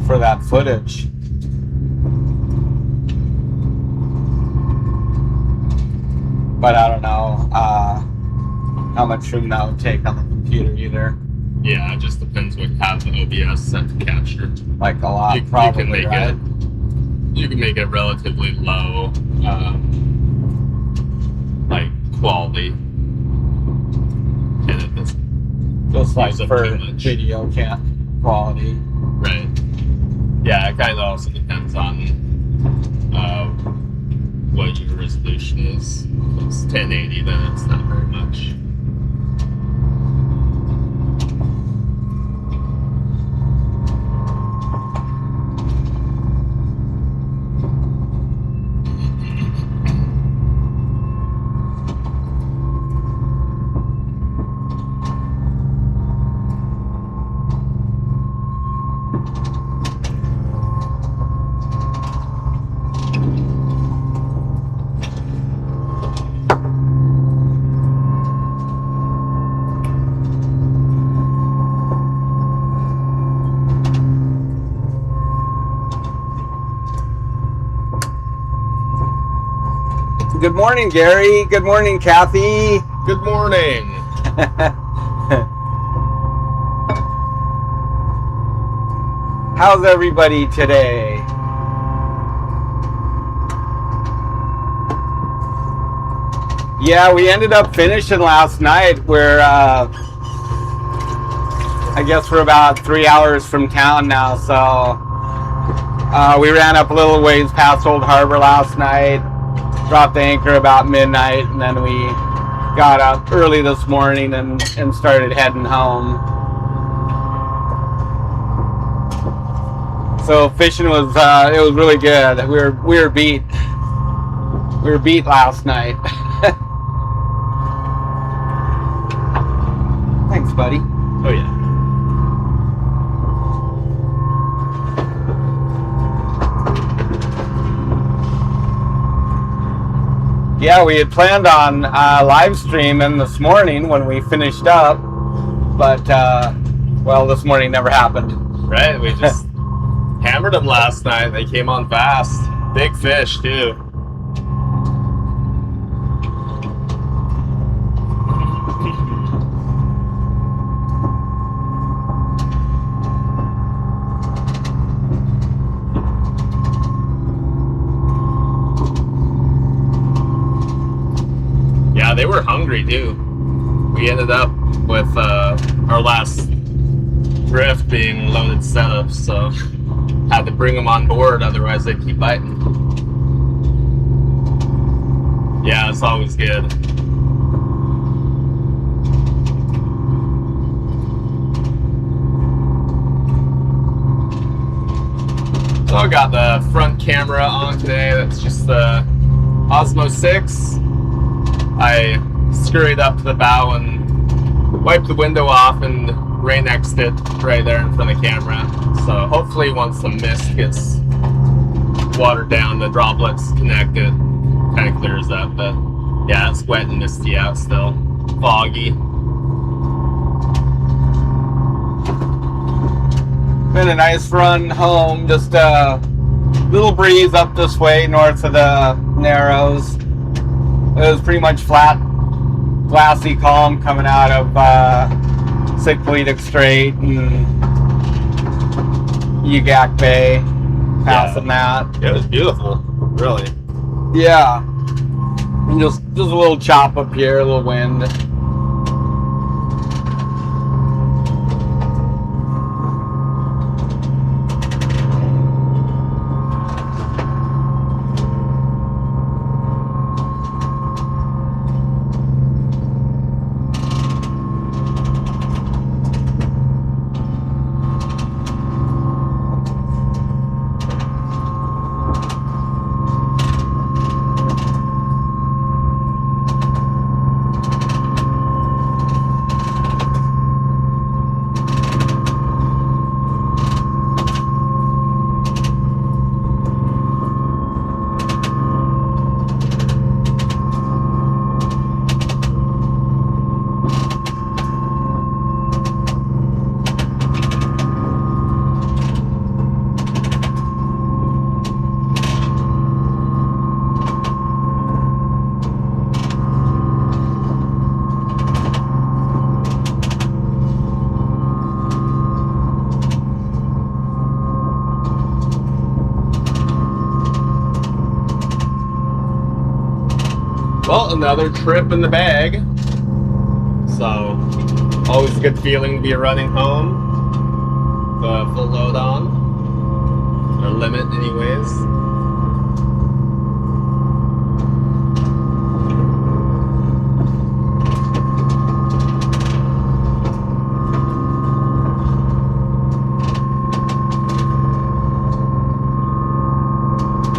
for that footage. But I don't know how much room that would take on the computer either. Yeah, it just depends what you have the OBS set to capture. Like a lot, probably, you can make right? You can make it relatively low, like quality, and it doesn't just like use up for too much. video quality. Right. Yeah, it kind of also depends on what your resolution is. If it's 1080, then it's not very much. Good morning, Gary. Good morning, Kathy. Good morning. How's everybody today? Yeah, we ended up finishing last night. We're, I guess we're about 3 hours from town now, so we ran up a little ways past Old Harbor last night, dropped the anchor about midnight, and then we got up early this morning and started heading home. So fishing was it was really good. We were beat. We were beat last night. Thanks, buddy. Oh yeah. Yeah, we had planned on live streaming this morning when we finished up, but well, this morning never happened. Right, we just hammered them last night. They came on fast. Big fish too. Yeah, they were hungry too. We ended up with our last drift being loaded setups, so had to bring them on board, otherwise they'd keep biting. Yeah, it's always good. So I got the front camera on today. That's just the Osmo 6. I scurried up to the bow and wiped the window off and Rain-X'd it right there in front of the camera. So hopefully once the mist gets watered down, the droplets connect, it kind of clears up. But yeah, it's wet and misty out still. Foggy. Been a nice run home, just a little breeze up this way north of the Narrows. It was pretty much flat, glassy calm coming out of Sickleadic Strait and Ugak Bay, passing that. Yeah, it was beautiful, really. Yeah, and just a little chop up here, a little wind. another trip in the bag. So, always a good feeling to be running home. The full load on. Or limit, anyways.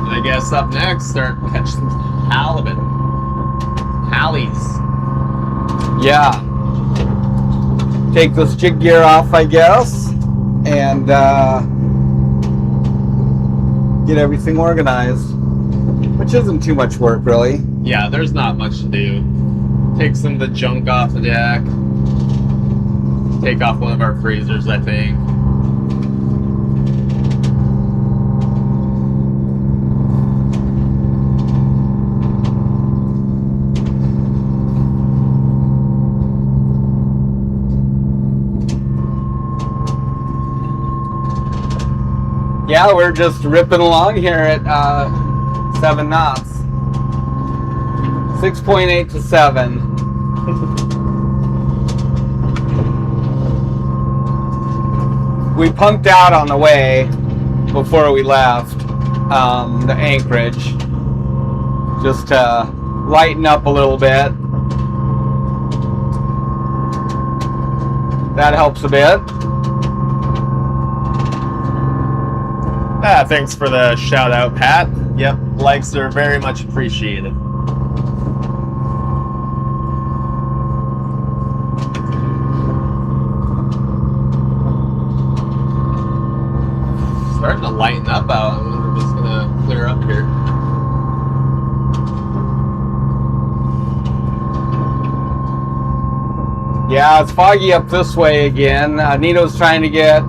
I guess up next, start catching some halibut. Hallies. Yeah. Take this jig gear off, I guess, and get everything organized, which isn't too much work, really. Yeah, there's not much to do. Take some of the junk off the deck. Take off one of our freezers, I think. Yeah, we're just ripping along here at 7 knots. 6.8 to 7. We pumped out on the way before we left the anchorage, just to lighten up a little bit. That helps a bit. Thanks for the shout out, Pat. Yep, likes are very much appreciated. Starting to lighten up out. I wonder if it's gonna clear up here. Yeah, it's foggy up this way again. Nito's trying to get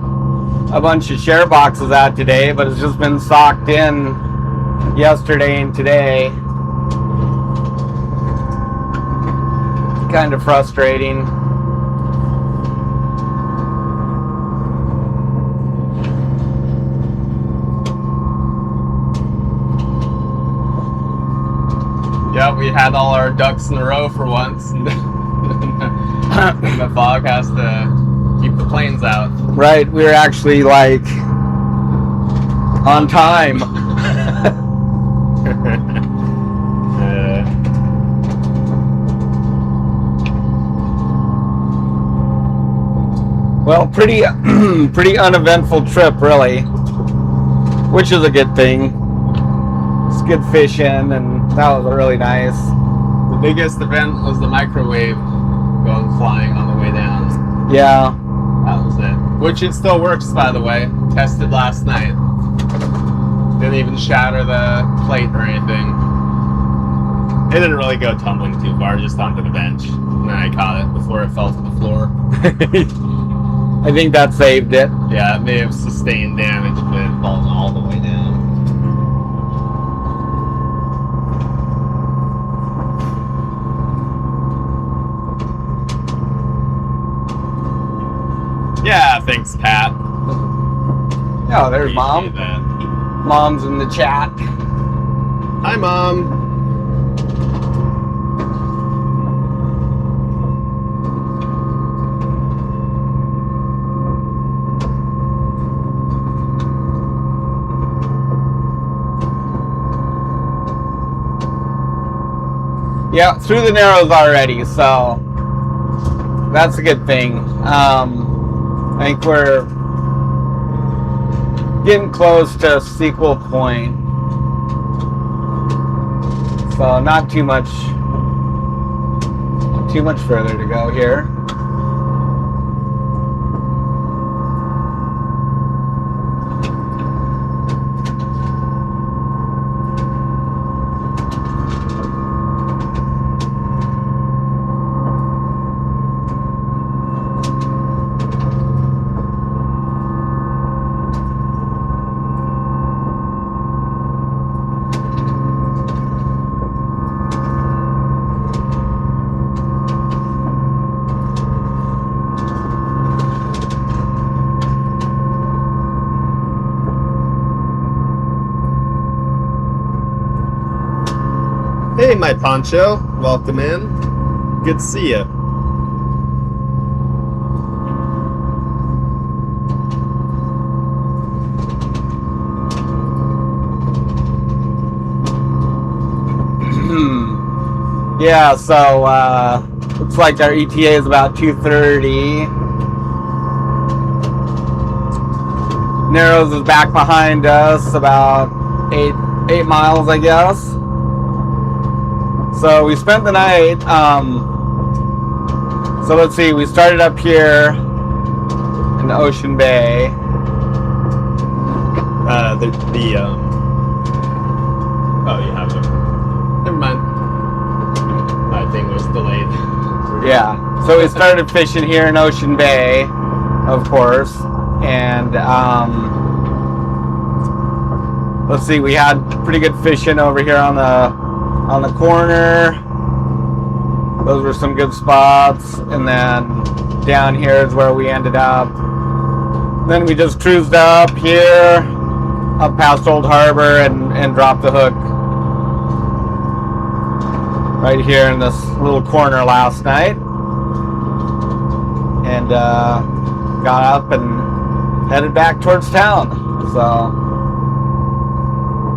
a bunch of share boxes out today, but it's just been socked in yesterday and today. Kind of frustrating. Yeah, we had all our ducks in a row for once. The fog has to keep the planes out. Right, we were actually like on time. Well, pretty uneventful trip, really, which is a good thing. It's good fishing, and that was really nice. The biggest event was the microwave going flying on the way down. Yeah. That was it. Which it still works, by the way. Tested last night. Didn't even shatter the plate or anything. It didn't really go tumbling too far, just onto the bench. And then I caught it before it fell to the floor. I think that saved it. Yeah, it may have sustained damage, but it fallen all the way down. Yeah, thanks, Pat. Oh, there's Mom. Appreciate that. Mom's in the chat. Hi, Mom. Yeah, through the Narrows already, so that's a good thing. I think we're getting close to Sequel Point, so not too much further to go here. Hey, my poncho. Welcome in. Good to see you. Yeah, so looks like our ETA is about 2:30. Narrows is back behind us about eight miles, I guess. So we spent the night. So let's see. We started up here in Ocean Bay. Oh, you have it. Never mind. My thing was delayed. Yeah. So we started fishing here in Ocean Bay, of course, and let's see. We had pretty good fishing over here on the corner. Those were some good spots, and then down here is where we ended up. Then we just cruised up here, up past Old Harbor, and dropped the hook right here in this little corner last night, and got up and headed back towards town. So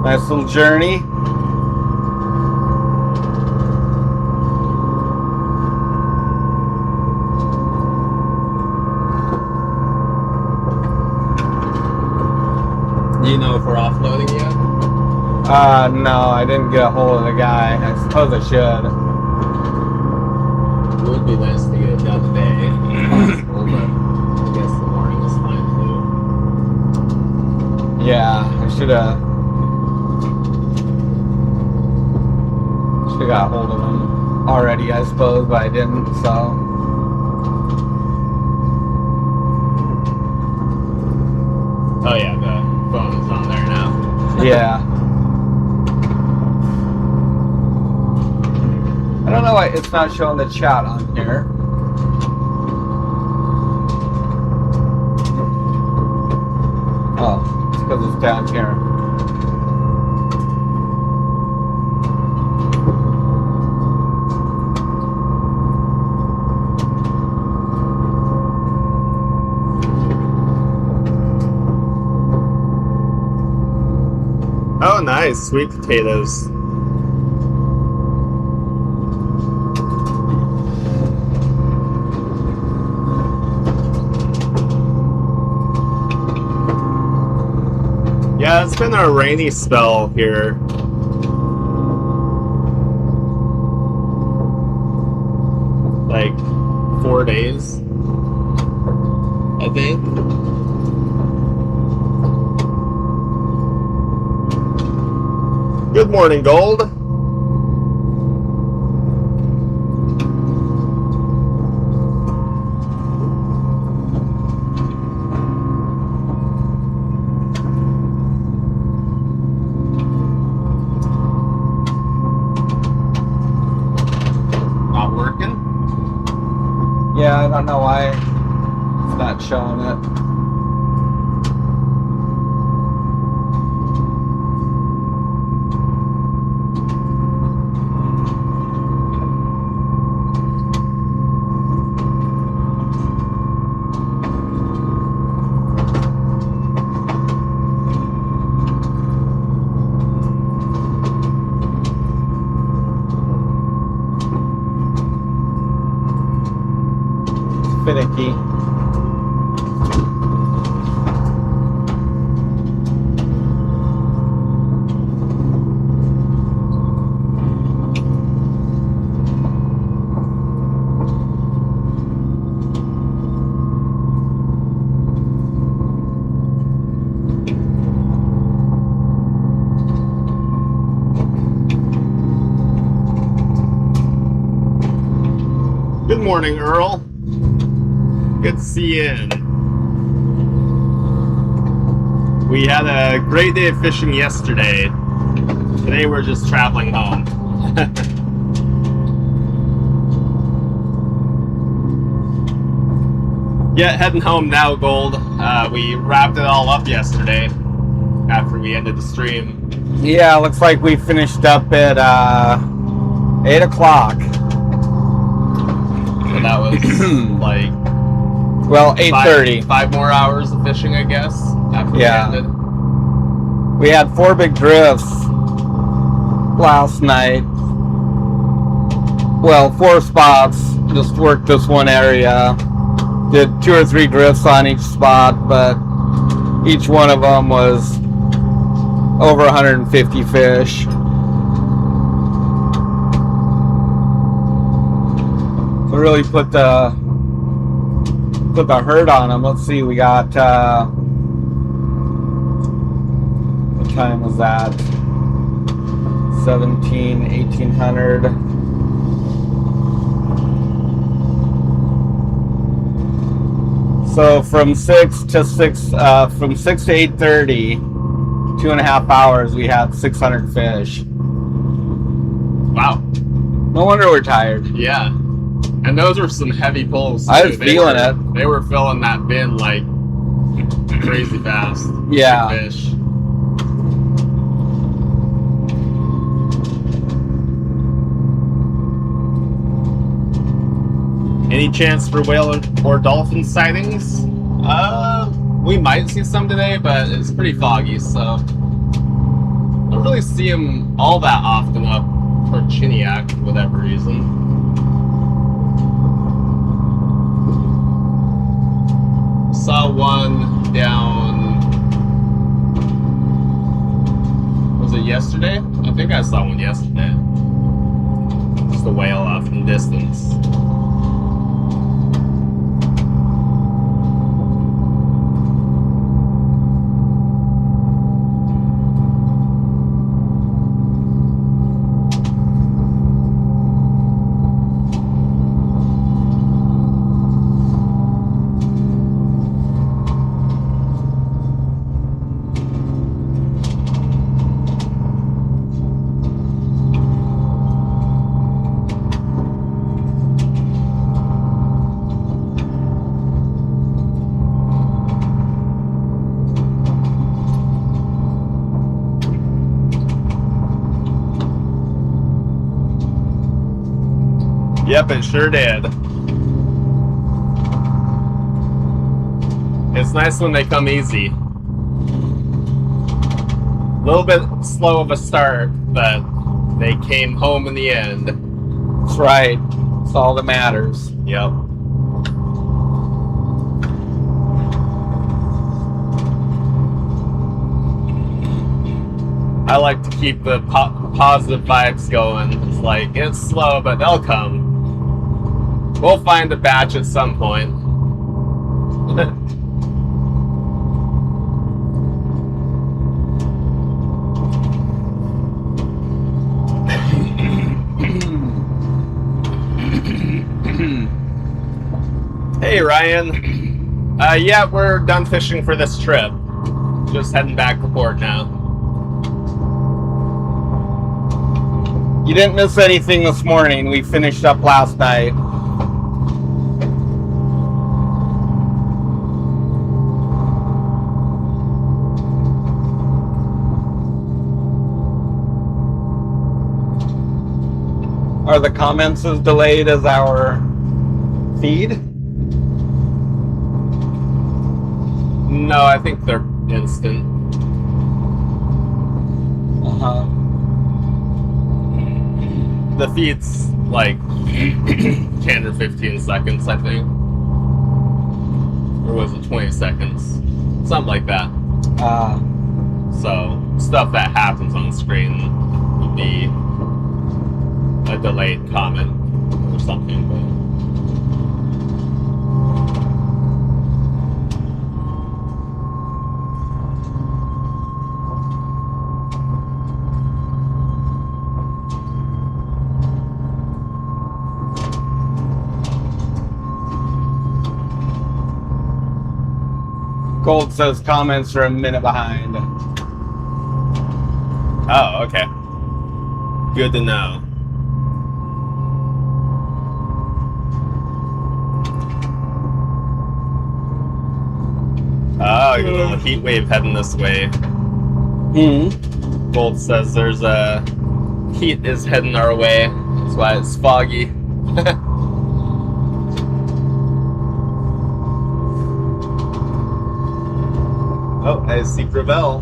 nice little journey. Do you know if we're offloading yet? No, I didn't get a hold of the guy. I suppose I should. It would be nice to get it done today, if possible, but I guess the morning is fine too. Yeah, I should have got a hold of him already, I suppose, but I didn't, so. Oh yeah, the phone is on there now. Yeah. I don't know why it's not showing the chat on here. Oh, it's because it's down here. Oh, nice. Sweet potatoes. Yeah, it's been a rainy spell here. Like 4 days, I think. Good morning, Gold. Not working? Yeah, I don't know why it's not showing it. Finicky. Good morning, Earl. Good to see you in. We had a great day of fishing yesterday. Today we're just traveling home. Yeah, heading home now, Gold. We wrapped it all up yesterday after we ended the stream. Yeah, looks like we finished up at 8 o'clock. So that was like Well, 8:30. 5 more hours of fishing, I guess. After Yeah. we ended. We had 4 big drifts last night. Well, 4 spots. Just worked this one area. Did 2 or 3 drifts on each spot, but each one of them was over 150 fish. So really put the herd on them. Let's see, we got what time was that? 1800. So from 6 to 8:30, 2.5 hours, we had 600 fish. Wow. No wonder we're tired. Yeah. And those were some heavy pulls. I was feeling it. They were filling that bin like crazy fast. Yeah. Fish. Any chance for whale or dolphin sightings? We might see some today, but it's pretty foggy, so don't really see them all that often up toward Chiniac for whatever reason. Saw one down. Was it yesterday? I think I saw one yesterday. Just a whale off in the distance. Yep, it sure did. It's nice when they come easy. A little bit slow of a start, but they came home in the end. That's right. That's all that matters. Yep. I like to keep the positive vibes going. It's like, it's slow, but they'll come. We'll find a batch at some point. Hey, Ryan. Yeah, we're done fishing for this trip. Just heading back to port now. You didn't miss anything this morning. We finished up last night. Are the comments as delayed as our feed? No, I think they're instant. Uh-huh. The feed's like 10 or 15 seconds, I think. Or was it 20 seconds? Something like that. So, stuff that happens on screen would be a delayed comment or something. But Gold says comments are a minute behind. oh, okay. Good to know. Oh, you got a little heat wave heading this way. Mm-hmm. Gold says there's a heat is heading our way. That's why it's foggy. Oh, I see Gravel.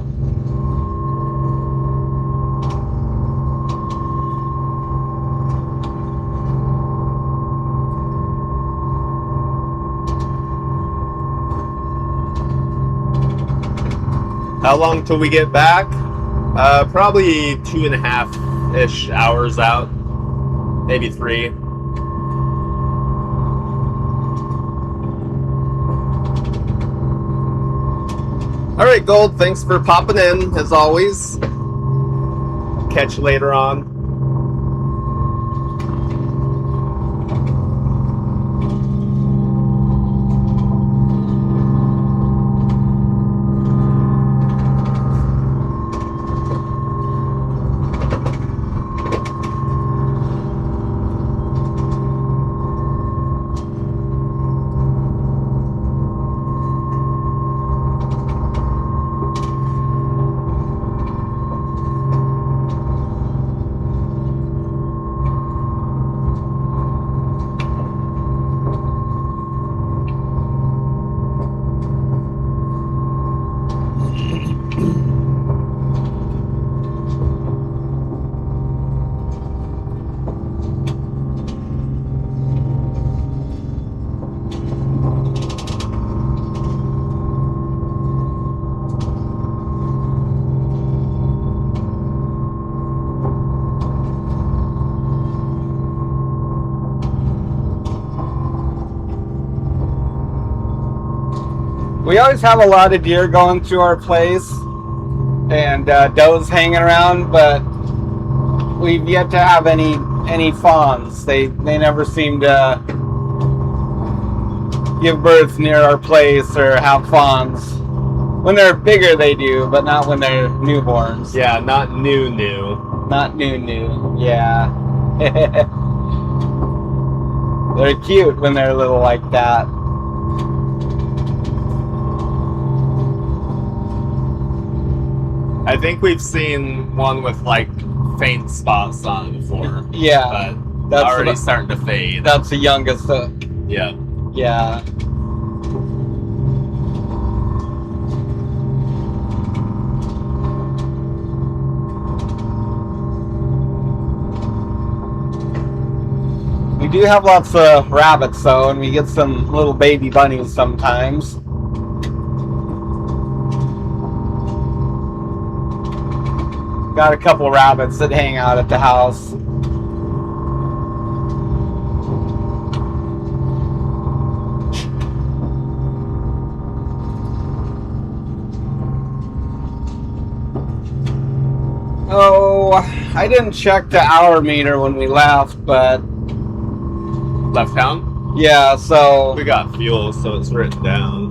How long till we get back? Probably 2.5-ish hours out. Maybe 3. Alright, Gold, thanks for popping in, as always. Catch you later on. We always have a lot of deer going through our place, and does hanging around, but we've yet to have any fawns. They never seem to give birth near our place or have fawns. When they're bigger, they do, but not when they're newborns. Yeah, not new. Not new. Yeah. They're cute when they're little like that. I think we've seen one with like faint spots on it before. Yeah, but that's already starting to fade. That's the youngest. Yeah. Yeah. We do have lots of rabbits though, and we get some little baby bunnies sometimes. Got a couple rabbits that hang out at the house. Oh, I didn't check the hour meter when we left, but Left town? yeah, so We got fuel, so it's written down.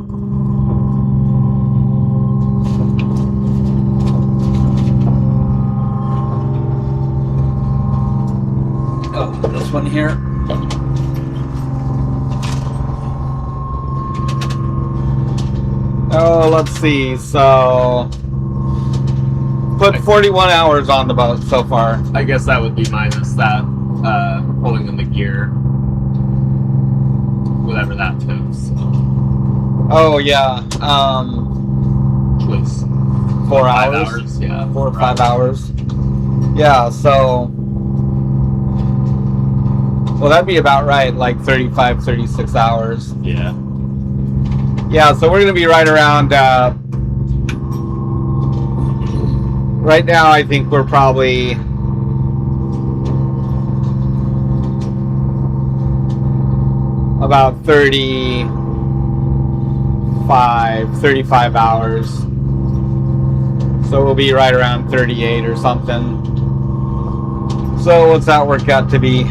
oh, this one here. Oh, let's see. So put 41 hours on the boat so far. I guess that would be minus that pulling in the gear. Whatever that took, so Oh yeah. at least 4 5 hours. hours. Yeah. 4 or 5 hours. Yeah, so well, that'd be about right, like 35, 36 hours. Yeah. Yeah, so we're gonna be right around right now I think we're probably about 35 hours. So we'll be right around 38 or something. So what's that work out to be?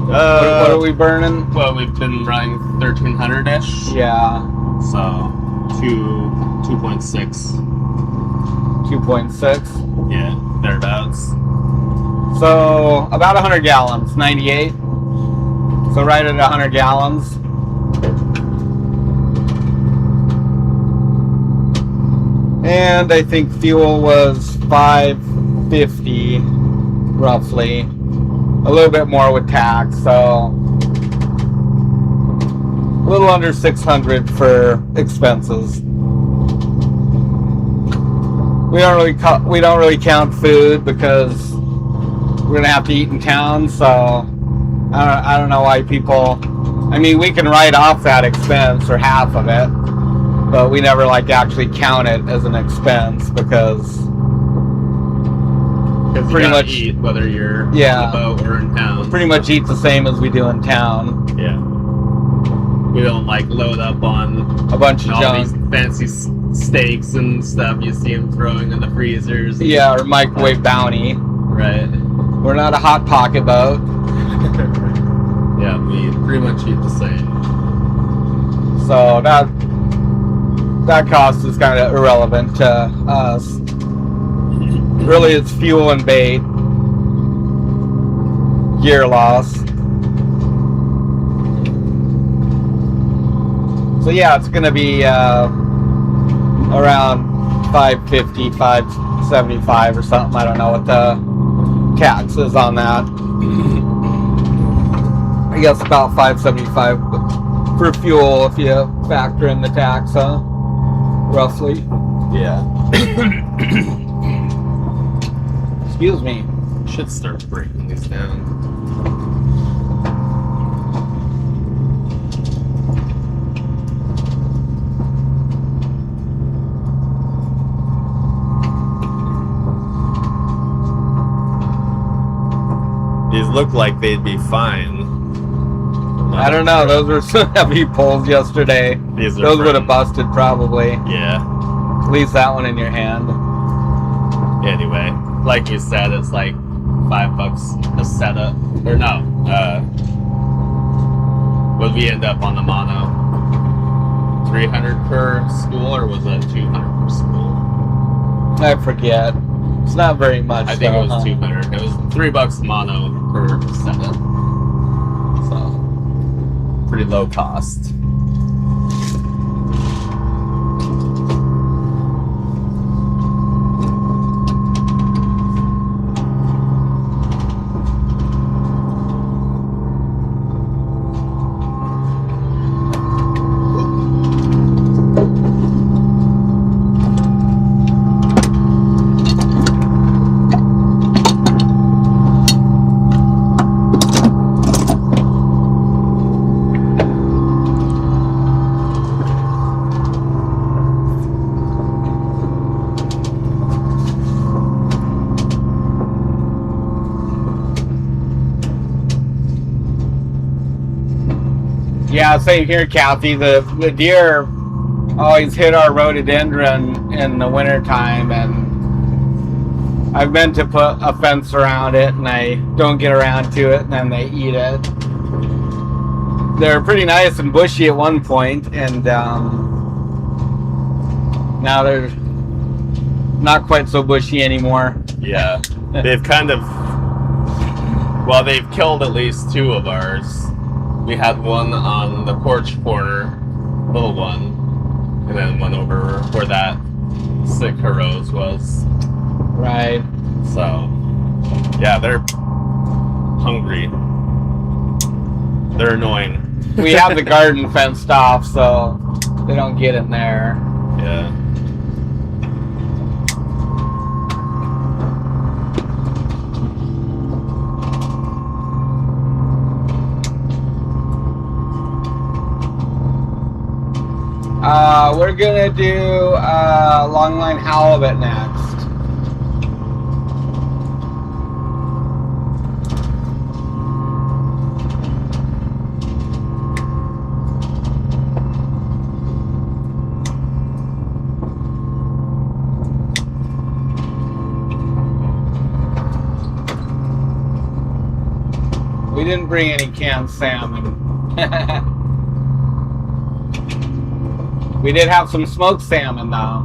What are we burning? Well, we've been running 1300-ish. Yeah, So 2.6. 2.6. Yeah, thereabouts. So about 100 gallons, 98. So right at 100 gallons. And I think fuel was 550 roughly. a little bit more with tax, so a little under 600 for expenses. We don't really count food because we're gonna have to eat in town, so I don't know why people. I mean, we can write off that expense or half of it, but we never like actually count it as an expense because pretty much eat whether you're on the boat or in town. Pretty much eat the same as we do in town. Yeah. We don't like load up on a bunch of junk. These fancy steaks and stuff you see them throwing in the freezers. Yeah, or microwave bounty. Right. We're not a hot pocket boat. Yeah, we pretty much eat the same. So that cost is kind of irrelevant to us. Really, it's fuel and bait, gear loss. So yeah, it's going to be around 550, 575 or something. I don't know what the tax is on that. I guess about 575 for fuel if you factor in the tax, huh? Roughly. Yeah. Excuse me. Should start breaking these down. These look like they'd be fine. I don't know. Those were some heavy pulls yesterday. Those would have busted probably. Yeah. At least that one in your hand. Anyway, like you said, it's like $5 a setup. Or no. Would we end up on the mono? 300 per spool, or was it 200 per spool? I forget. It's not very much. I think it was 200. It was $3 mono per setup. So pretty low cost. Yeah, same here, Kathy. The deer always hit our rhododendron in the wintertime, and I've meant to put a fence around it, and I don't get around to it, and then they eat it. They're pretty nice and bushy at one point, and now they're not quite so bushy anymore. Yeah, they've kind of, well, they've killed at least 2 of ours. We had one on the porch corner, little one, and then one over where that Sitka rose was. Right. So, yeah, they're hungry. They're annoying. We have the garden fenced off, so they don't get in there. Yeah. We're gonna do longline halibut next. We didn't bring any canned salmon. We did have some smoked salmon, though.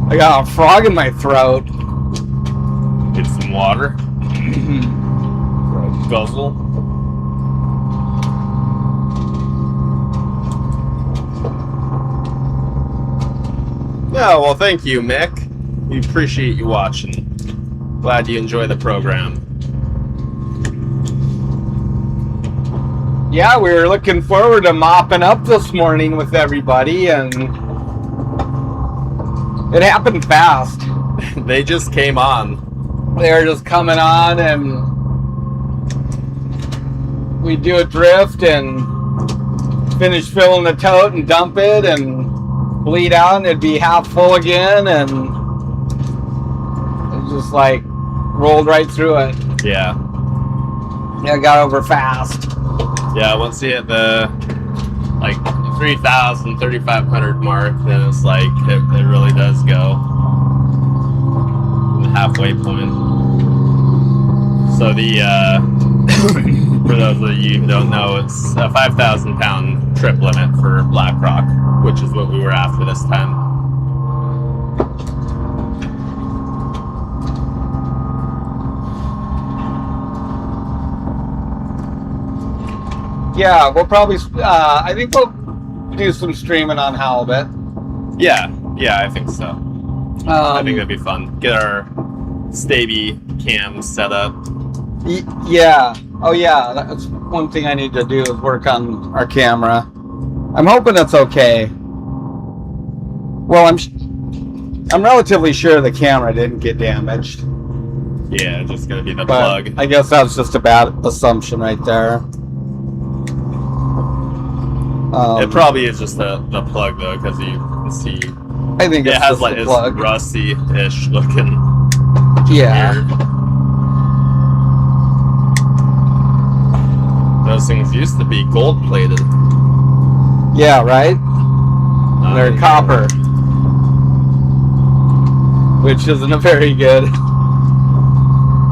I got a frog in my throat. Get some water. guzzle. Yeah, well, thank you, Mick. We appreciate you watching. Glad you enjoy the program. Yeah, we were looking forward to mopping up this morning with everybody, and it happened fast. They just came on. They were just coming on, and we do a drift and finish filling the tote and dump it and bleed out, and it'd be half full again, and it just like rolled right through it. Yeah. Yeah, it got over fast. Yeah, once you hit the like 3,000, 3,500 mark, then it's like it really does go. The halfway point. So the for those of you who don't know, it's a 5,000 pound trip limit for Black Rock, which is what we were after this time. Yeah, we'll probably, I think we'll do some streaming on halibut. Yeah, I think so. I think that'd be fun. Get our Staby cams set up. Yeah. Oh, yeah. That's one thing I need to do is work on our camera. I'm hoping it's okay. Well, I'm relatively sure the camera didn't get damaged. Yeah, it's just gonna be the But plug. I guess that's just a bad assumption right there. It probably is just the plug though, because you can see I think it it's has just like the it's plug. rusty-ish looking. Yeah. Weird. Those things used to be gold-plated. Yeah, right? They're copper. Which isn't a very good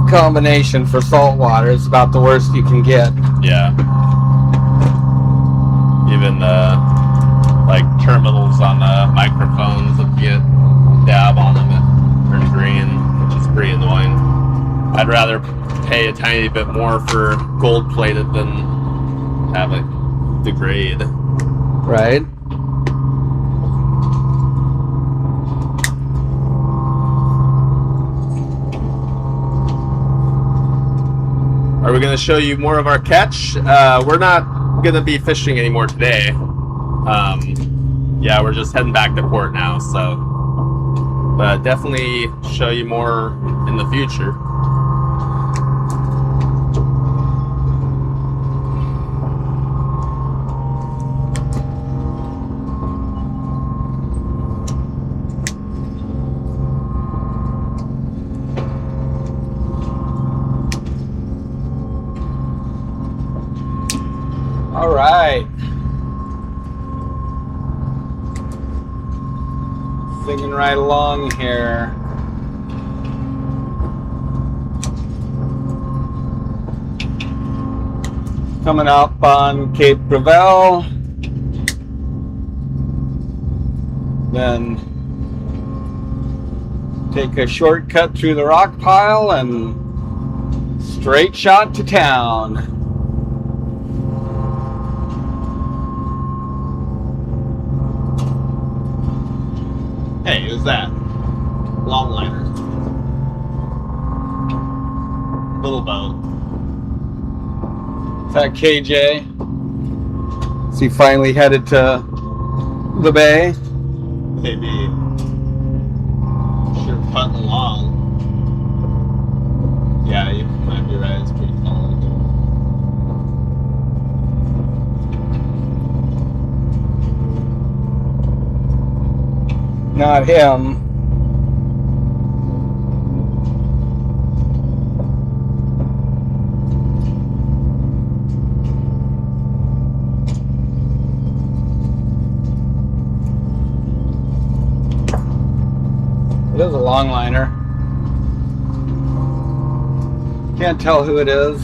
combination for salt water. It's about the worst you can get. Yeah. Even like terminals on the microphones, if you dab on them, it turns green, which is pretty annoying. I'd rather pay a tiny bit more for gold-plated than have it degrade. Right? Are we going to show you more of our catch? We're not going to be fishing anymore today. Yeah, we're just heading back to port now, so but definitely show you more in the future. All right. Singing right along here. Coming up on Cape Gravel. Then take a shortcut through the rock pile and straight shot to town. Hey, who's that? Longliner. Little boat. Is that KJ? Is he finally headed to the bay? Maybe. Sure, putting along. Yeah, you might be right. It's pretty tall. Not him. It is a longliner. Can't tell who it is.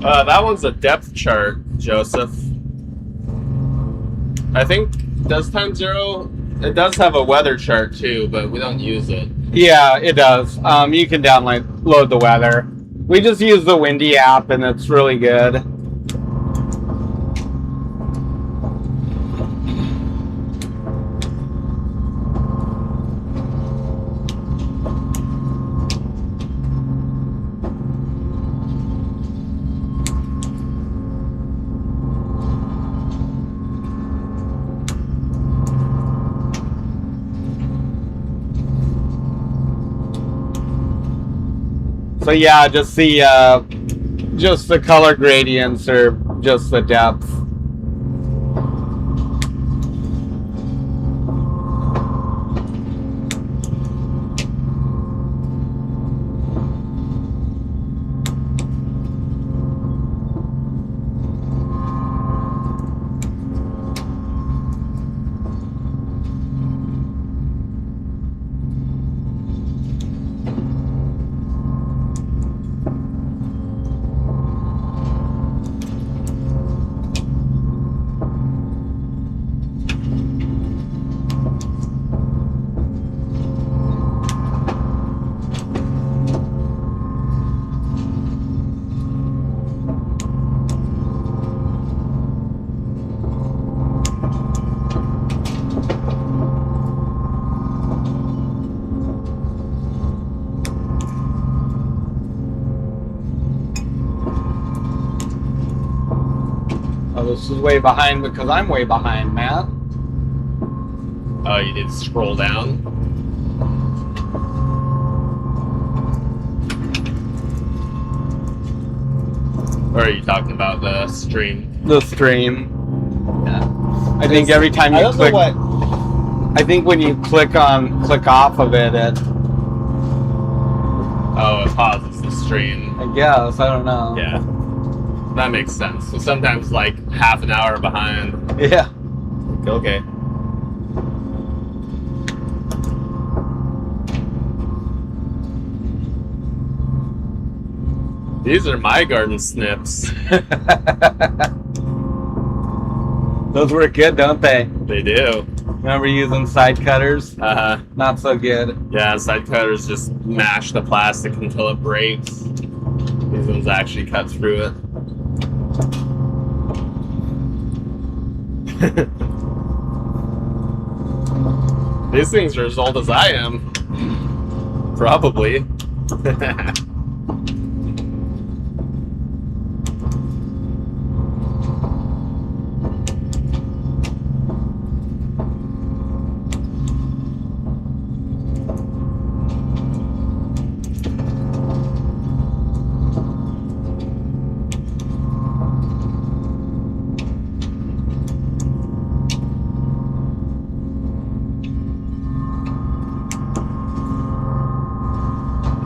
That one's a depth chart, Joseph. I think, does time zero? It does have a weather chart too, but we don't use it. Yeah, it does. You can download the weather. We just use the Windy app, and it's really good. So yeah, just the color gradients or just the depth. Oh, this is way behind because I'm way behind, Matt. Oh, you did scroll down? Or are you talking about the stream? The stream. Yeah. I think every time you click, what. I think when you click off of it, Oh, it pauses the stream. I guess, I don't know. Yeah. That makes sense. So sometimes like half an hour behind. Yeah. Okay. These are my garden snips. Those work good, don't they? They do. Remember using side cutters? Uh-huh. Not so good. Yeah, side cutters just mash the plastic until it breaks. These ones actually cut through it. These things are as old as I am. Probably.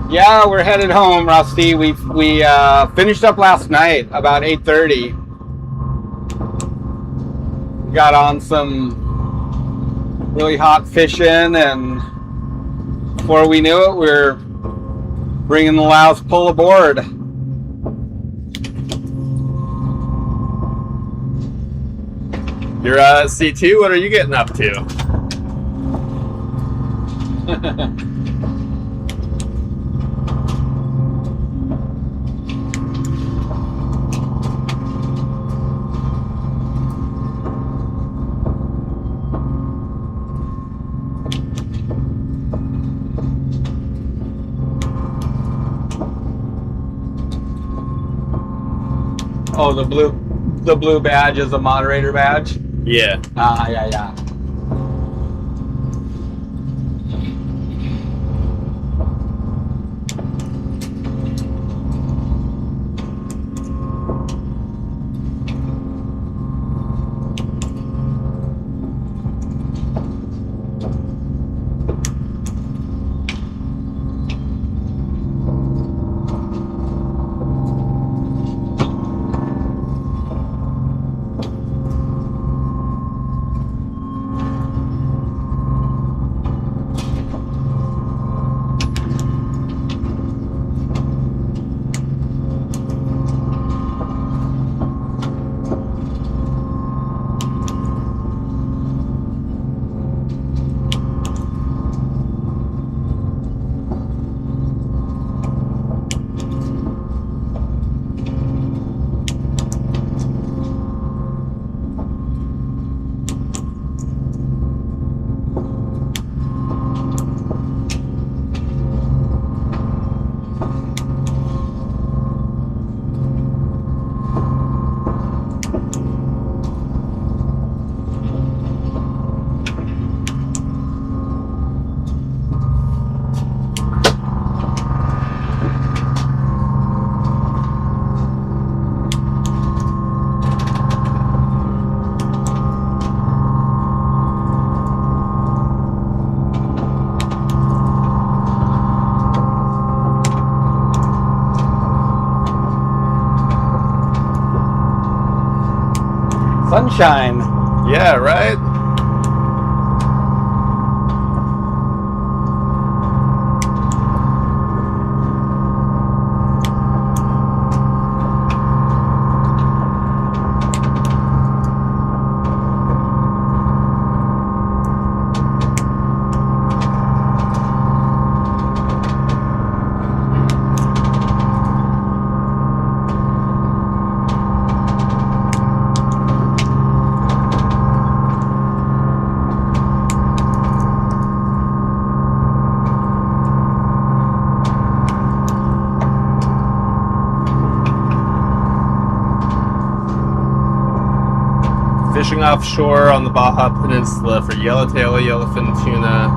Yeah, we're headed home, Rusty. We finished up last night about 8:30. Got on some really hot fishing, and before we knew it, we were bringing the last pull aboard. You're C2, what are you getting up to? Oh, the blue badge is a moderator badge? Yeah. Yeah. Sunshine. Yeah, right? Fishing offshore on the Baja Peninsula for yellowtail, yellowfin tuna,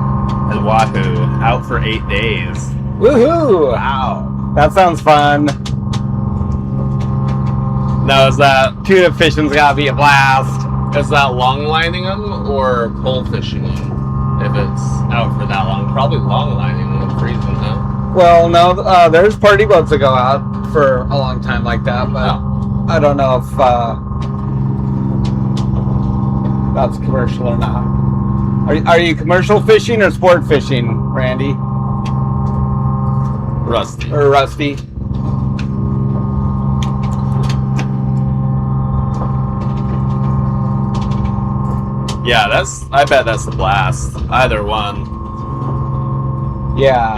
and wahoo. Out for 8 days. Woohoo! Wow. That sounds fun. Now, is that Tuna fishing's gotta be a blast. long lining them or pole fishing them? If it's out for that long, probably long lining them, freezing huh? Well, no, there's party boats that go out for a long time like that, but I don't know if that's commercial or not. Are you commercial fishing or sport fishing, Randy? Rusty. Or Rusty? Yeah, I bet that's a blast. Either one. Yeah.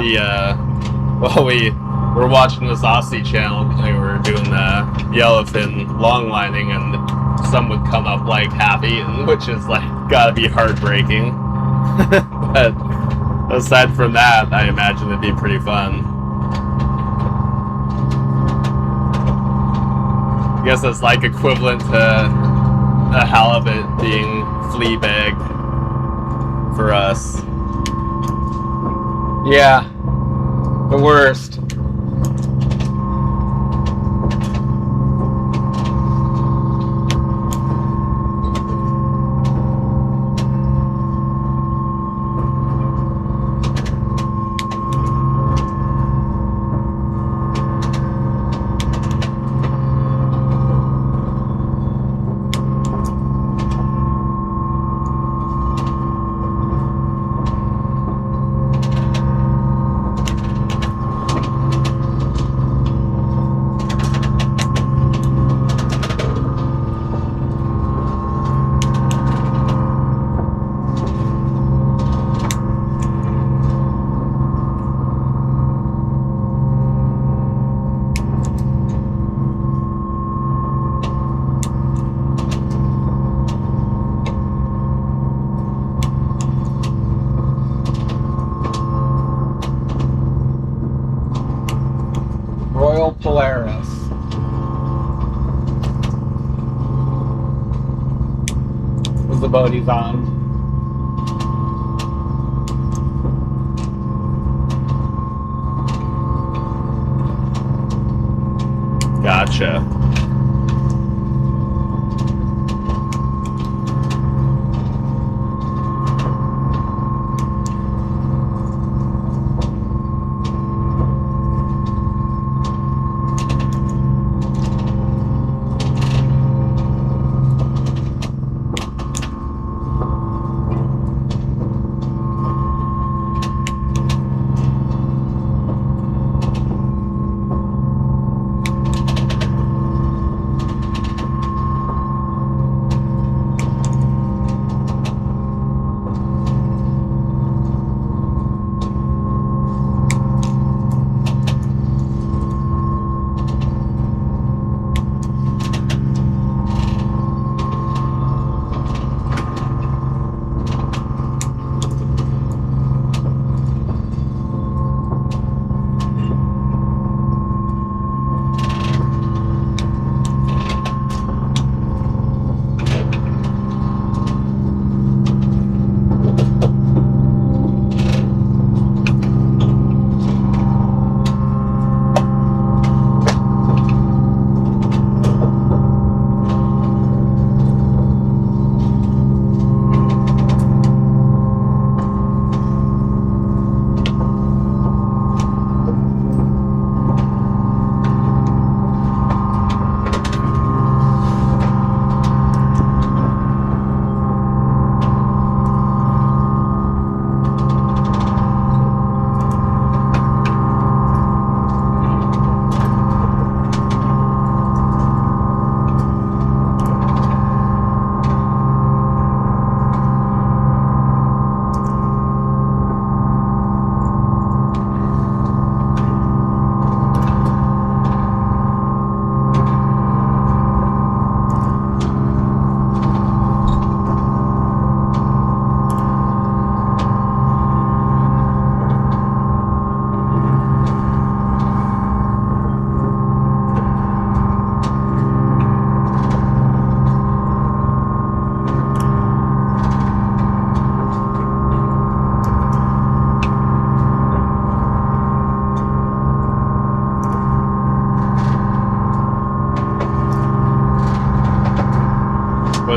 We're watching this Aussie channel and we were doing the yellowfin long lining, and some would come up like half eaten, which is like gotta be heartbreaking. But aside from that, I imagine it'd be pretty fun. I guess that's like equivalent to a halibut being flea bagged for us. Yeah. The worst. Royal Polaris. Is the boat he's on. Gotcha.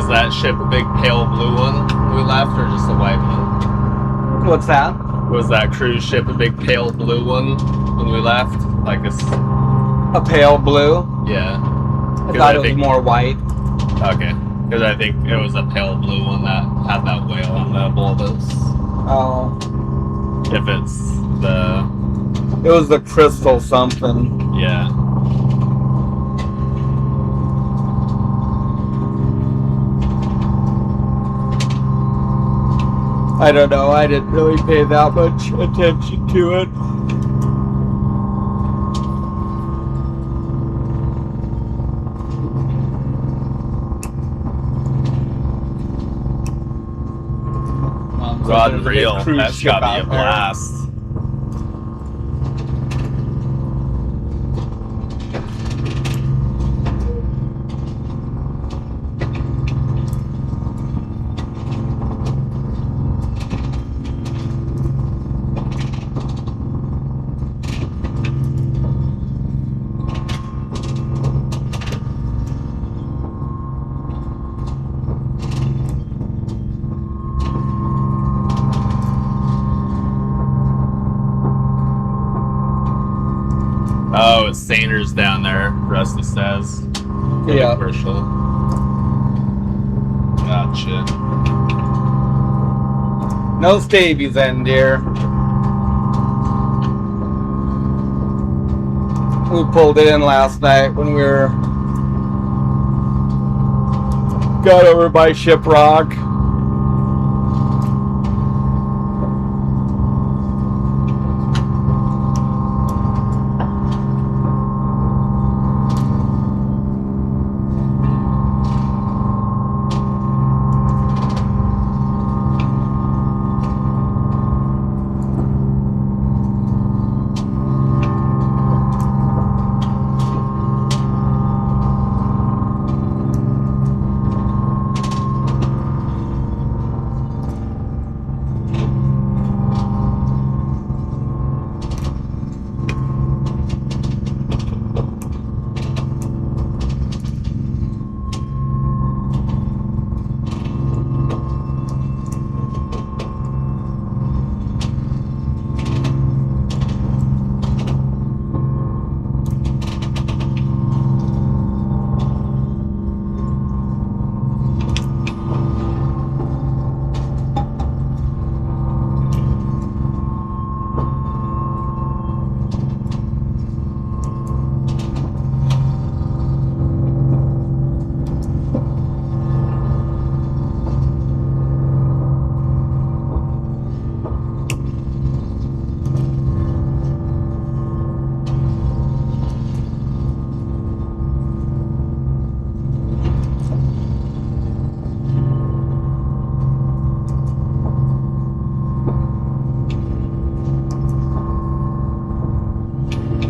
Was that ship a big pale blue one when we left, or just a white one? What's that? Was that cruise ship a big pale blue one when we left? Like A pale blue? yeah. I thought it was more white. Okay. Because I think it was a pale blue one that had that whale on the bulbous. Oh. If it's the... It was the crystal something. Yeah. I don't know. I didn't really pay that much attention to it. Unreal. That's gotta be a blast. Oh, it's Sanders down there, Rusty says. Yeah. Commercial. Gotcha. No stabies then, dear. We pulled in last night when we got over by Shiprock.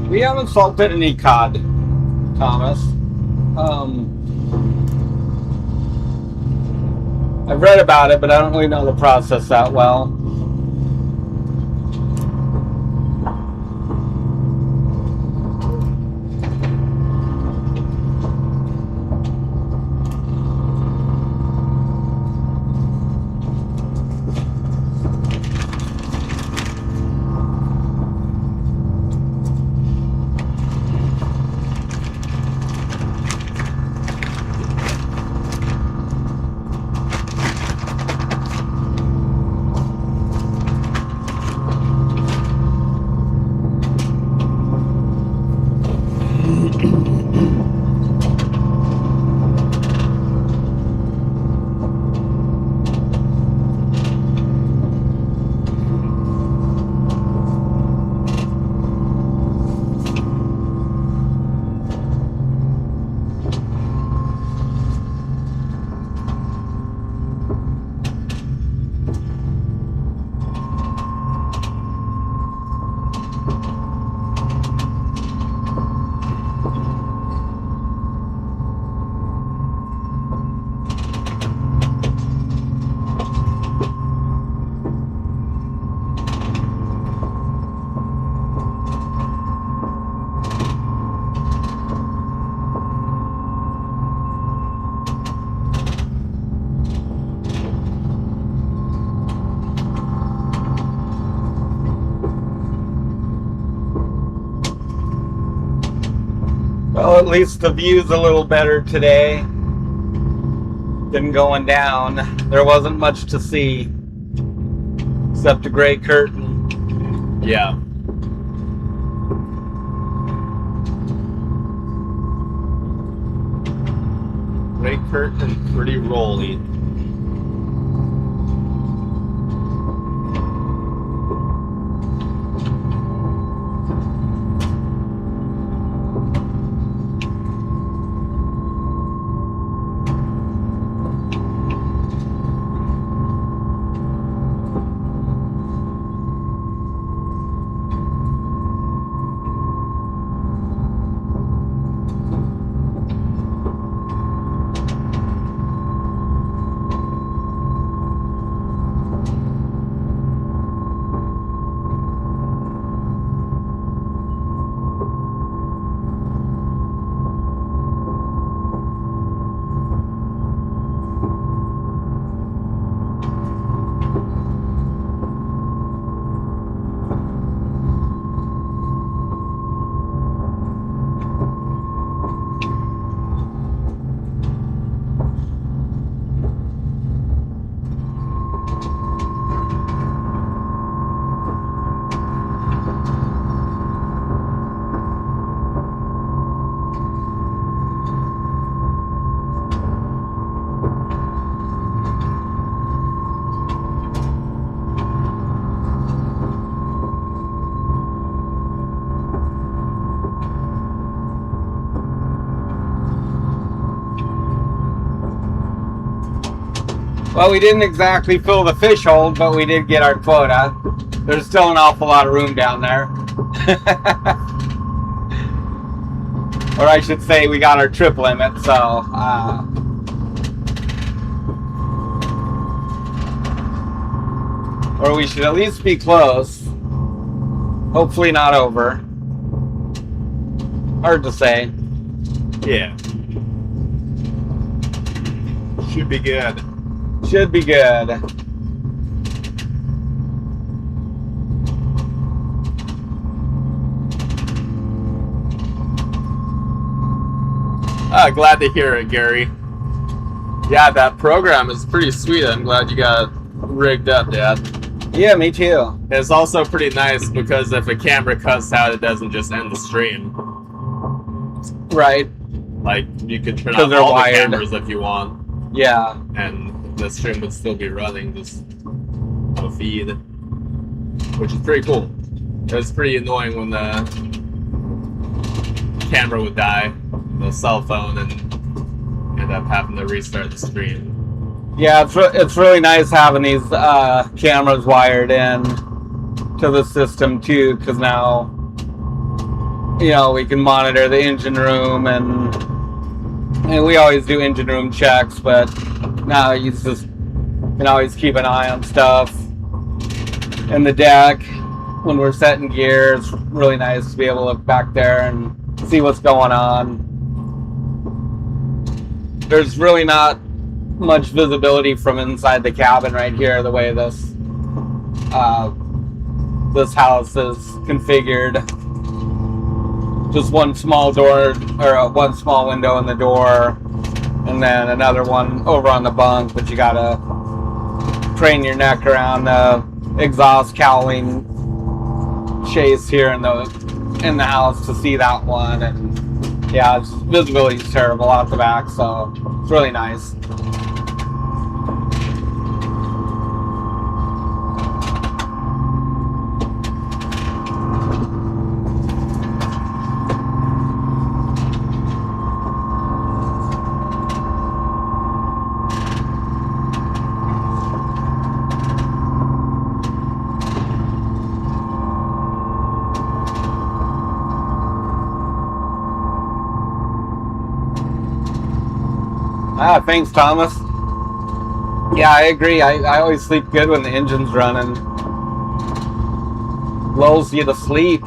We haven't salted any cod, Thomas. I've read about it, but I don't really know the process that well. Well, at least the view's a little better today than going down. There wasn't much to see except a gray curtain. Yeah. Gray curtain, pretty rolly. Well, we didn't exactly fill the fish hold, but we did get our quota. There's still an awful lot of room down there. Or I should say we got our trip limit, so... or we should at least be close. Hopefully not over. Hard to say. Yeah. Should be good. Should be good. Glad to hear it, Gary. Yeah, that program is pretty sweet. I'm glad you got rigged up, Dad. Yeah, me too. It's also pretty nice because if a camera cuts out, it doesn't just end the stream. Right. Like, you could turn off all the cameras if you want. Yeah. And the stream would still be running, just on a feed. Which is pretty cool. It's pretty annoying when the camera would die, the cell phone, and end up having to restart the stream. Yeah, it's really nice having these cameras wired in to the system too, because now, you know, we can monitor the engine room, and we always do engine room checks, but now you just can always keep an eye on stuff in the deck when we're setting gear. It's really nice to be able to look back there and see what's going on. There's really not much visibility from inside the cabin right here, the way this this house is configured. Just one small door, or one small window in the door, and then another one over on the bunk, but you gotta crane your neck around the exhaust cowling chase here in the house to see that one. And yeah, visibility is terrible out the back, so it's really nice. Thanks, Thomas. Yeah, I agree. I always sleep good when the engine's running. Lulls you to sleep.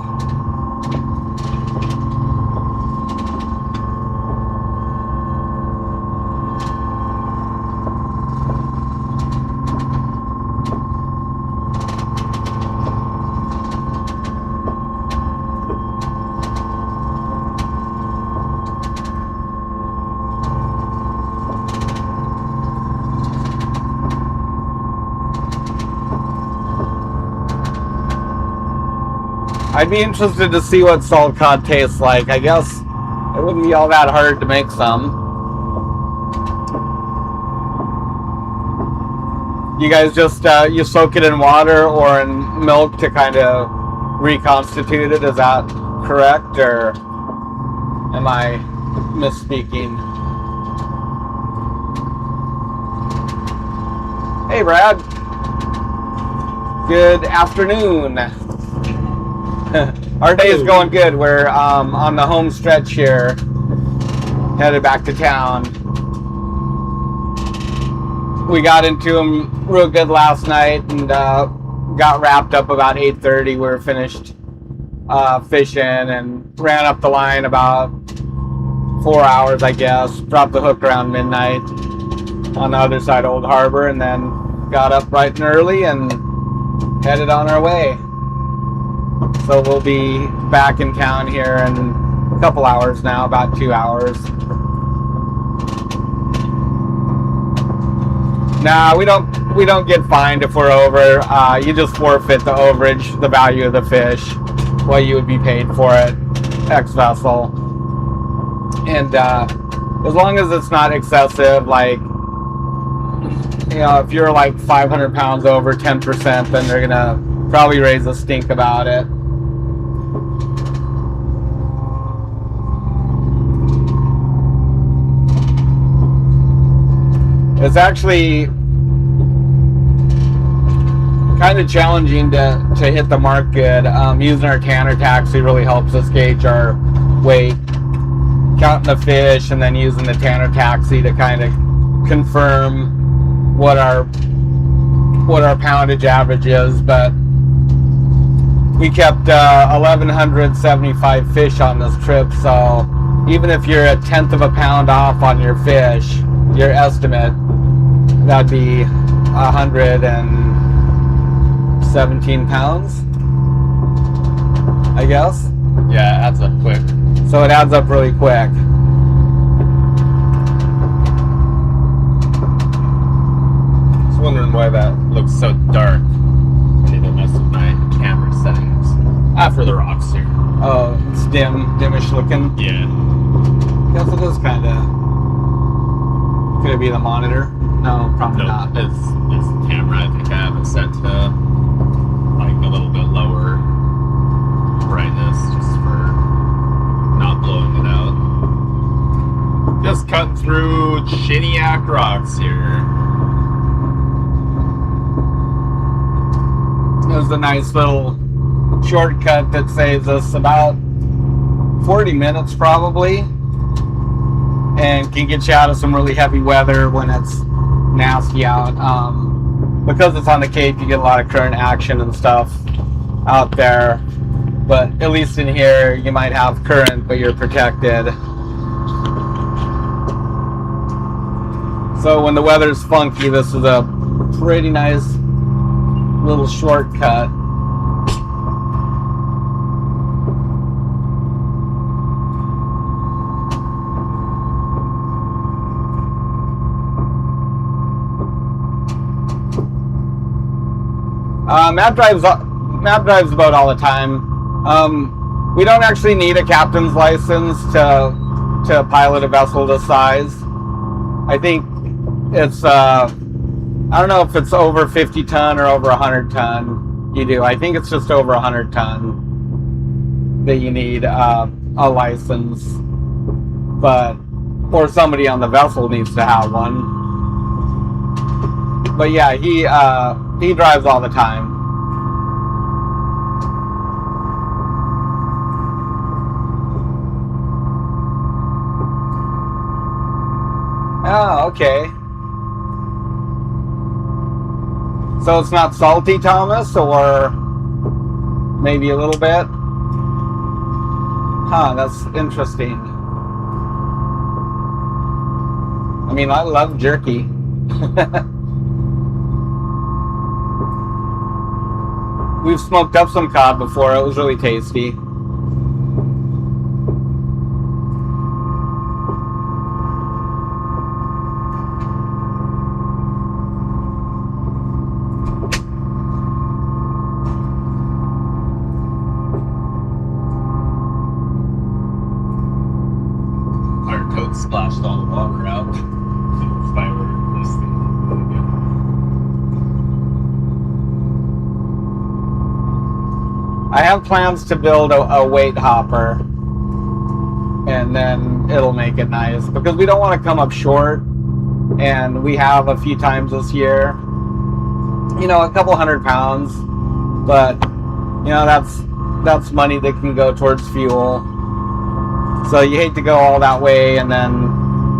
I'd be interested to see what salt cod tastes like. I guess it wouldn't be all that hard to make some. You guys just you soak it in water or in milk to kind of reconstitute it. Is that correct, or am I misspeaking? Hey, Brad. Good afternoon. Our day is going good. We're on the home stretch here, headed back to town. We got into them real good last night and got wrapped up about 8:30. We were finished fishing and ran up the line about 4 hours, I guess. Dropped the hook around midnight on the other side of Old Harbor, and then got up bright and early and headed on our way. So we'll be back in town here in a couple hours now, about 2 hours. Nah, we don't get fined if we're over. You just forfeit the overage, the value of the fish, what you would be paid for it, X vessel. And as long as it's not excessive, like, you know, if you're like 500 pounds over 10%, then they're gonna probably raise a stink about it. It's actually kind of challenging to hit the mark good. Using our Tanner taxi really helps us gauge our weight, counting the fish, and then using the Tanner taxi to kind of confirm what our poundage average is. But we kept 1,175 fish on this trip, so even if you're a tenth of a pound off on your fish, your estimate, that'd be 117 pounds, I guess. Yeah, it adds up quick. So it adds up really quick. I was wondering why that looks so dark. I need to mess with my camera settings. After the rocks here. Oh, it's dimmish looking. Yeah. Yes, it is kind of. Could it be the monitor? No, probably not. It's the camera. I think I have it set to like a little bit lower brightness just for not blowing it out. Just cutting through Chiniac rocks here. There's a nice little shortcut that saves us about 40 minutes probably, and can get you out of some really heavy weather when it's nasty out. Because it's on the Cape, you get a lot of current action and stuff out there, but at least in here you might have current, but you're protected. So when the weather's funky, this is a pretty nice little shortcut. Matt drives the boat all the time. We don't actually need a captain's license to pilot a vessel this size. I think it's I don't know if it's over 50 ton or over 100 ton. You do. I think it's just over 100 ton that you need a license, or somebody on the vessel needs to have one. But yeah, he drives all the time. Oh, okay. So it's not salty, Thomas, or maybe a little bit? Huh, that's interesting. I mean, I love jerky. We've smoked up some cod before. It was really tasty. splashed all the water out. If I were this thing. I have plans to build a weight hopper, and then it'll make it nice, because we don't want to come up short, and we have a few times this year, you know, a couple 100 pounds, but you know, that's money that can go towards fuel. So you hate to go all that way and then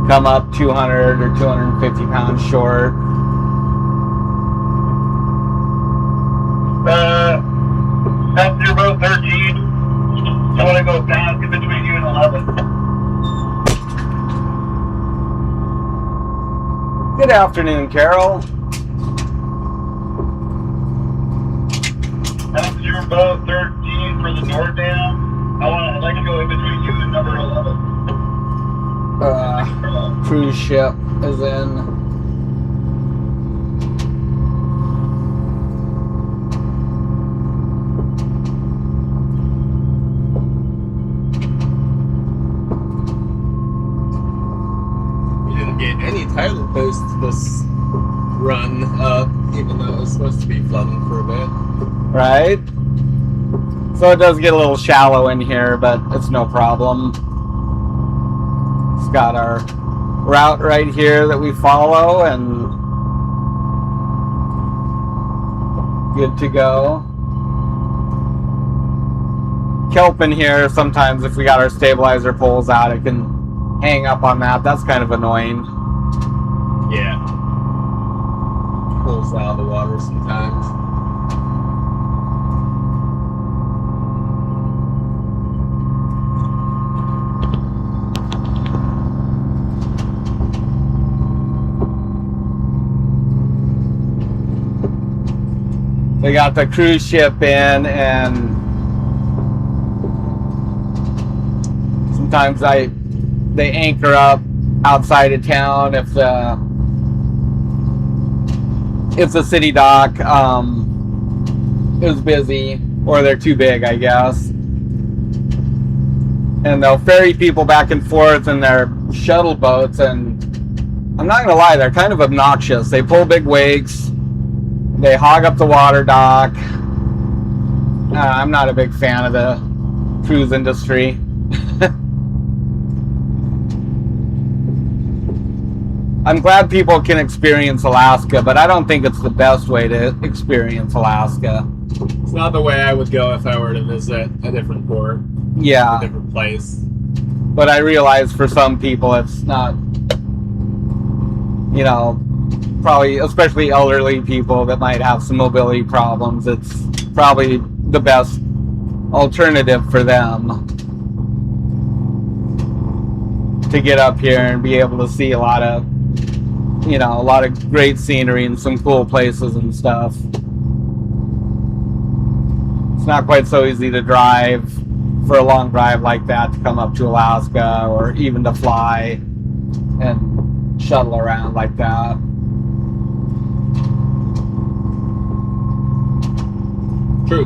come up 200 or 250 pounds short. That's your boat 13. I want to go past in between you and 11. Good afternoon, Carol. That's your boat 13 for the North Dam. I'd like to go in between you and number 11. Cruise ship is in. Get any tidal posts this run up, even though it was supposed to be flooding for a bit. Right? So it does get a little shallow in here, but it's no problem. It's got our route right here that we follow, and good to go. Kelp in here, sometimes if we got our stabilizer poles out, it can hang up on that. That's kind of annoying. Yeah. Pulls out of the water sometimes. They got the cruise ship in, and sometimes they anchor up outside of town if the city dock is busy, or they're too big, I guess. And they'll ferry people back and forth in their shuttle boats, and I'm not gonna lie, they're kind of obnoxious. They pull big wakes, they hog up the water dock. I'm not a big fan of the cruise industry. I'm glad people can experience Alaska, but I don't think it's the best way to experience Alaska. It's not the way I would go if I were to visit a different port, Yeah, a different place. but I realize for some people it's not, you know, probably, especially elderly people that might have some mobility problems, it's probably the best alternative for them to get up here and be able to see a lot of great scenery and some cool places and stuff. It's not quite so easy to drive for a long drive like that, to come up to Alaska, or even to fly and shuttle around like that. True.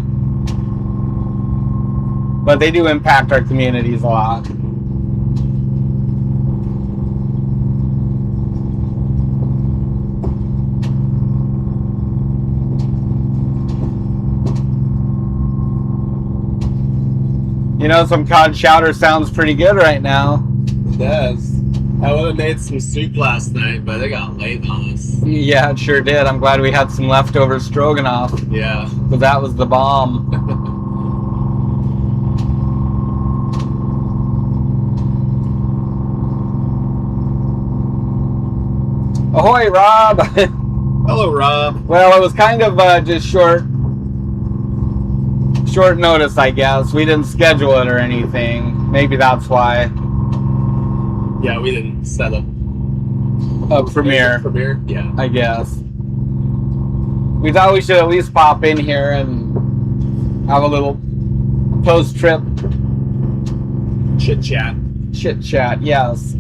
But they do impact our communities a lot. You know, some cod chowder sounds pretty good right now. It does. I would have made some soup last night, but it got late on us. Yeah, it sure did. I'm glad we had some leftover stroganoff, Yeah. but that was the bomb. Ahoy, Rob! Hello, Rob. Well, it was kind of just short notice, I guess. We didn't schedule it or anything. Maybe that's why. Yeah, we didn't set up A premiere, Premiere? Yeah. I guess. We thought we should at least pop in here and have a little post-trip Chit chat. chit chat. Yes.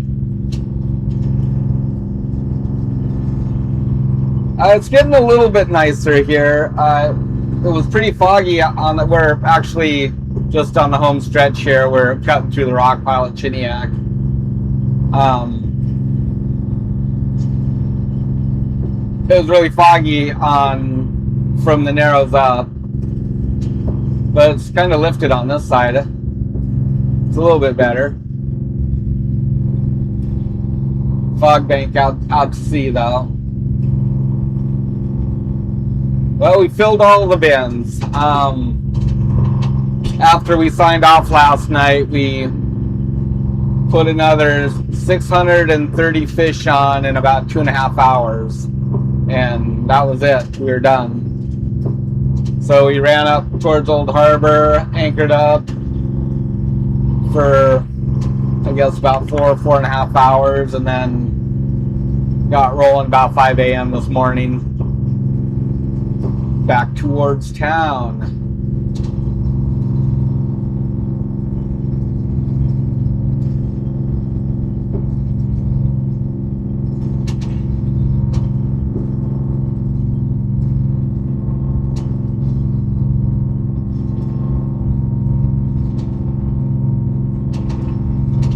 It's getting a little bit nicer here. It was pretty foggy we're actually just on the home stretch here. We're cutting through the rock pile at Chiniak. It was really foggy from the Narrows up, but it's kind of lifted on this side. It's a little bit better. Fog bank out to sea though. Well, we filled all the bins. After we signed off last night, we put another 630 fish on in about 2.5 hours. And that was it. We were done. So we ran up towards Old Harbor, anchored up for, I guess, about 4.5 hours, and then got rolling about 5 a.m. this morning. Back towards town.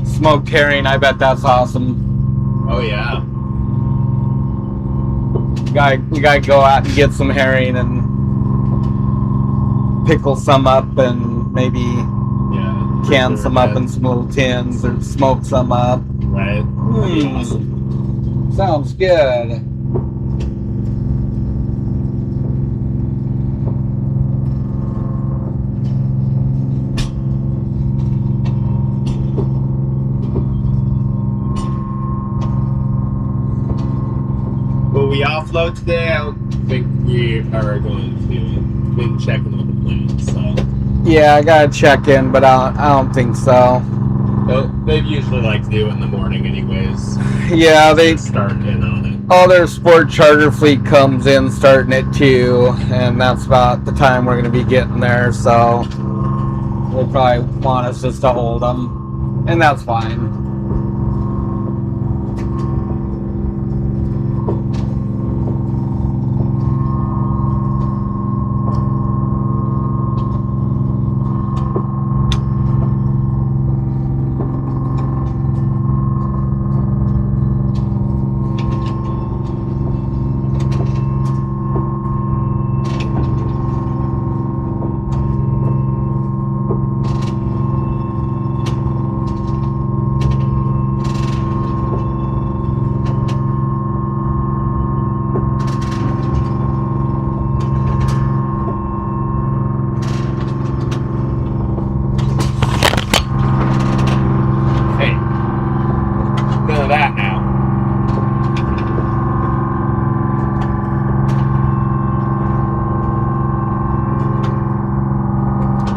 Smoked herring, I bet that's awesome. Oh yeah. We gotta go out and get some herring and pickle some up and maybe can some up in some little tins or smoke some up. Right. Awesome. Sounds good. Will we offload today? I don't think we are going to. We've been checking with the plans, so. Yeah, I gotta check in, but I don't think so. They usually like to do it in the morning anyways. Yeah, they start in on it. All their sport charter fleet comes in starting at 2, and that's about the time we're gonna be getting there, so they'll probably want us just to hold them, and that's fine.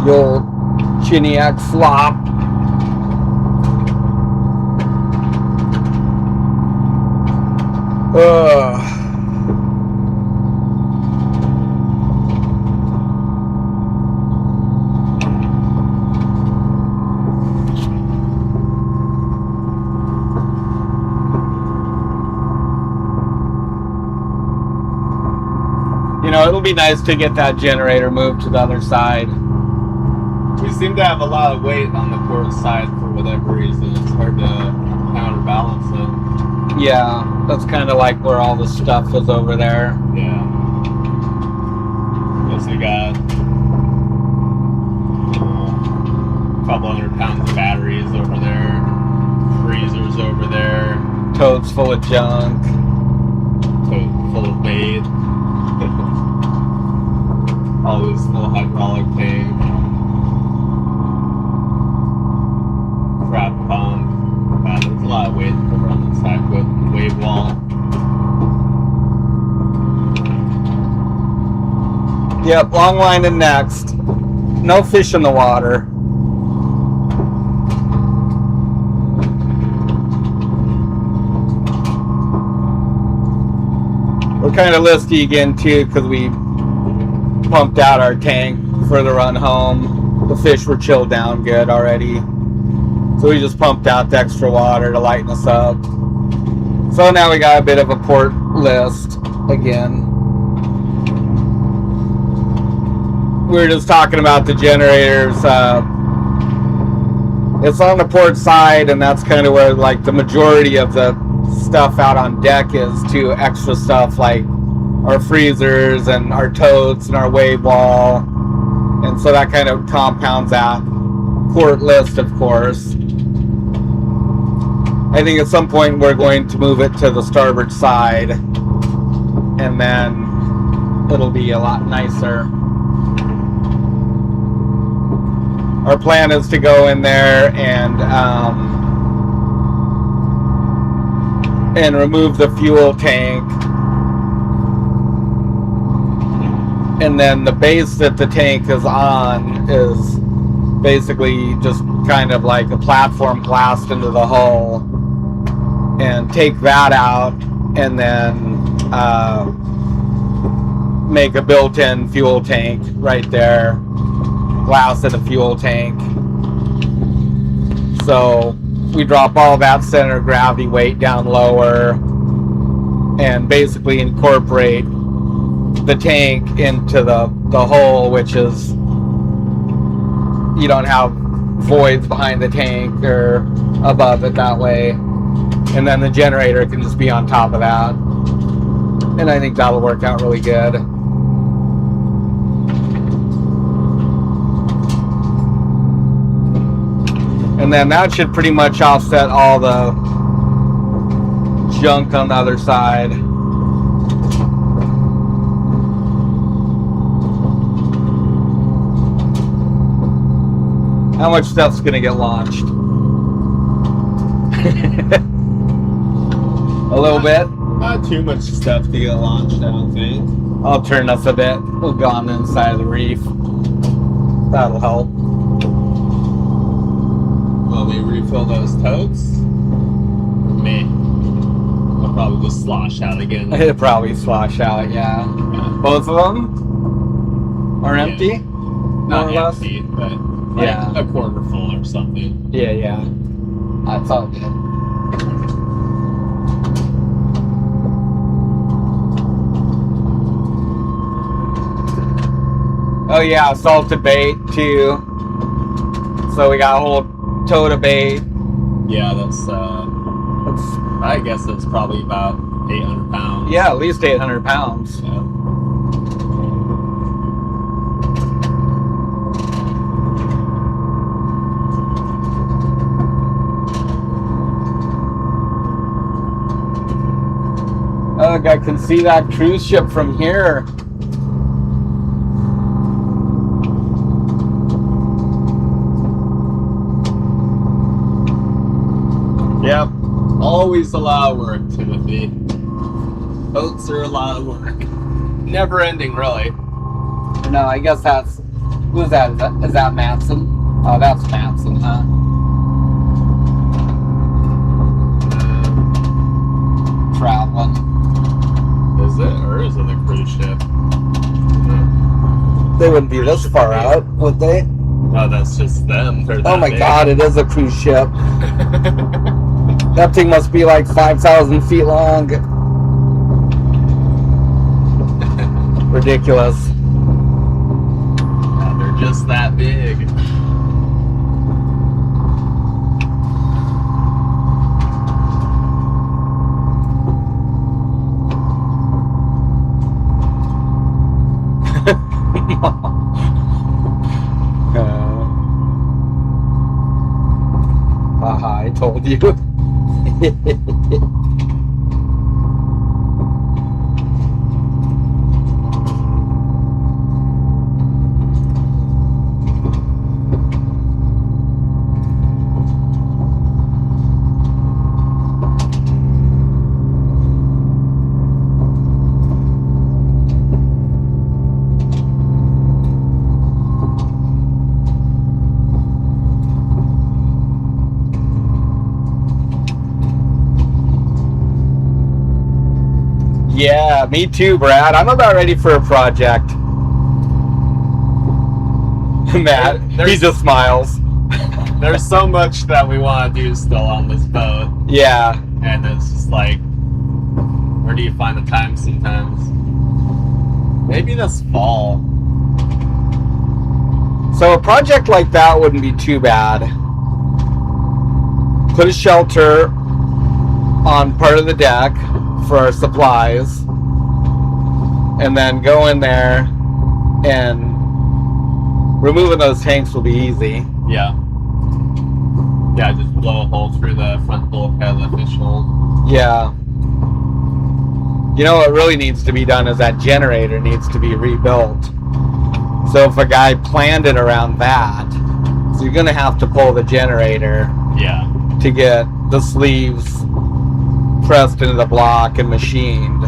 The old Chiniac flop. You know, it'll be nice to get that generator moved to the other side. We seem to have a lot of weight on the port side for whatever reason. It's hard to counterbalance it. Yeah, that's kind of like where all the stuff is over there. Yeah. Plus we got a couple $100 of batteries over there, freezers over there. Totes full of junk. Tote full of bait. All this little hydraulic tank. Crab pump. There's a lot of weight over on the side with wave wall. Yep, long line and next. No fish in the water. We're kind of listy again too because we pumped out our tank for the run home. The fish were chilled down good already. So we just pumped out the extra water to lighten us up. So now we got a bit of a port list again. We were just talking about the generators It's on the port side, and that's kind of where like the majority of the stuff out on deck is, to extra stuff like our freezers and our totes and our wave wall, and so that kind of compounds that port list, of course. I think at some point we're going to move it to the starboard side, and then it'll be a lot nicer. Our plan is to go in there and remove the fuel tank, and then the base that the tank is on is basically just kind of like a platform glassed into the hull, and take that out and then make a built-in fuel tank right there, glass in a fuel tank. So we drop all that center of gravity weight down lower and basically incorporate the tank into the hull, which is, you don't have voids behind the tank or above it that way, and then the generator can just be on top of that, and I think that'll work out really good. And then that should pretty much offset all the junk on the other side. How much stuff's gonna get launched? A little bit? Not too much stuff to get launched, I don't think. I'll turn us a bit. We'll go on the inside of the reef. That'll help. Will we refill those totes? Me. I'll probably just slosh out again. It'll probably slosh out, yeah. Both of them are empty? Not empty, but like yeah, a quarter full or something. Yeah. That's all good. Oh yeah, salted bait too. So we got a whole tote of bait. Yeah, that's I guess it's probably about 800 pounds. Yeah, at least 800 pounds. Yeah. Ugh, I can see that cruise ship from here. Yep. Always a lot of work, Timothy. Boats are a lot of work. Never ending, really. No, I guess that's... Who's that? Is that Matson? Oh, that's Matson, huh? Traveling. Is it? Or is it a cruise ship? They wouldn't be this far out, would they? Oh, that's just them. Oh my god, it is a cruise ship. That thing must be like 5,000 feet long. Ridiculous. Yeah, they're just that big. Haha, I told you. Yeah, me too, Brad. I'm about ready for a project. Matt, he just smiles. There's so much that we want to do still on this boat. Yeah. And it's just like, where do you find the time sometimes? Maybe this fall. So a project like that wouldn't be too bad. put a shelter on part of the deck for our supplies, and then go in there, and removing those tanks will be easy. Yeah. Yeah, just blow a hole through the front bulkhead of the fish hold. Yeah. You know what really needs to be done is that generator needs to be rebuilt. So if a guy planned it around that, so you're going to have to pull the generator Yeah. to get the sleeves pressed into the block and machined.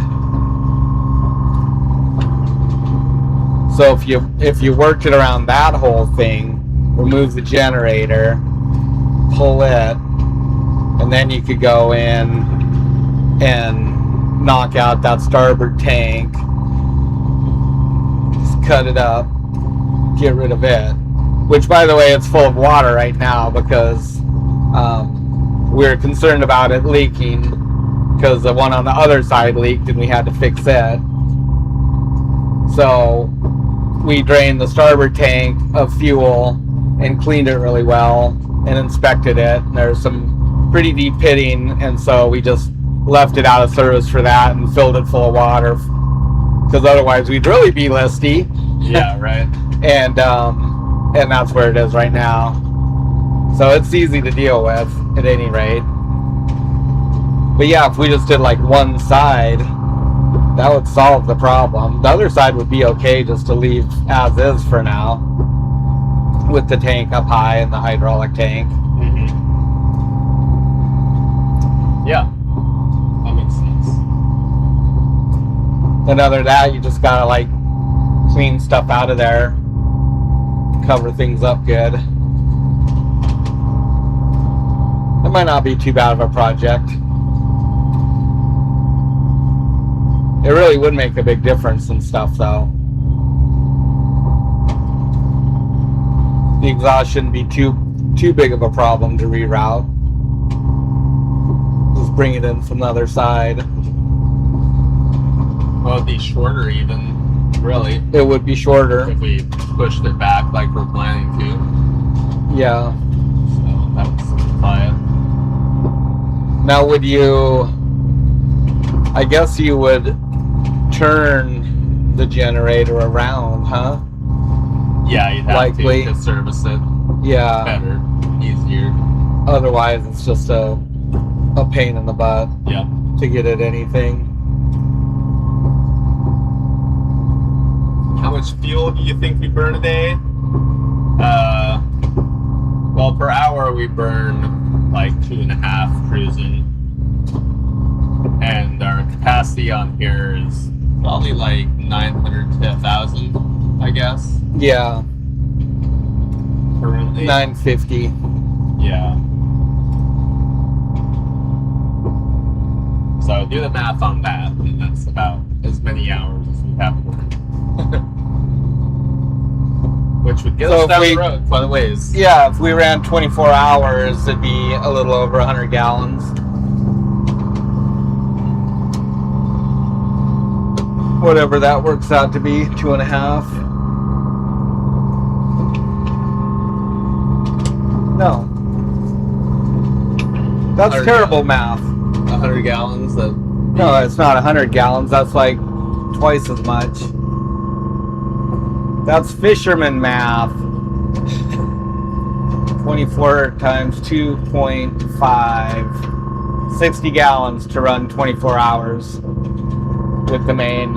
So if you worked it around that whole thing, remove the generator, pull it, and then you could go in and knock out that starboard tank, just cut it up, get rid of it, which, by the way, it's full of water right now because we're concerned about it leaking because the one on the other side leaked and we had to fix it. So we drained the starboard tank of fuel and cleaned it really well and inspected it. And there's some pretty deep pitting, and so we just left it out of service for that and filled it full of water because otherwise we'd really be listy. Yeah, right. And that's where it is right now. So it's easy to deal with at any rate. But yeah, if we just did like one side, that would solve the problem. The other side would be okay just to leave as is for now, with the tank up high and the hydraulic tank. Mm-hmm. Yeah, that makes sense. And other than that, you just gotta like clean stuff out of there, cover things up good. It might not be too bad of a project. It really would make a big difference in stuff, though. The exhaust shouldn't be too big of a problem to reroute. Just bring it in from the other side. Well, it'd be shorter even, really, It would be shorter. if we pushed it back like we're planning to. Yeah. So that would simplify it. Now, would you... I guess you would turn the generator around, huh? Yeah, you'd have Likely. to service it Yeah. better, easier. Otherwise, it's just a pain in the butt Yeah. to get at anything. How much fuel do you think we burn a day? Well, per hour we burn like 2.5 cruising. And our capacity on here is probably like 900 to 1,000, I guess. Yeah. Currently. 950. Yeah. So do the math on that, and that's about as many hours as we have worked. Which would get So us if down we- the road quite a ways. Yeah, if we ran 24 hours, it'd be a little over 100 gallons. Whatever that works out to be, 2.5. No. That's 100 terrible math. 100 gallons. No, it's not 100 gallons. That's like twice as much. That's fisherman math. 24 times 2.5. 60 gallons to run 24 hours with the main.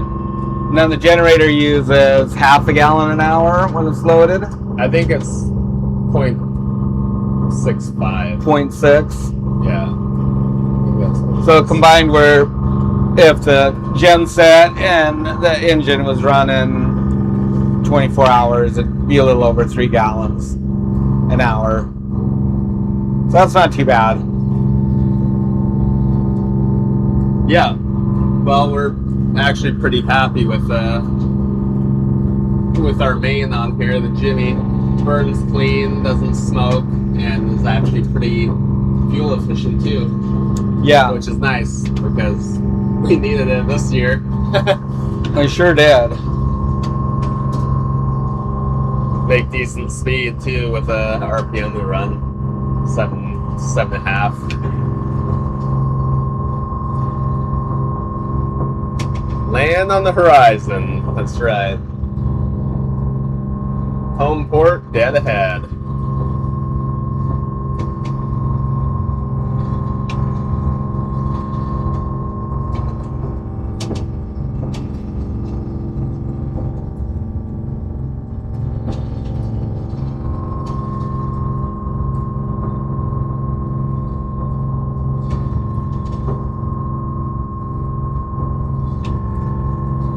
And then the generator uses half a gallon an hour when it's loaded. I think it's 0.65. 0.6. Yeah. I think that's what it So is. combined, where if the gen set and the engine was running 24 hours, it'd be a little over 3 gallons an hour. So that's not too bad. Yeah. Well, we're actually pretty happy with our main on here. The Jimmy burns clean, doesn't smoke, and is actually pretty fuel efficient too. Yeah, Which is nice because we needed it this year. I sure did. Make decent speed too with the RPM we run, 7.5. Land on the horizon. That's right. Home port dead ahead.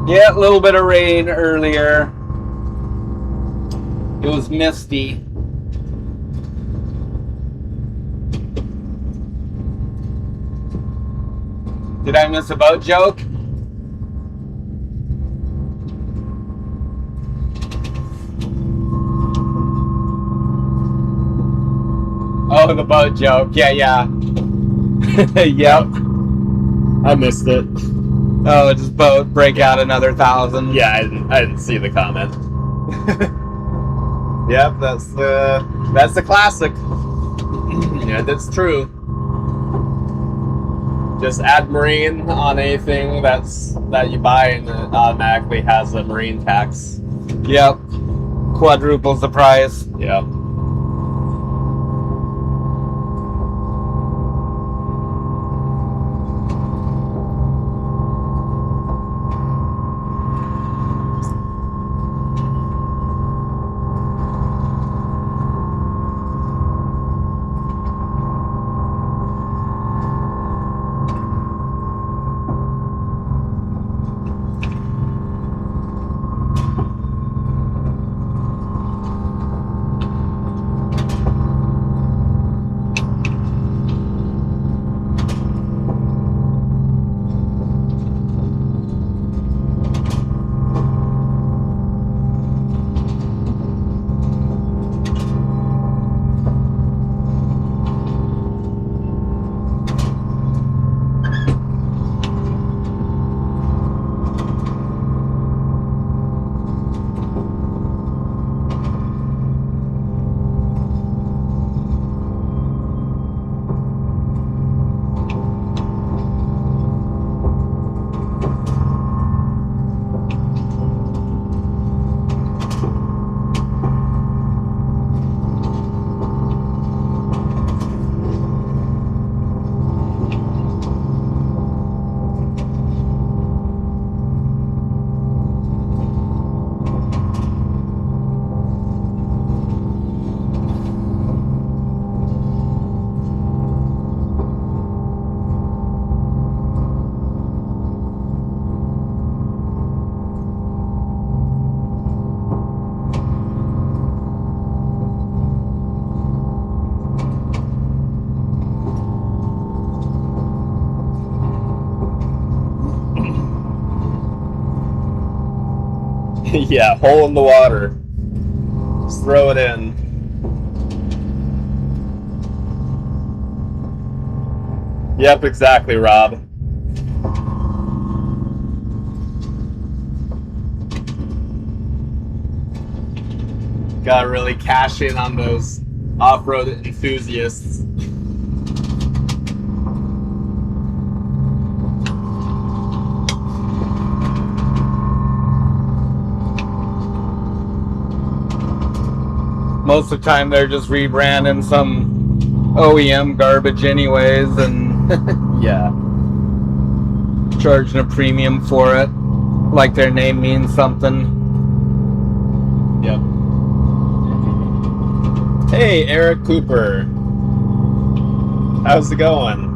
Yeah, a little bit of rain earlier. It was misty. Did I miss a boat joke? Oh, the boat joke. Yeah. Yep. I missed it. Oh, just boat break out another 1,000. Yeah, I didn't see the comment. Yep, that's the classic. Yeah, that's true. Just add marine on anything that you buy, and it automatically has a marine tax. Yep. Quadruples the price. Yep. Yeah, hole in the water. Just throw it in. Yep, exactly, Rob. Gotta really cash in on those off-road enthusiasts. Most of the time they're just rebranding some OEM garbage anyways and Yeah. charging a premium for it. Like their name means something. Yep. Hey, Eric Cooper. How's it going?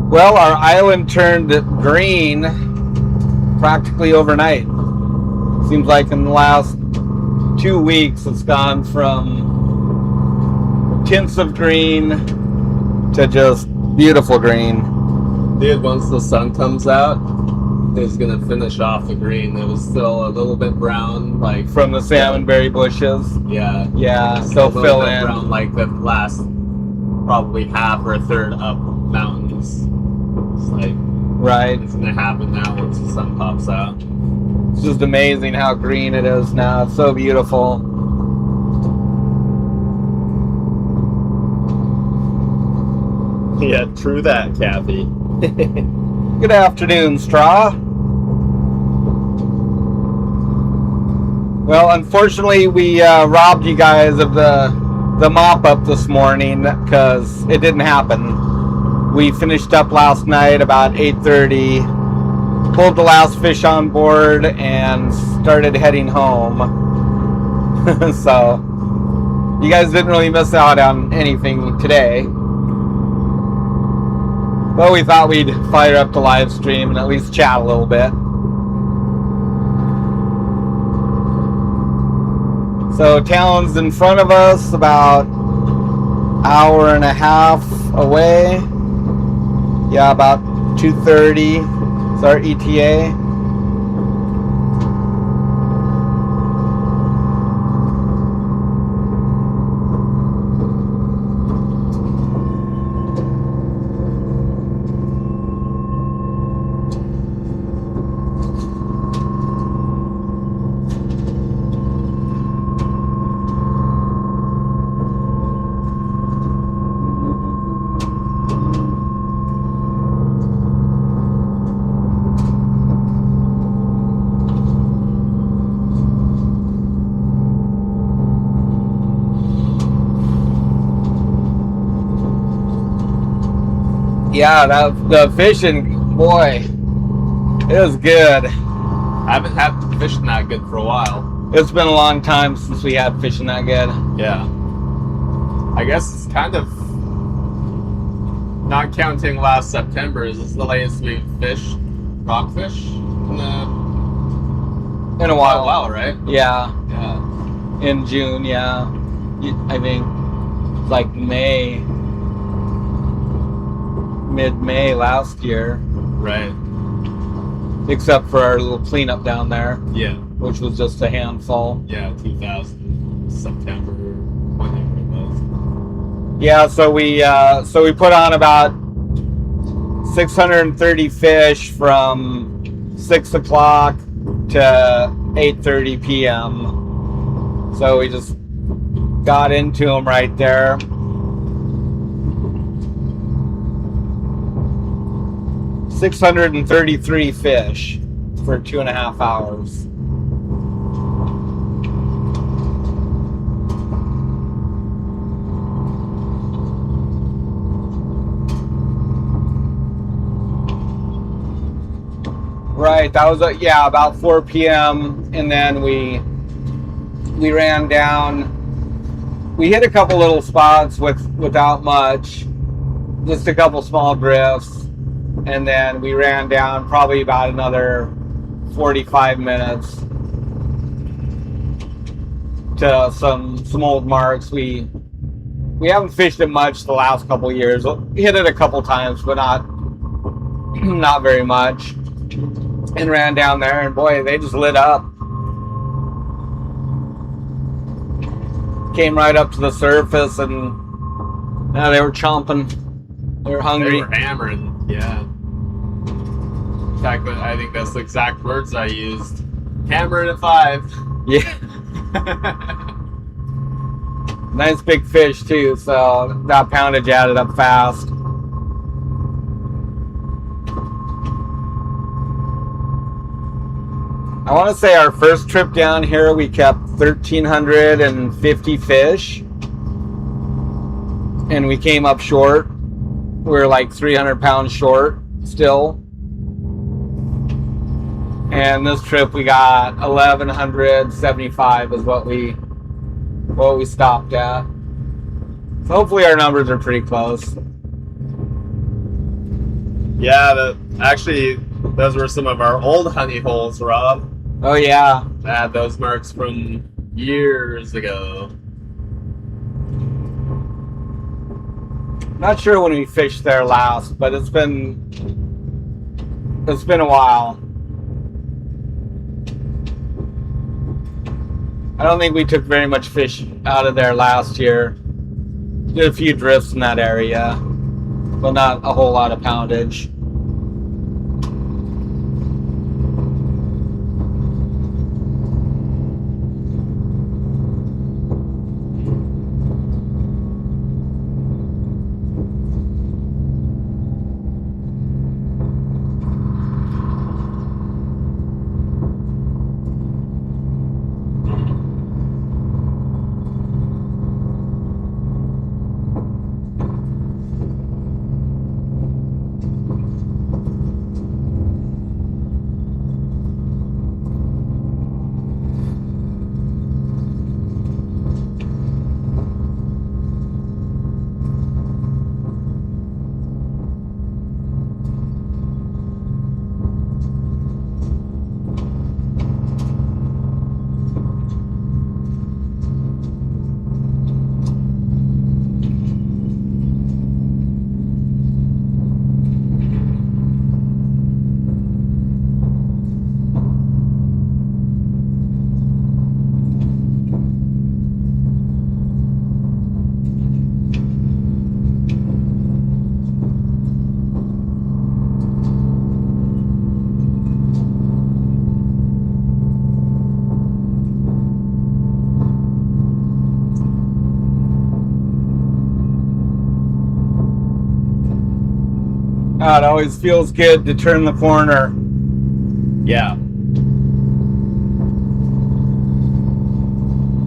Well, our island turned green practically overnight. Seems like in the last 2 weeks, it's gone from tints of green to just beautiful green. Dude, once the sun comes out, it's gonna finish off the green. It was still a little bit brown, like From the salmonberry bushes. yeah, Yeah, still they'll a fill little bit in. brown, like the last probably half or a third up mountains. It's like Right. it's gonna happen now once the sun pops out. It's just amazing how green it is now. It's so beautiful. Yeah, true that, Kathy. Good afternoon, Straw. Well, unfortunately, we robbed you guys of the mop-up this morning because it didn't happen. We finished up last night about 8:30, pulled the last fish on board, and started heading home. So, you guys didn't really miss out on anything today. But we thought we'd fire up the live stream and at least chat a little bit. So town's in front of us, about hour and a half away. Yeah, about 2:30 is our ETA. Yeah, the fishing, boy, it was good. I haven't had fishing that good for a while. It's been a long time since we had fishing that good. Yeah. I guess it's kind of, not counting last September, is this the latest we've fished rockfish in a while, right? Yeah, Yeah. in June, yeah. I think like mid-May last year, Right. except for our little cleanup down there, Yeah. which was just a handful. Yeah, 2000 September, whenever it was. Yeah, so we put on about 630 fish from 6 o'clock to 8:30 p.m. So we just got into them right there. $633 fish for 2.5 hours. Right, that was about 4 p.m. and then we ran down. We hit a couple little spots without much, just a couple small drifts. And then we ran down probably about another 45 minutes to some old marks. We haven't fished it much the last couple years. We hit it a couple times, but not very much. And ran down there, and boy, they just lit up. Came right up to the surface, and they were chomping. They were hungry. They were hammering, yeah. In fact, I think that's the exact words I used. Hammering at 5. Yeah. Nice big fish too, so that poundage added up fast. I want to say our first trip down here we kept 1,350 fish, and we came up short. We were like 300 pounds short still. And this trip we got 1,175 is what we stopped at. So hopefully our numbers are pretty close. Yeah, actually, those were some of our old honey holes, Rob. Oh yeah. I had those marks from years ago. Not sure when we fished there last, but it's been a while. I don't think we took very much fish out of there last year. Did a few drifts in that area, but not a whole lot of poundage. Oh, it always feels good to turn the corner. Yeah.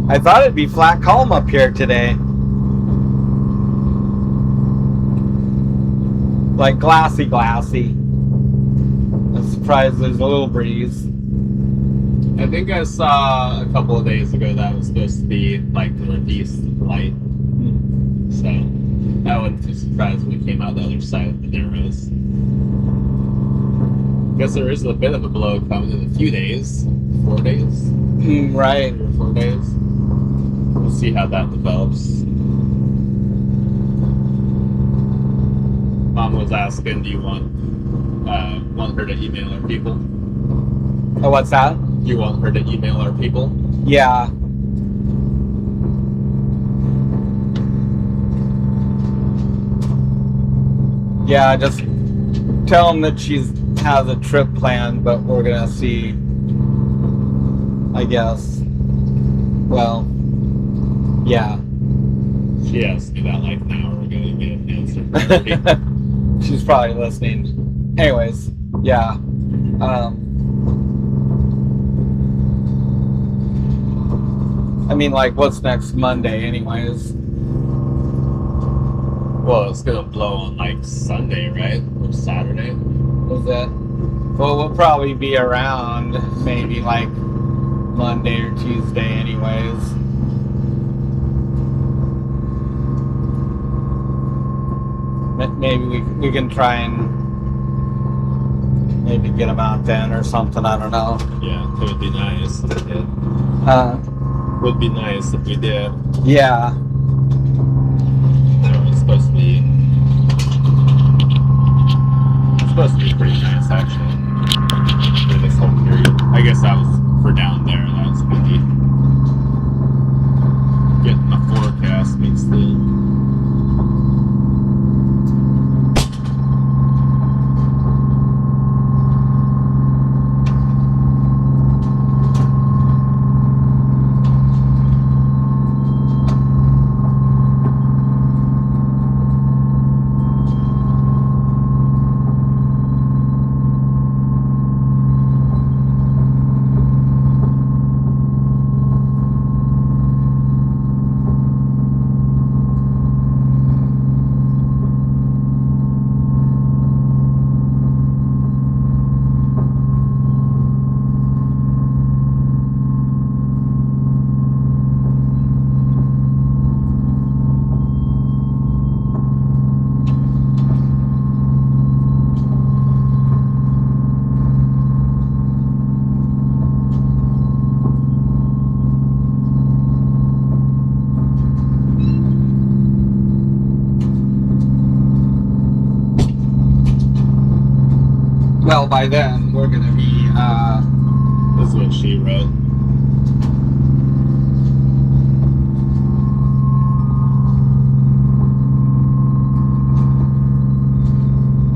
I thought it'd be flat calm up here today. Like glassy. I'm surprised there's a little breeze. I think I saw a couple of days ago that was supposed to be like northeast light. So I wouldn't be surprised when we came out the other side of the narrows. Guess there is a bit of a blow coming in a few days. 4 days? Right. 3 or 4 days. We'll see how that develops. Mom was asking, do you want her to email our people? Oh, what's that? Do you want her to email our people? Yeah. Yeah, just tell them that she has a trip planned, but we're gonna see, I guess. Well, yeah. She asked me that like an hour ago to get an answer. She's probably listening. Anyways, yeah. I mean, like, what's next Monday, anyways? Well, it's gonna blow on like Sunday, right? Or Saturday? Is it? Well, we'll probably be around maybe like Monday or Tuesday, anyways. Maybe we can try and maybe get them out then or something. I don't know. Yeah, it would be nice if we did. Would be nice if we did. Yeah. It's supposed to be pretty nice actually for this whole period. I guess that was for down there. That was windy. Getting the forecast means the. well, by then we're gonna be. This is what she wrote.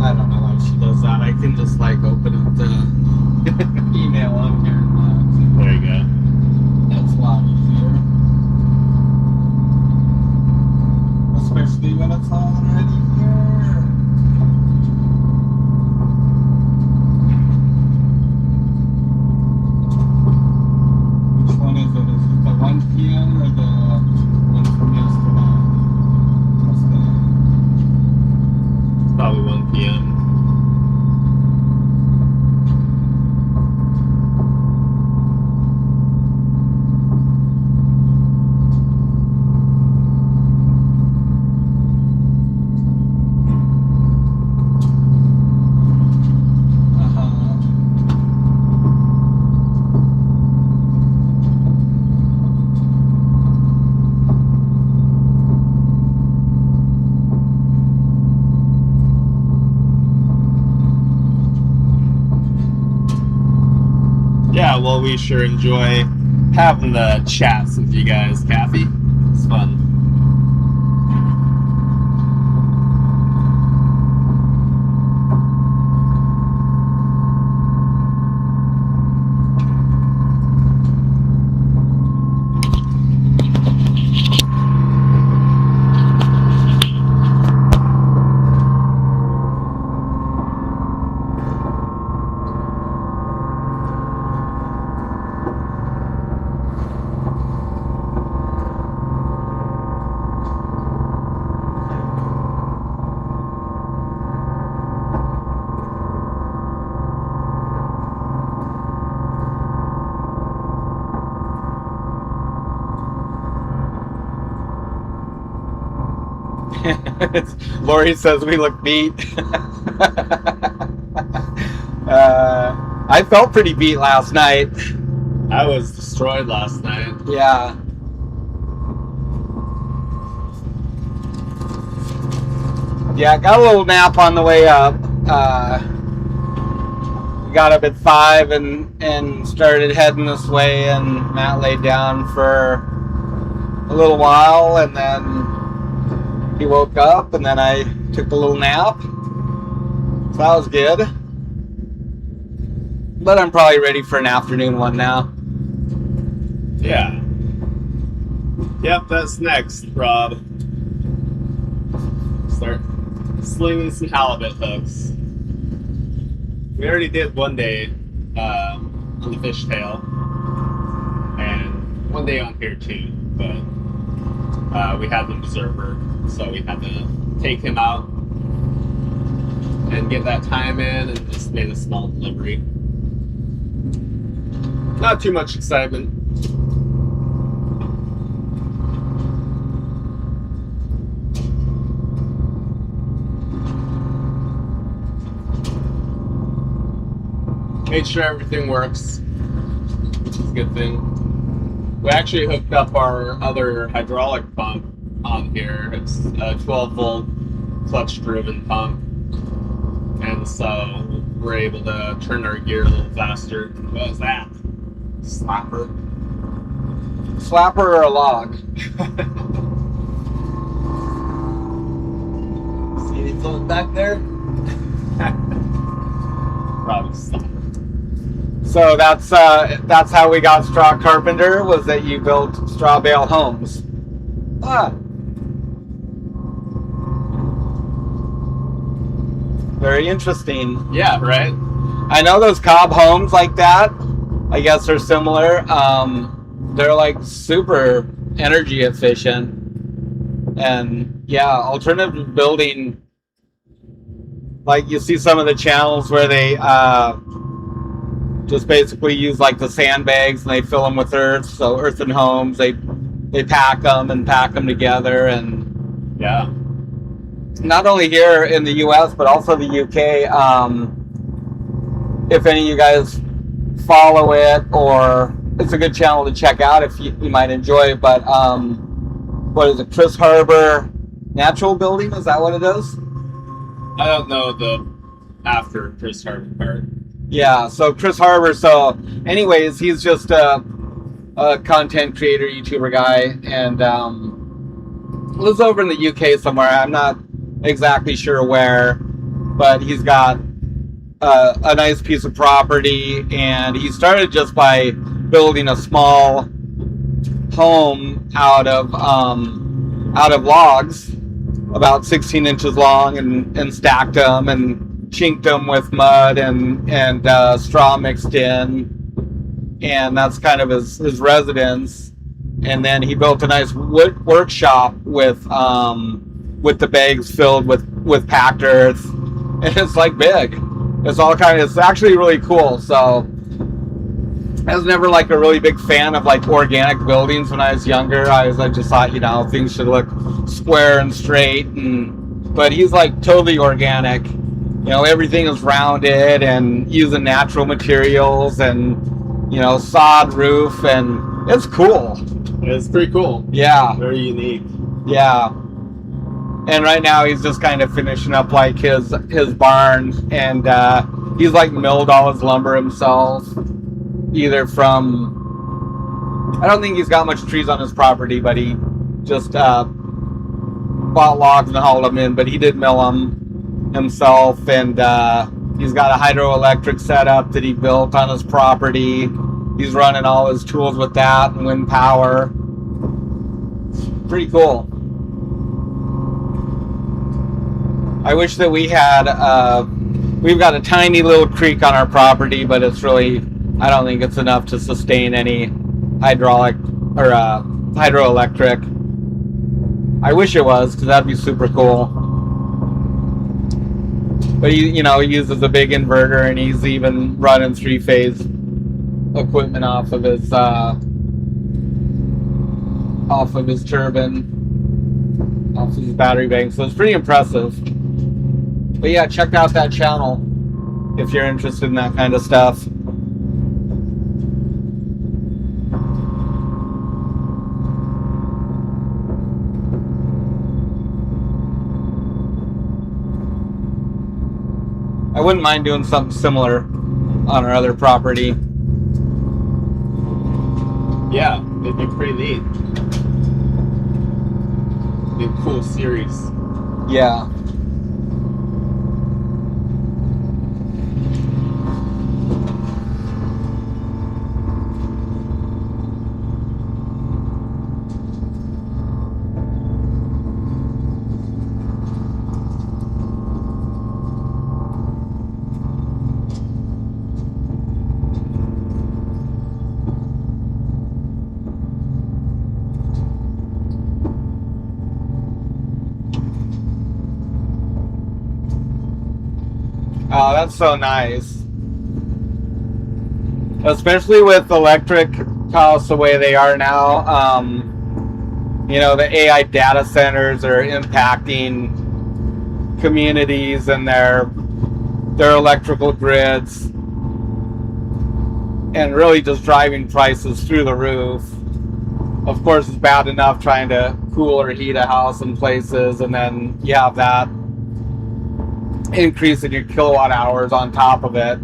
I don't know why she does that. I can just like open up the email on here. There you go. That's a lot easier. Especially when it's already here. Which one is it? Is it the 1 p.m. or the one from yesterday? Probably 1 p.m. Yeah, well, we sure enjoy having the chats with you guys, Kathy. It's fun. Lori says we look beat. I felt pretty beat last night. I was destroyed last night. Yeah. Yeah, got a little nap on the way up. Got up at 5 and started heading this way, and Matt laid down for a little while, and then he woke up, and then I took a little nap. So that was good. But I'm probably ready for an afternoon one now. Yeah. Yep, that's next, Rob. Start slinging some halibut hooks. We already did one day on the fishtail, and one day on here too, but we had an observer, so we had to take him out and get that time in, and just made a small delivery. Not too much excitement. Made sure everything works, which is a good thing. We actually hooked up our other hydraulic pump on here. It's a 12-volt clutch-driven pump, and so we're able to turn our gear a little faster. What was that? Slapper? Slapper or a log? See any float back there? Probably slapper. So that's how we got Straw Carpenter, was that you built straw bale homes. Ah. Very interesting. Yeah, right? I know those cob homes like that, I guess, are similar. They're like super energy efficient. And yeah, alternative building, like you see some of the channels where they just basically use like the sandbags and they fill them with earth. So earth and homes, they pack them together. And yeah, not only here in the US, but also the UK. If any of you guys follow it, or it's a good channel to check out if you might enjoy it. But what is it? Chris Harbor Natural Building? Is that what it is? I don't know the after Chris Harbor part. Yeah, so Chris Harbor. So, anyways, he's just a content creator, YouTuber guy, and lives over in the UK somewhere. I'm not exactly sure where, but he's got a nice piece of property, and he started just by building a small home out of logs, about 16 inches long, and stacked them and chinked them with mud and straw mixed in, and that's kind of his residence. And then he built a nice wood workshop with the bags filled with packed earth, and it's like big. It's actually really cool. So I was never like a really big fan of like organic buildings when I was younger. I just thought, things should look square and straight, but he's like totally organic. Everything is rounded and using natural materials, and sod roof, and it's cool. It's pretty cool. Yeah. Very unique. Yeah. And right now he's just kind of finishing up like his barn, and he's like milled all his lumber himself, either from, I don't think he's got much trees on his property, but he just bought logs and hauled them in, but he did mill them himself. And he's got a hydroelectric setup that he built on his property. He's running all his tools with that and wind power. Pretty cool. I wish that we had we've got a tiny little creek on our property, but it's really, I don't think it's enough to sustain any hydraulic or hydroelectric. I wish it was, because that'd be super cool. But he uses a big inverter, and he's even running 3-phase equipment off of his turbine, off of his battery bank. So it's pretty impressive. But yeah, check out that channel if you're interested in that kind of stuff. I wouldn't mind doing something similar on our other property. Yeah, it'd be pretty neat. It'd be a cool series. Yeah. Oh, that's so nice. Especially with electric costs the way they are now. The AI data centers are impacting communities and their electrical grids, and really just driving prices through the roof. Of course, it's bad enough trying to cool or heat a house in places, and then you have that increase in your kilowatt hours on top of it.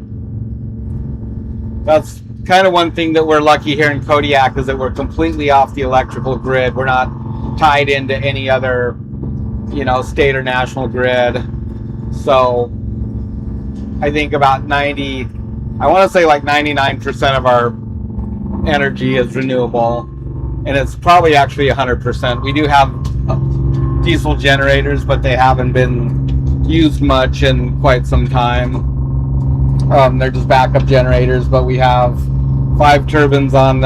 That's kind of one thing that we're lucky here in Kodiak, is that we're completely off the electrical grid. We're not tied into any other, state or national grid. So I think about 99% of our energy is renewable, and it's probably actually 100%. We do have diesel generators, but they haven't been used much in quite some time. They're just backup generators, but we have 5 turbines on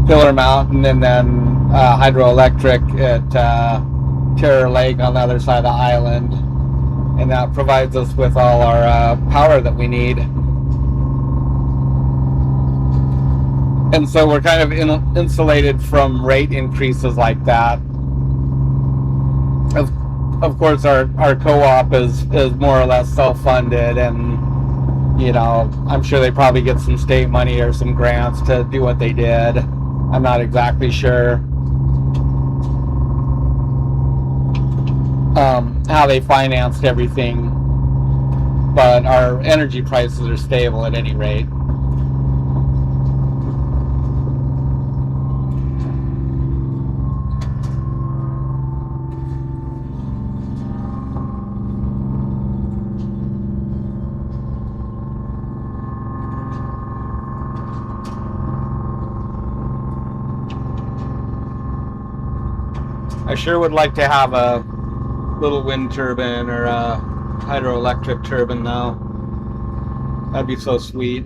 Pillar Mountain, and then hydroelectric at Terror Lake on the other side of the island, and that provides us with all our power that we need. And so we're kind of insulated from rate increases like that. Of course, our co-op is more or less self-funded, and I'm sure they probably get some state money or some grants to do what they did. I'm not exactly sure how they financed everything, but our energy prices are stable at any rate. I sure would like to have a little wind turbine or a hydroelectric turbine though. That'd be so sweet.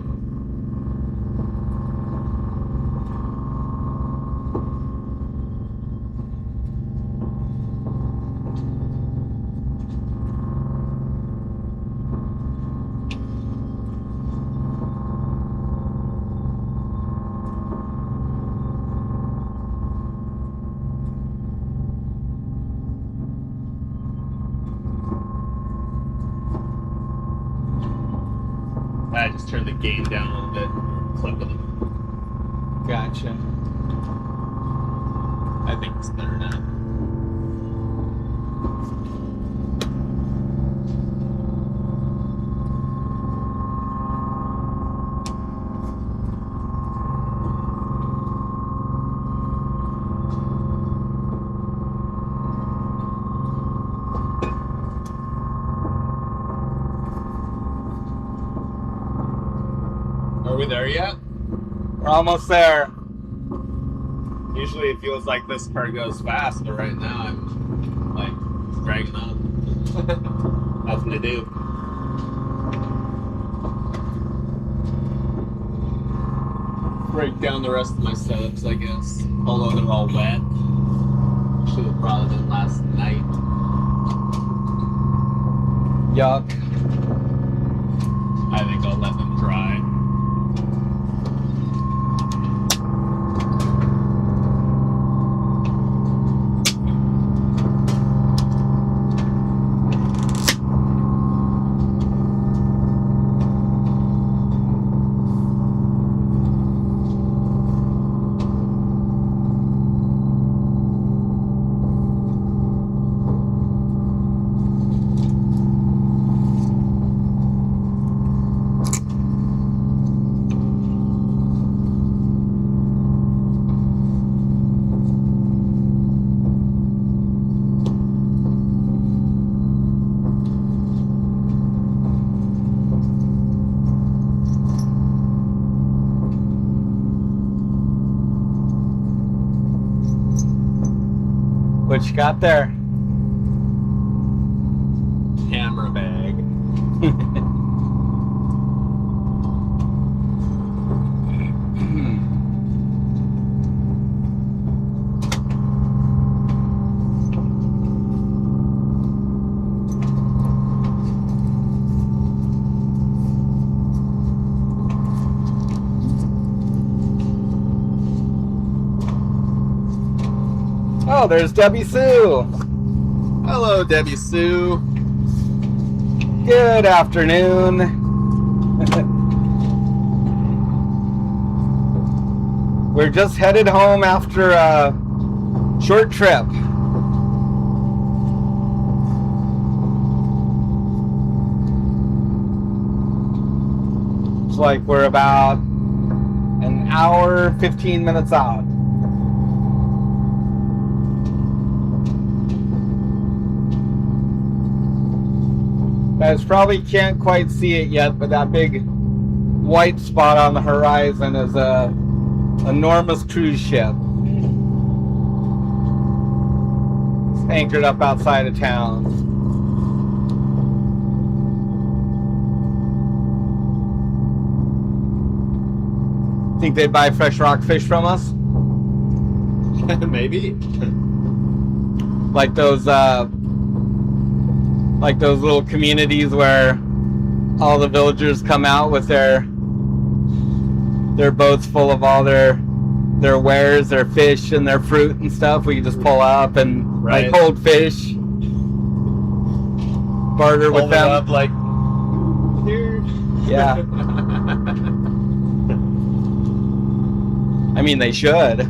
I just turned the gain down a little bit. Clip it. Gotcha. I think it's better now. Are we there yet? We're almost there. Usually it feels like this part goes fast, but right now I'm like dragging on. Nothing to do. Break down the rest of my setups, I guess. Although they're all wet. Should have brought it in last night. Yuck. I think I'll let them dry. What you got there? Camera bag. Oh, there's Debbie Sue. Hello, Debbie Sue. Good afternoon. We're just headed home after a short trip. It's like we're about an hour, 15 minutes out. Guys probably can't quite see it yet, but that big white spot on the horizon is a enormous cruise ship. It's anchored up outside of town. Think they'd buy fresh rockfish from us? Maybe. Like those little communities where all the villagers come out with their boats full of all their wares, their fish and their fruit and stuff. We can just pull up and like hold fish, barter with them. Up like here. Yeah. I mean, they should.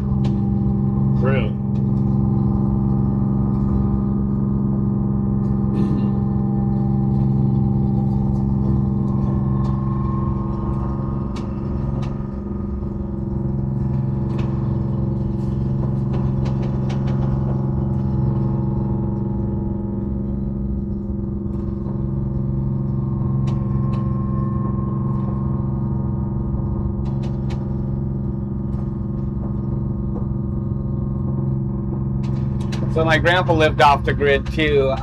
True. So my grandpa lived off the grid too.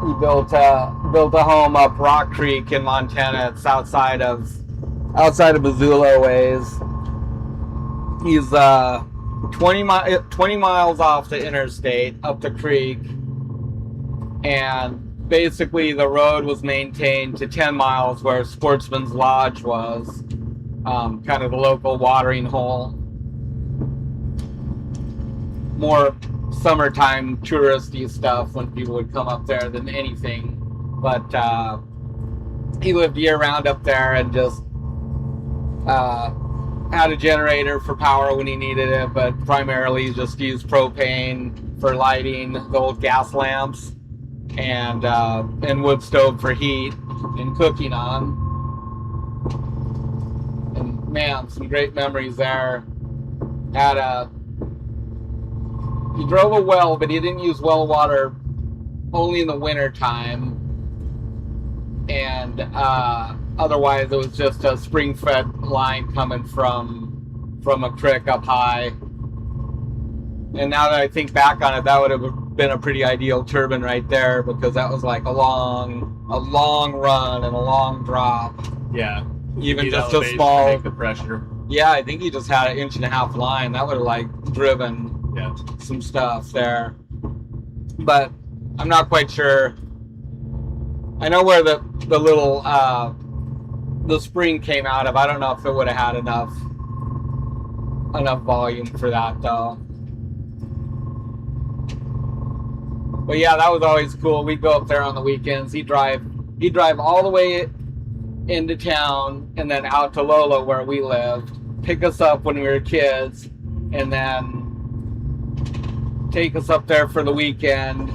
He built a home up Rock Creek in Montana. It's outside of Missoula ways. He's 20 miles off the interstate up the creek, and basically the road was maintained to 10 miles where Sportsman's Lodge was, kind of the local watering hole. More summertime touristy stuff when people would come up there than anything. But he lived year round up there and just had a generator for power when he needed it, but primarily just used propane for lighting, the old gas lamps, and wood stove for heat and cooking on. And man, some great memories there. He drove a well, but he didn't use well water, only in the winter time. And otherwise, it was just a spring-fed line coming from a creek up high. And now that I think back on it, that would have been a pretty ideal turbine right there, because that was like a long run and a long drop. Yeah. Even just a small. To make the pressure. Yeah, I think he just had an 1.5 inch line. That would have like driven some stuff there, but I'm not quite sure. I know where the little the spring came out of. I don't know if it would have had enough volume for that though. But yeah, that was always cool. We'd go up there on the weekends. He'd drive all the way into town and then out to Lola where we lived, pick us up when we were kids, and then take us up there for the weekend.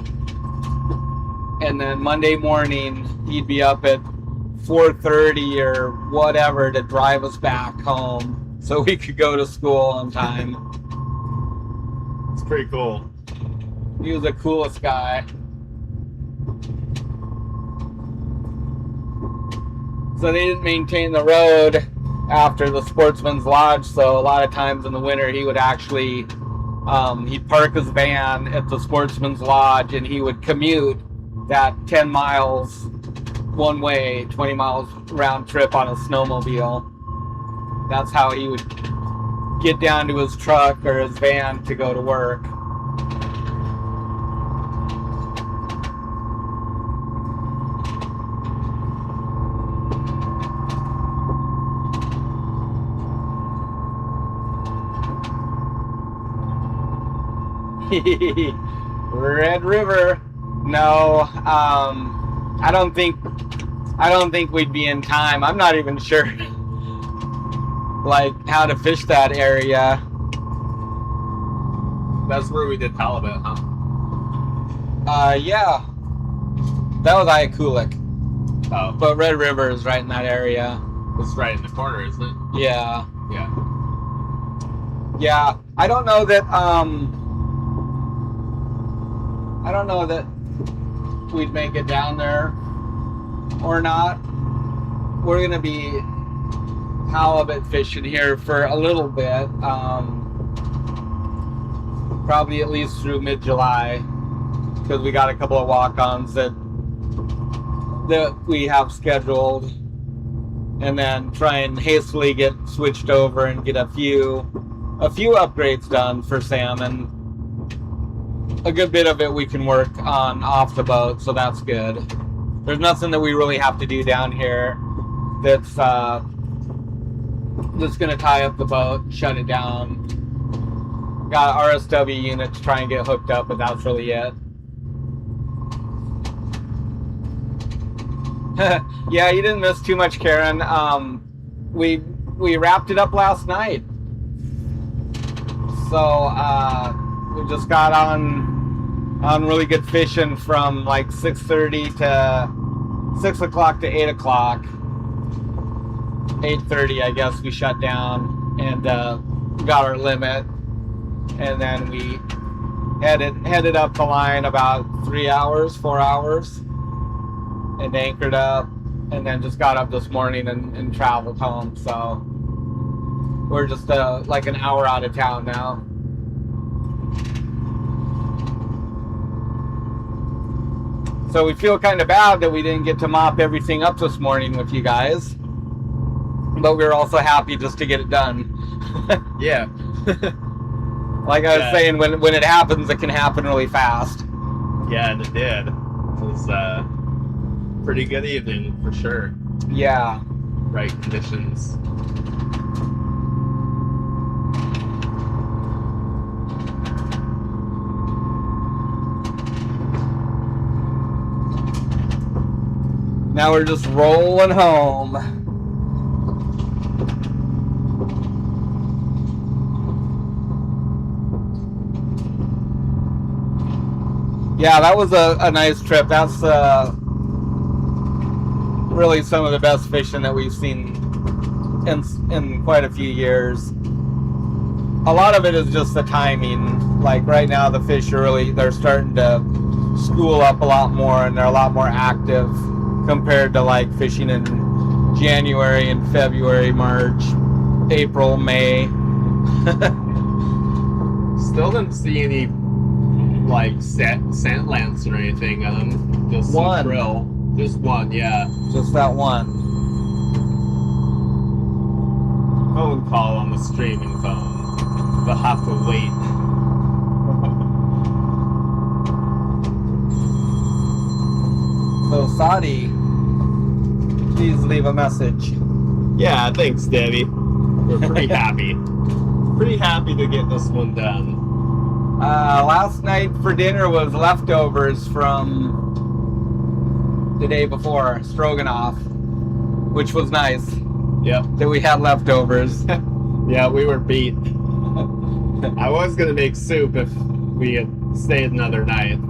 And then Monday morning he'd be up at 4:30 or whatever to drive us back home so we could go to school on time. It's pretty cool. He was the coolest guy. So they didn't maintain the road after the Sportsman's Lodge, so a lot of times in the winter he would actually he'd park his van at the Sportsman's Lodge and he would commute that 10 miles one way, 20 miles round trip on a snowmobile. That's how he would get down to his truck or his van to go to work. Red River. No, I don't think we'd be in time. I'm not even sure like how to fish that area. That's where we did halibut, huh? Yeah. That was Iakulik. Oh. But Red River is right in that area. It's right in the corner, isn't it? Yeah. Yeah. Yeah. I don't know that we'd make it down there or not. We're gonna be halibut fishing here for a little bit, probably at least through mid-July, because we got a couple of walk-ons that we have scheduled, and then try and hastily get switched over and get a few upgrades done for salmon. A good bit of it we can work on off the boat, so that's good. There's nothing that we really have to do down here that's gonna tie up the boat and shut it down. Got an RSW unit to try and get hooked up, but that's really it. Yeah, you didn't miss too much, Karen. We wrapped it up last night, so we just got on really good fishing from like 6:30 to 6 o'clock to 8 o'clock. 8:30, I guess, we shut down and got our limit, and then we headed up the line about 4 hours, and anchored up, and then just got up this morning and traveled home. So We're just like an hour out of town now. So we feel kind of bad that we didn't get to mop everything up this morning with you guys. But we were also happy just to get it done. Yeah. Like I was saying, when it happens, it can happen really fast. Yeah, and it did. It was a pretty good evening for sure. Yeah. Right conditions. Now we're just rolling home. Yeah, that was a nice trip. That's really some of the best fishing that we've seen in quite a few years. A lot of it is just the timing. Like right now, the fish they're starting to school up a lot more, and they're a lot more active compared to like fishing in January and February, March, April, May. Still didn't see any like sand lance or anything on them. Just one. Some krill. Just one, yeah. Just that one. Phone call on the streaming phone. They'll have to wait. So Sadi, please leave a message. Yeah, thanks, Debbie. We're pretty happy. Pretty happy to get this one done. Last night for dinner was leftovers from the day before, stroganoff, which was nice. Yep. That we had leftovers. Yeah, we were beat. I was gonna make soup if we had stayed another night.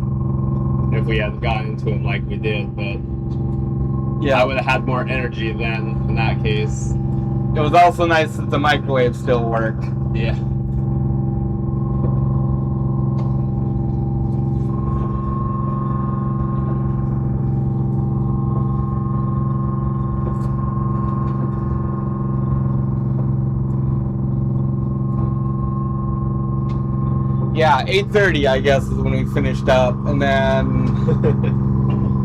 If we hadn't gotten into it like we did, but yeah, I would have had more energy then in that case. It was also nice that the microwave still worked. Yeah. Yeah, 8:30 I guess is when we finished up, and then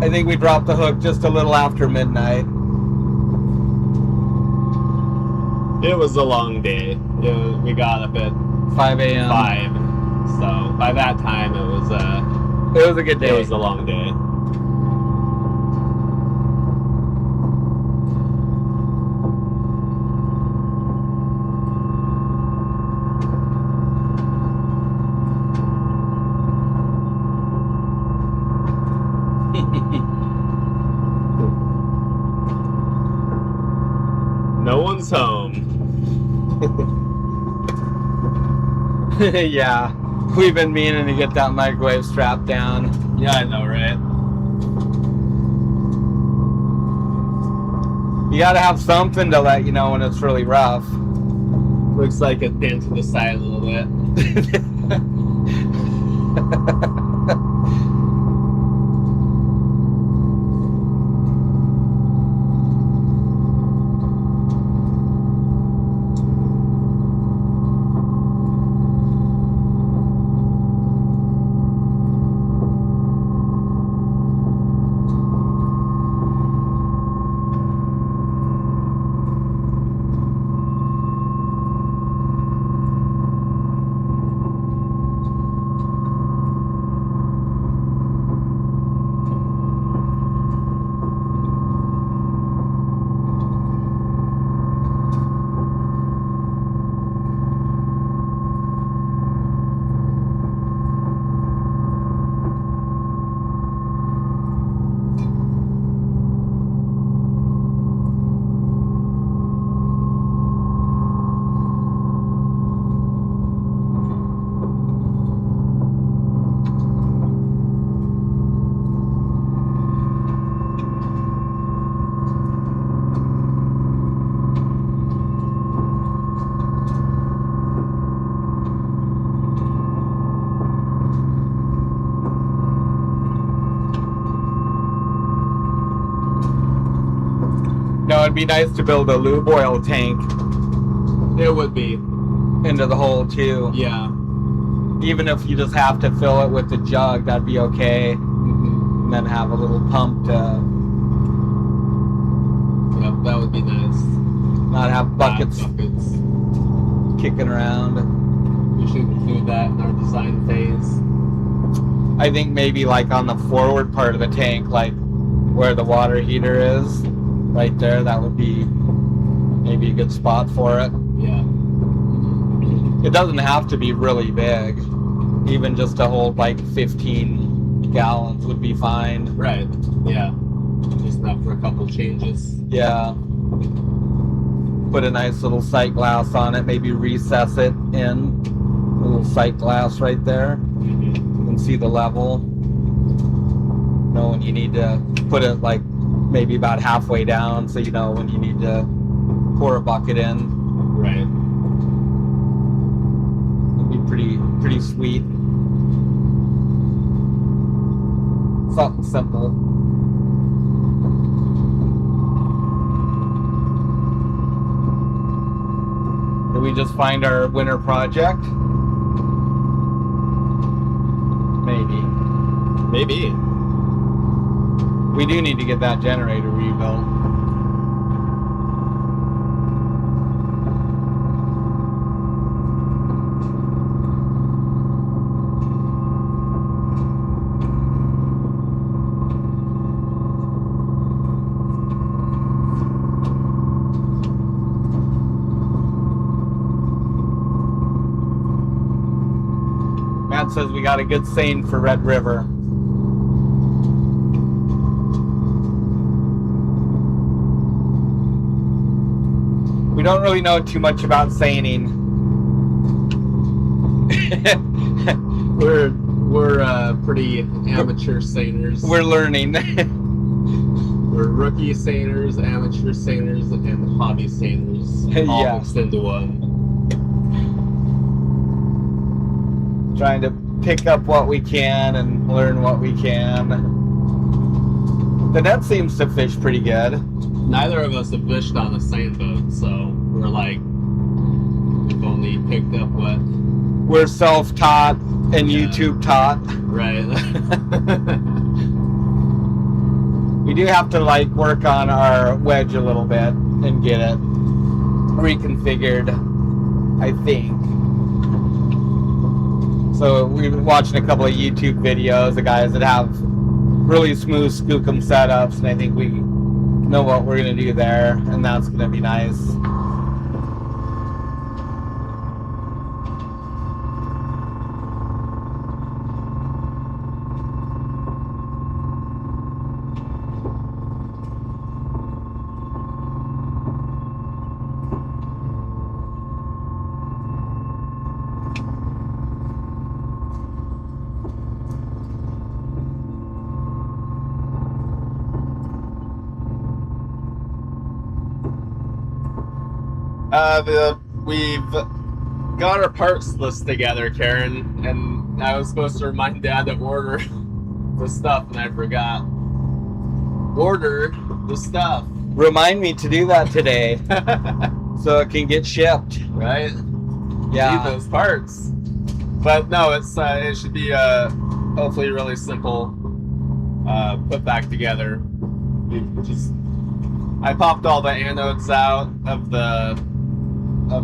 I think we dropped the hook just a little after midnight. It was a long day. We got up at 5 a.m. 5, so by that time it was a good day. It was a long day. No one's home. Yeah, we've been meaning to get that microwave strapped down. Yeah, I know, right? You gotta have something to let you know when it's really rough. Looks like it bent to the side a little bit. No, it'd be nice to build a lube oil tank It would be. into the hole too. Yeah. Even if you just have to fill it with the jug, that'd be okay. Mm-hmm. And then have a little pump to Yep, that would be nice. not have buckets Buckets. kicking around. We should include that in our design phase. I think maybe like on the forward part of the tank, like where the water heater is, right there, that would be maybe a good spot for it. Yeah. It doesn't have to be really big. Even just to hold like 15 gallons would be fine. Right. Yeah. Just enough for a couple changes. Yeah. Put a nice little sight glass on it, maybe recess it in. A little sight glass right there. Mm-hmm. You can see the level. Know when you need to put it like maybe about halfway down, so you know when you need to pour a bucket in. Right. It'd be pretty sweet. Something simple. Did we just find our winter project? Maybe. Maybe. We do need to get that generator rebuilt. Matt says we got a good seine for Red River. We don't really know too much about seining. We're pretty amateur seiners. We're learning. We're rookie seiners, amateur seiners, and hobby seiners. All Yeah. mixed into one. Trying to pick up what we can and learn what we can. The net seems to fish pretty good. Neither of us have fished on a seine boat, so we're like, we've only picked up what? We're self-taught and Yeah. YouTube taught. Right. We do have to like work on our wedge a little bit and get it reconfigured, I think. So we've been watching a couple of YouTube videos of guys that have really smooth skookum setups, and I think we know what we're gonna do there, and that's gonna be nice. We've got our parts list together, Karen, and I was supposed to remind Dad to order the stuff, and I forgot. Order the stuff. Remind me to do that today so it can get shipped. Right? Yeah. Need those parts. But no, it's it should be hopefully really simple put back together. I popped all the anodes out of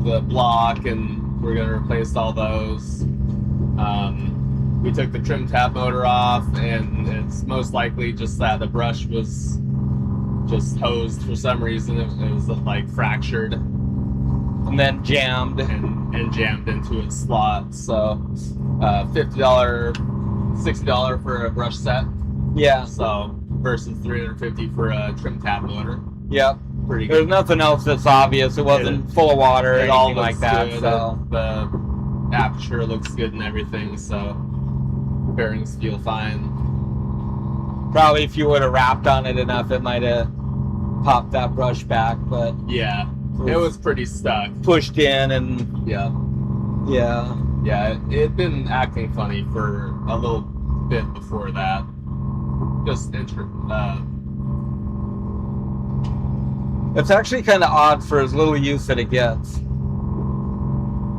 the block, and we're gonna replace all those. We took the trim tab motor off, and it's most likely just that the brush was just hosed for some reason. It was like fractured And then jammed. and jammed into its slot. So $50, $60 for a brush set. Yeah. So versus $350 for a trim tab motor. Yep. Pretty There's good. nothing else that's obvious. It wasn't full of water or It all anything looks like that. good. So The aperture looks good and everything. So bearings feel fine. probably if you would have wrapped on it enough, it might have popped that brush back. But Yeah, it was pretty stuck. pushed in, and Yeah, yeah. it'd been acting funny for a little bit before that. Just It's actually kind of odd for as little use that it gets.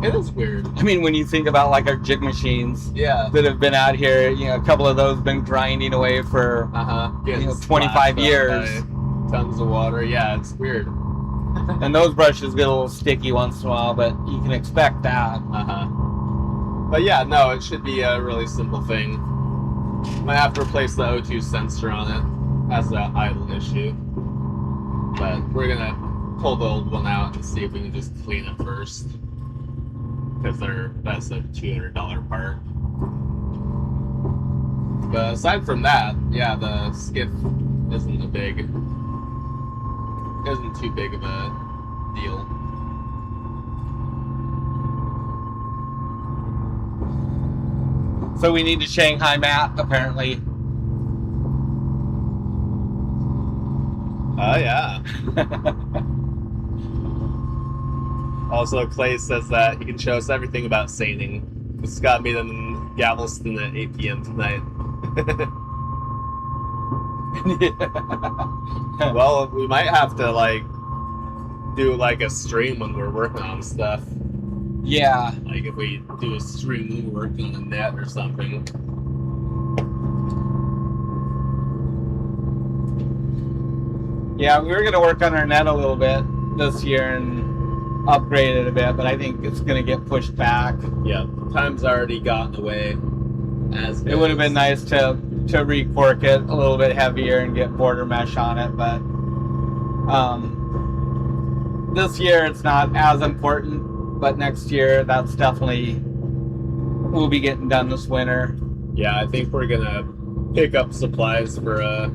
It is weird. I mean, when you think about like our jig machines Yeah. that have been out here, you know, a couple of those have been grinding away for Getting 25 years. Tons of water. Yeah, it's weird. And those brushes get a little sticky once in a while, but you can expect that. But yeah, no, it should be a really simple thing. Might have to replace the O2 sensor on it. That's that idle issue. But we're gonna pull the old one out and see if we can just clean it first. Because that's a $200 part. But aside from that, yeah, the skiff isn't too big of a deal. So we need to Shanghai mat, apparently. Oh, yeah. Also, Clay says that he can show us everything about seining. It's got me in Galveston at 8 p.m. tonight. Well, we might have to, like, do, like, a stream when we're working on stuff. Yeah. Like, if we do a stream when we're working on a net or something. Yeah, we were going to work on our net a little bit this year and upgrade it a bit, but I think it's going to get pushed back. Yeah, time's already gotten away. As it would have been nice to recork it a little bit heavier and get border mesh on it, but this year it's not as important, but next year that's definitely will be getting done this winter. Yeah, I think we're gonna pick up supplies for a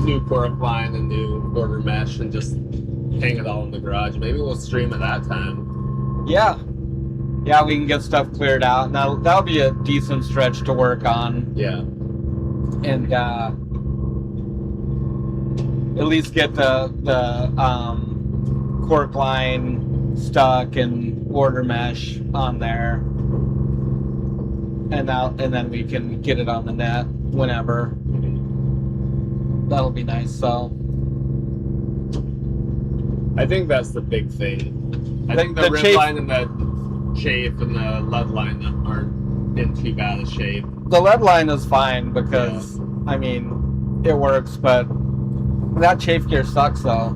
new cork line and new border mesh and just hang it all in the garage. Maybe we'll stream at that time. Yeah, we can get stuff cleared out, and that'll be a decent stretch to work on. Yeah, and at least get the cork line stuck and border mesh on there, and then we can get it on the net whenever. That'll be nice. So I think that's the big thing. I think the rib chafe line and the chafe and the lead line aren't in too bad a shape. The lead line is fine because I mean it works, but that chafe gear sucks though.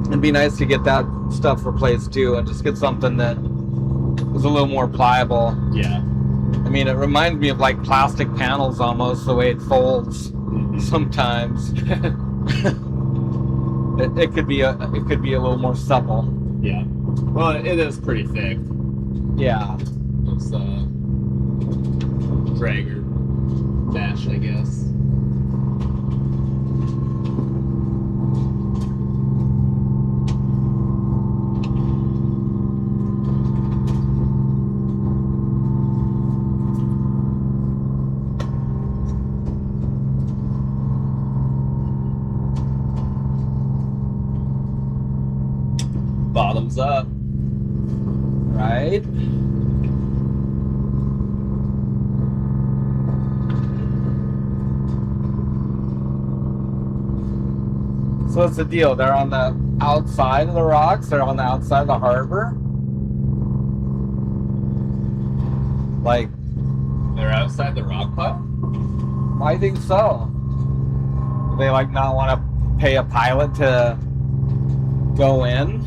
It'd be nice to get that stuff replaced too, and just get something that is a little more pliable. Yeah. I mean, it reminds me of like plastic panels almost, the way it folds sometimes. it could be a little more supple. Yeah. Well, it is pretty thick. Yeah. It's dragger mesh, I guess. Bottoms up. Right. So what's the deal? They're on the outside of the rocks? They're on the outside of the harbor? Like, they're outside the rock puff? I think so. Do they like not want to pay a pilot to go in?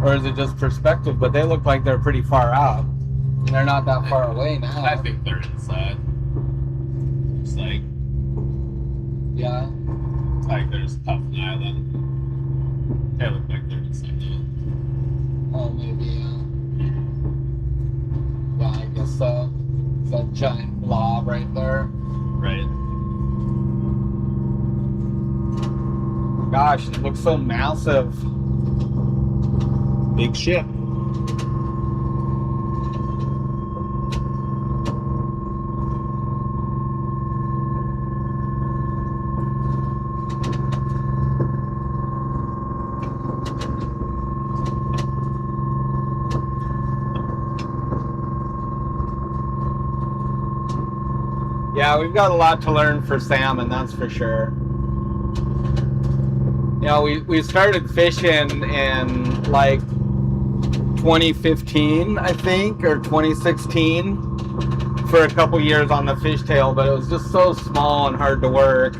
Or is it just perspective? But they look like they're pretty far out. And they're not that far away now. I think they're inside. Looks like. Yeah. Like there's Puff Island. They look like they're inside now. Oh, maybe, yeah, I guess so. It's that giant blob right there. Right. Gosh, it looks so massive. Big ship. Yeah, Yeah, we've got a lot to learn for salmon, that's for sure. You know, we started fishing in like 2015, I think, or 2016 for a couple years on the fishtail, but it was just so small and hard to work.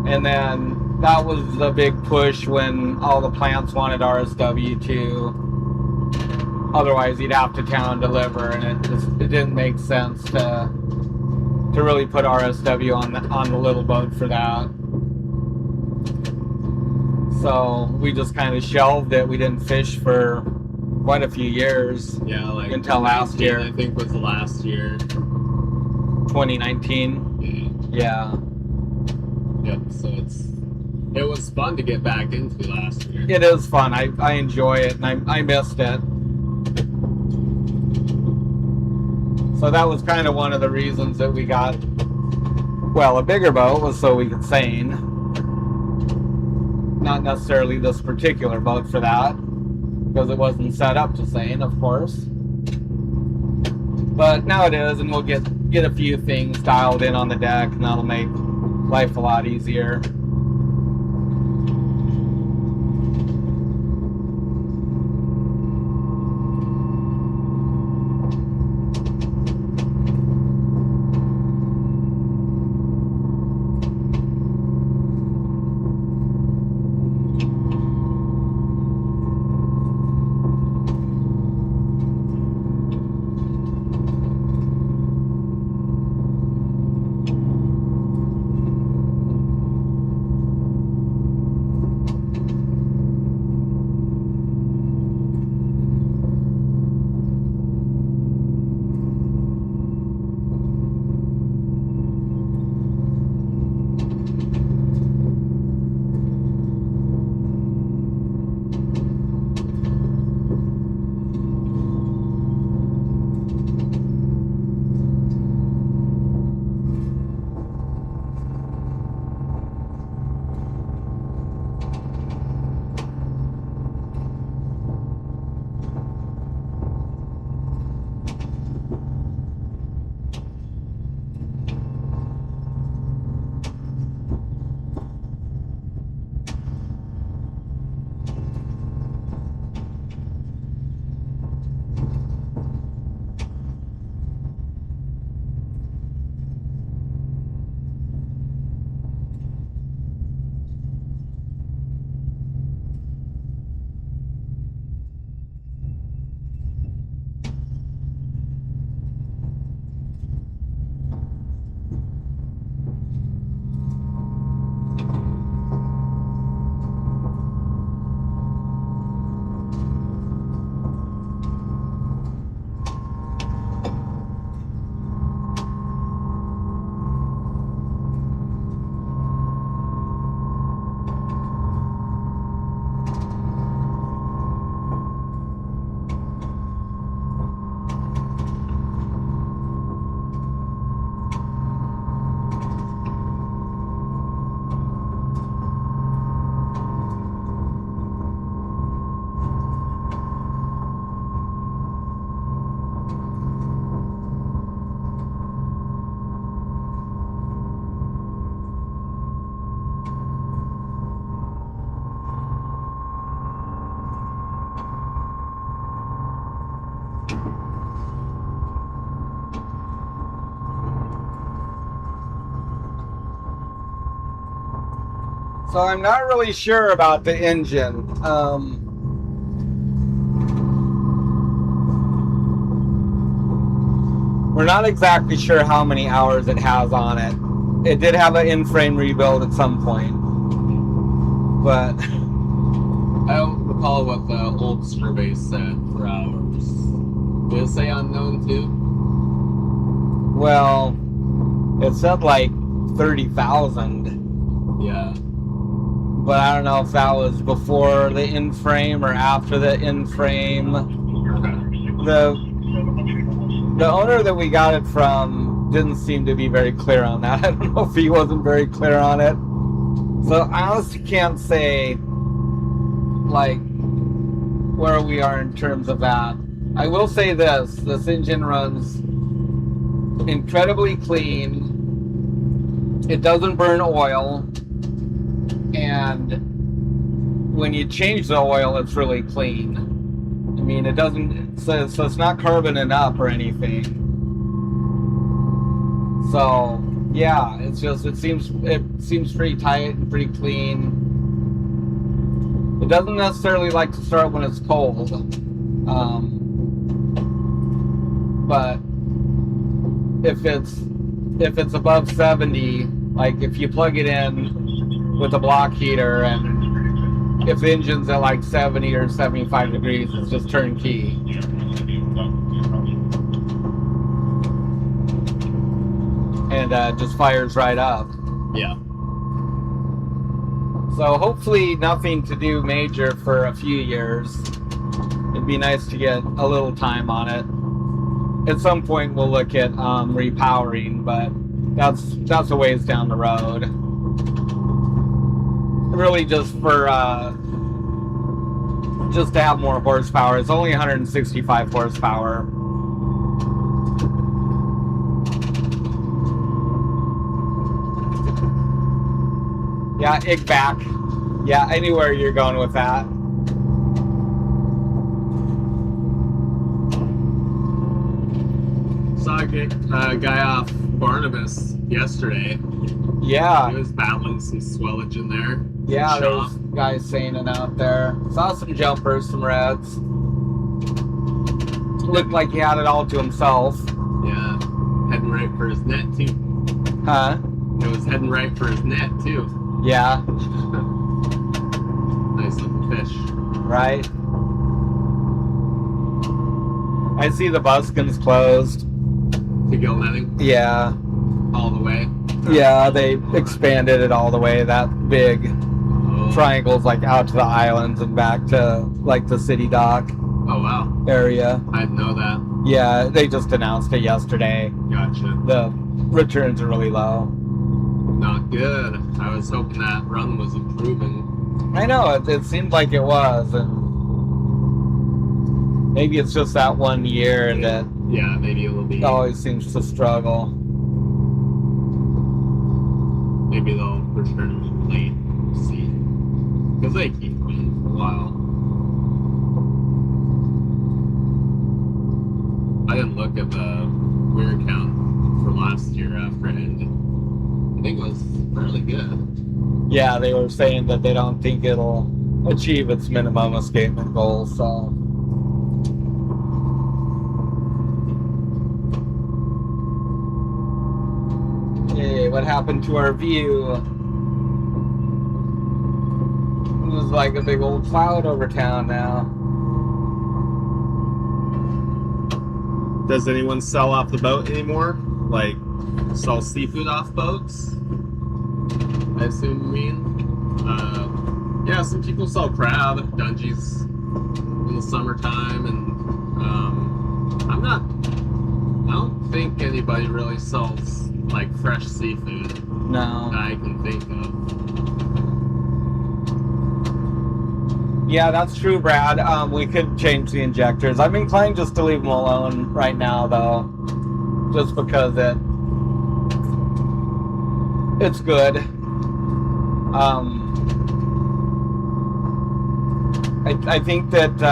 And then that was the big push when all the plants wanted RSW too. Otherwise, you'd have to town deliver, and it didn't make sense to really put RSW on the little boat for that. So we just kind of shelved it. We didn't fish for quite a few years. Yeah, like until last year. I think was the last year. 2019. Yeah. Yep. So it was fun to get back into last year. It is fun. I enjoy it, and I missed it. So that was kind of one of the reasons that we got, well, a bigger boat was so we could seine. Not necessarily this particular boat for that, because it wasn't set up to seine, of course. But now it is, and we'll get a few things dialed in on the deck, and that'll make life a lot easier. So I'm not really sure about the engine. We're not exactly sure how many hours it has on it. It did have an in-frame rebuild at some point, but I don't recall what the old survey said for hours. Did it say unknown too? well, it said like 30,000. Yeah. But I don't know if that was before the in-frame or after the in-frame. The owner that we got it from didn't seem to be very clear on that. I don't know if he wasn't very clear on it. So I honestly can't say like where we are in terms of that. I will say this engine runs incredibly clean. it doesn't burn oil, and when you change the oil, it's really clean. I mean, it doesn't, so it's not carboning up or anything. So yeah, it's just, it seems pretty tight and pretty clean. It doesn't necessarily like to start when it's cold, but if it's above 70, like if you plug it in with a block heater, and if the engine's at like 70 or 75 degrees, it's just turnkey. And just fires right up. Yeah. So hopefully nothing to do major for a few years. It'd be nice to get a little time on it. At some point we'll look at repowering, but that's a ways down the road. Really just for just to have more horsepower. It's only 165 horsepower. Yeah, back. Yeah, anywhere you're going with that. Saw a guy off Barnabas yesterday. Yeah. He was battling some swellage in there. Yeah, there's guys seining out there. Saw some jumpers, some reds. Looked like he had it all to himself. Yeah, heading right for his net too. Huh? It was heading right for his net too. Yeah. Nice looking fish. Right. I see the buskins closed. To gill netting? Yeah. All the way? Yeah, they expanded it all the way. That big triangles like out to the islands and back to like the city dock. Oh wow. Area. I didn't know that. Yeah, they just announced it yesterday. Gotcha. The returns are really low. Not good. I was hoping that run was improving. I know, it seemed like it was, and maybe it's just that one year that yeah, maybe it will be. Always seems to struggle. Maybe they'll return late. We'll see. Because they keep running for a while. I didn't look at the weir count for last year after it ended. I think it was fairly good. Yeah, they were saying that they don't think it'll achieve its minimum escapement goal, so. Hey, what happened to our view? It was like a big old cloud over town now. Does anyone sell off the boat anymore? Like, sell seafood off boats? I assume you mean? Yeah, some people sell crab at Dungeons in the summertime, and I don't think anybody really sells like fresh seafood. No. That I can think of. Yeah, that's true, Brad. We could change the injectors. I'm inclined just to leave them alone right now, though, just because it's good. I think that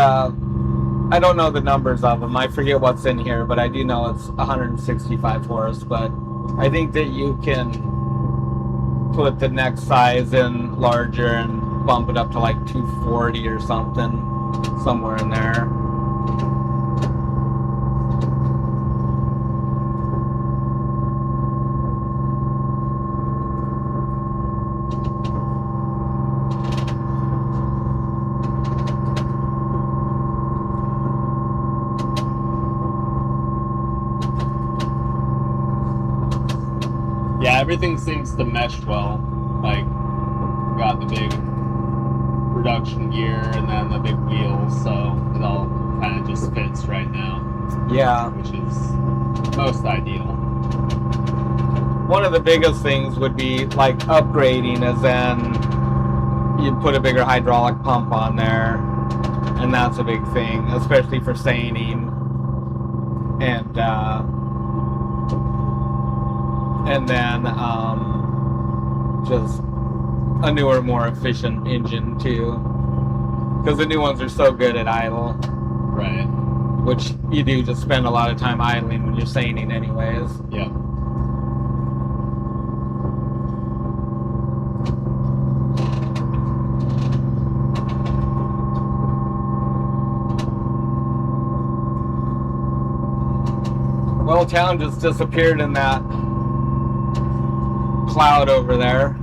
I don't know the numbers of them. I forget what's in here, but I do know it's 165 horse. But I think that you can put the next size in larger and bump it up to like 240 or something, somewhere in there. Yeah, everything seems to mesh well. Like, got the big production gear and then the big wheels, so it all kind of just fits right now. Yeah. Which is most ideal. One of the biggest things would be like upgrading, as in you'd put a bigger hydraulic pump on there, and that's a big thing, especially for seining. And then just a newer, more efficient engine too. Because the new ones are so good at idle. Right. Which you do just spend a lot of time idling when you're seining anyways. Yeah. Well, town just disappeared in that cloud over there.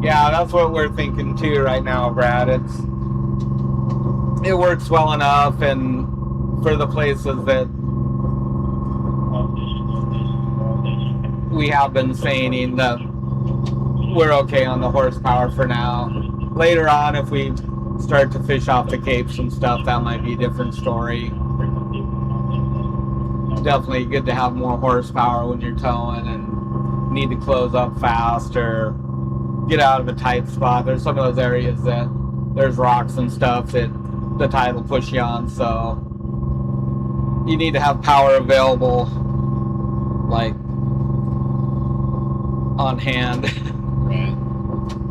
Yeah, that's what we're thinking too right now, Brad. It works well enough, and for the places that we have been seining, that we're okay on the horsepower for now. Later on, if we start to fish off the capes and stuff, that might be a different story. Definitely good to have more horsepower when you're towing and need to close up fast or get out of a tight spot. There's some of those areas that there's rocks and stuff that the tide will push you on, so you need to have power available, like, on hand. Right.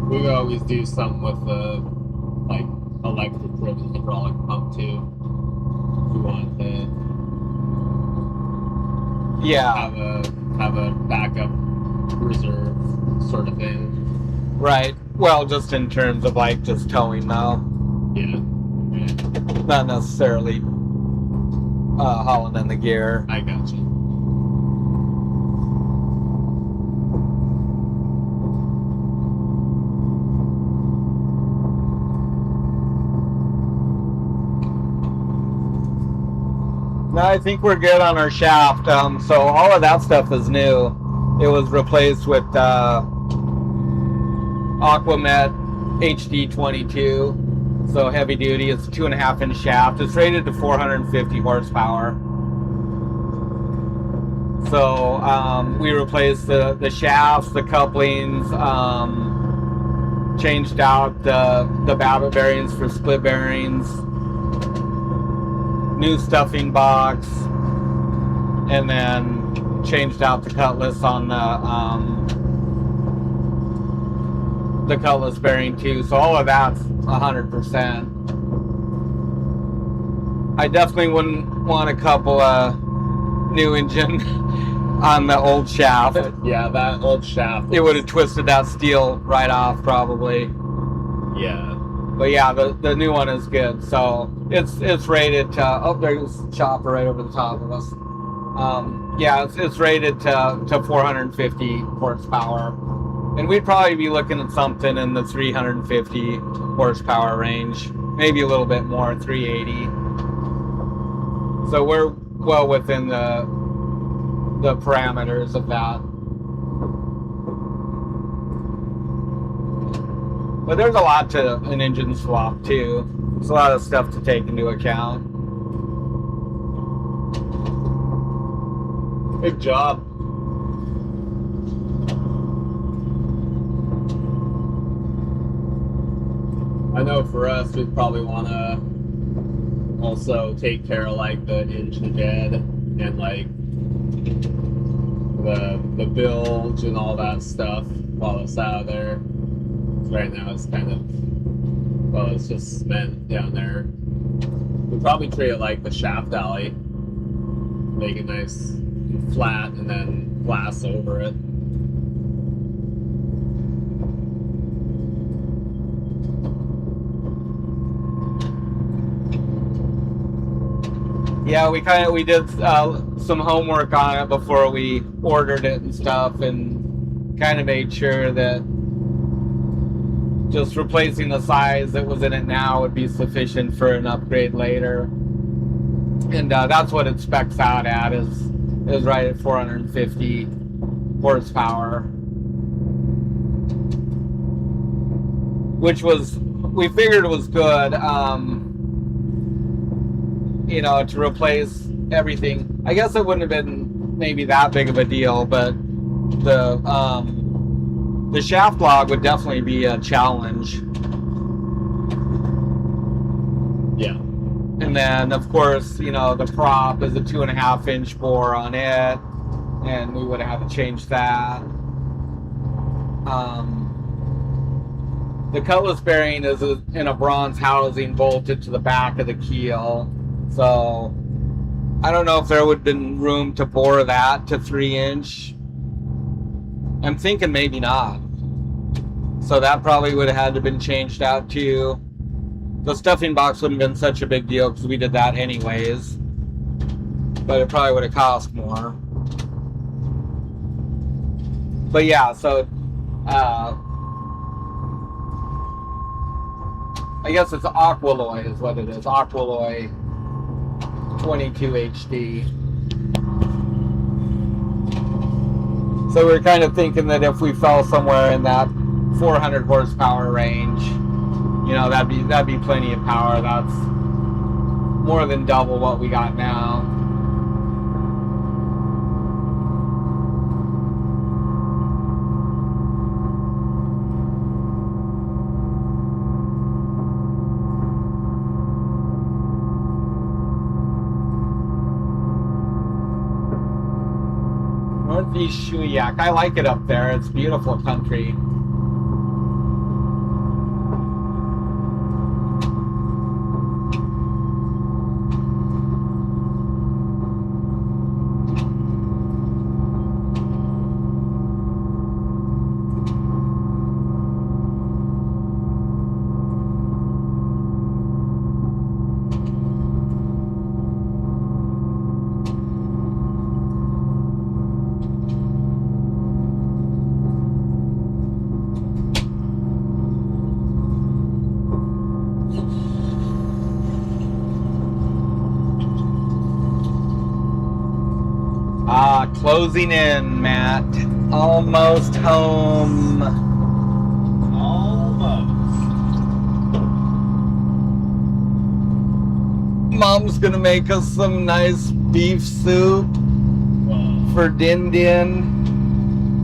We would always do something with the, like, electric driven hydraulic pump too. If we wanted to Yeah. have a backup reserve sort of thing. Right. Well, just in terms of like just towing now. Yeah. Not necessarily hauling in the gear. I got you. No, I think we're good on our shaft. So all of that stuff is new. It was replaced with Aquamet HD22. So heavy duty. It's a 2.5 inch shaft. It's rated to 450 horsepower. So we replaced the shafts, the couplings, changed out the babbitt bearings for split bearings, new stuffing box, and then changed out the cutlass on the cutlass bearing too. So all of that's 100%. I definitely wouldn't want a couple new engine on the old shaft. Yeah, that old shaft. It would have twisted that steel right off probably. Yeah. But yeah, the new one is good. So it's rated to, oh, there's a chopper right over the top of us. Yeah, it's rated to 450 horsepower. And we'd probably be looking at something in the 350 horsepower range. Maybe a little bit more, 380. So we're well within the parameters of that. But there's a lot to an engine swap too. There's a lot of stuff to take into account. Good job. I know for us, we'd probably want to also take care of like the engine bed and like the bilge and all that stuff while it's out of there. Right now it's kind of, well, it's just cement down there. We'd probably treat it like the shaft alley, make it nice and flat, and then glass over it. Yeah, we did some homework on it before we ordered it and stuff, and kind of made sure that just replacing the size that was in it now would be sufficient for an upgrade later. And that's what it specs out at, is right at 450 horsepower, which was, we figured it was good. You know, to replace everything. I guess it wouldn't have been maybe that big of a deal, but the shaft log would definitely be a challenge. Yeah. And then, of course, you know, the prop is a 2.5-inch bore on it, and we would have to change that. The cutlass bearing is in a bronze housing bolted to the back of the keel, so I don't know if there would have been room to bore that to 3-inch. I'm thinking maybe not. So that probably would have had to been changed out too. The stuffing box wouldn't have been such a big deal because we did that anyways. But it probably would have cost more. But yeah, so I guess it's Aqualoy is what it is. Aqualoy 22 HD. So we're kind of thinking that if we fell somewhere in that 400 horsepower range, you know, that'd be plenty of power. That's more than double what we got now. Northeast Shuyak. I like it up there. It's beautiful country. Closing in, Matt. Almost home. Almost. Mom's gonna make us some nice beef soup for Din Din.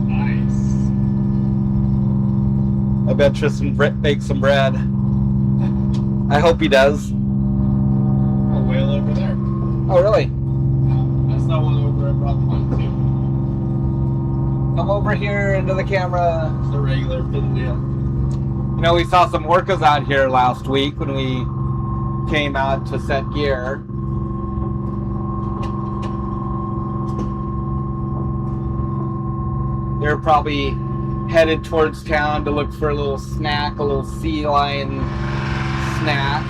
Nice. I bet Tristan bakes some bread. I hope he does. A whale over there. Oh, really? I saw one over at Rock Point too. Come over here into the camera. It's a regular fin wheel. You know, we saw some orcas out here last week when we came out to set gear. They're probably headed towards town to look for a little snack, a little sea lion snack.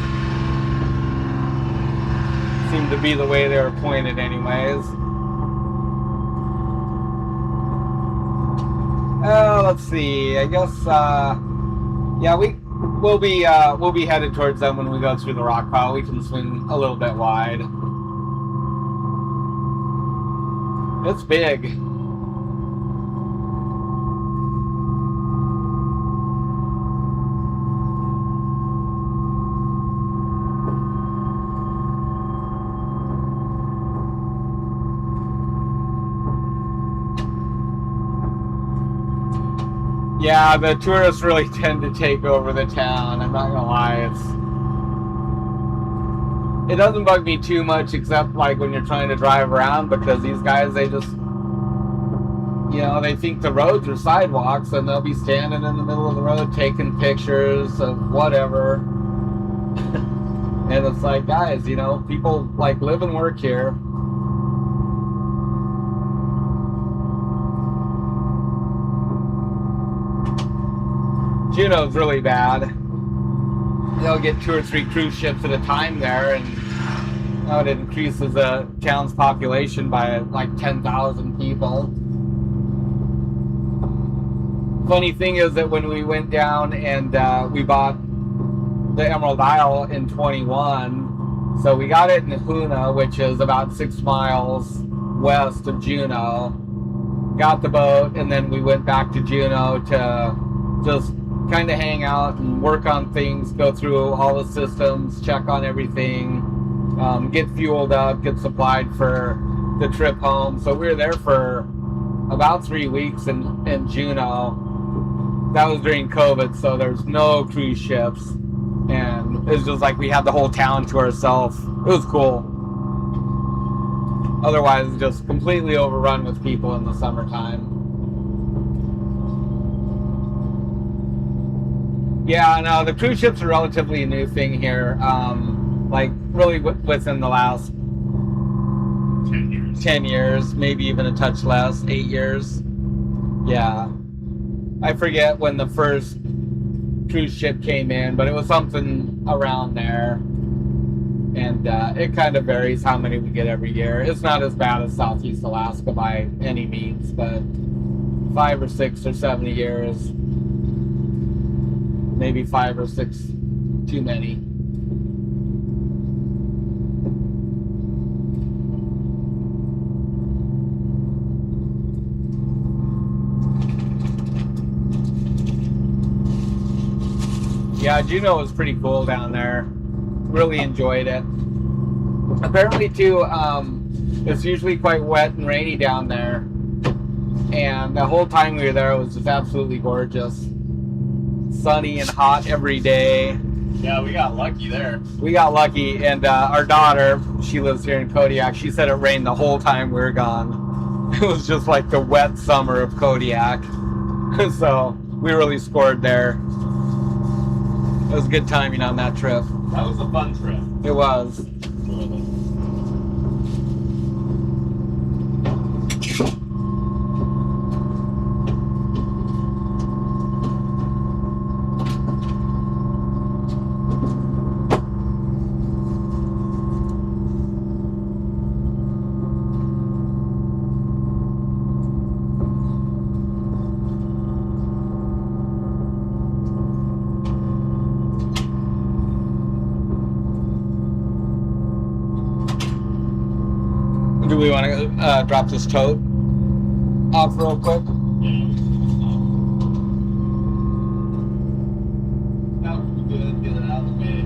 Seemed to be the way they were pointed anyways. Let's see. I guess yeah, we'll be headed towards them when we go through the rock pile. We can swing a little bit wide. It's big. Yeah, the tourists really tend to take over the town. I'm not gonna lie, it doesn't bug me too much, except like when you're trying to drive around, because these guys, they just, you know, they think the roads are sidewalks, and they'll be standing in the middle of the road taking pictures of whatever. And it's like, guys, you know, people like live and work here. Juneau's really bad. They'll get 2 or 3 cruise ships at a time there, and it increases the town's population by like 10,000 people. Funny thing is that when we went down and we bought the Emerald Isle in 21, so we got it in Huna, which is about 6 miles west of Juneau. Got the boat, and then we went back to Juneau to just kind of hang out and work on things, go through all the systems, check on everything, get fueled up, get supplied for the trip home. So we were there for about 3 weeks in Juneau. That was during COVID, so there's no cruise ships. And it's just like we had the whole town to ourselves. It was cool. Otherwise, just completely overrun with people in the summertime. Yeah, no, the cruise ships are relatively a new thing here. Like really within the last 10 years, maybe even a touch less, 8 years. Yeah. I forget when the first cruise ship came in, but it was something around there. And it kind of varies how many we get every year. It's not as bad as Southeast Alaska by any means, but 5 or 6 or 7 a year is maybe 5 or 6 too many. Yeah, Juneau was pretty cool down there. Really enjoyed it. Apparently too, it's usually quite wet and rainy down there. And the whole time we were there, it was just absolutely gorgeous. Sunny and hot every day. Yeah, we got lucky there. We got lucky, and our daughter, she lives here in Kodiak, she said it rained the whole time we were gone. It was just like the wet summer of Kodiak. So we really scored there. It was good timing on that trip. That was a fun trip. It was. Do we want to drop this tote off real quick? That would be good. Get it out of the way.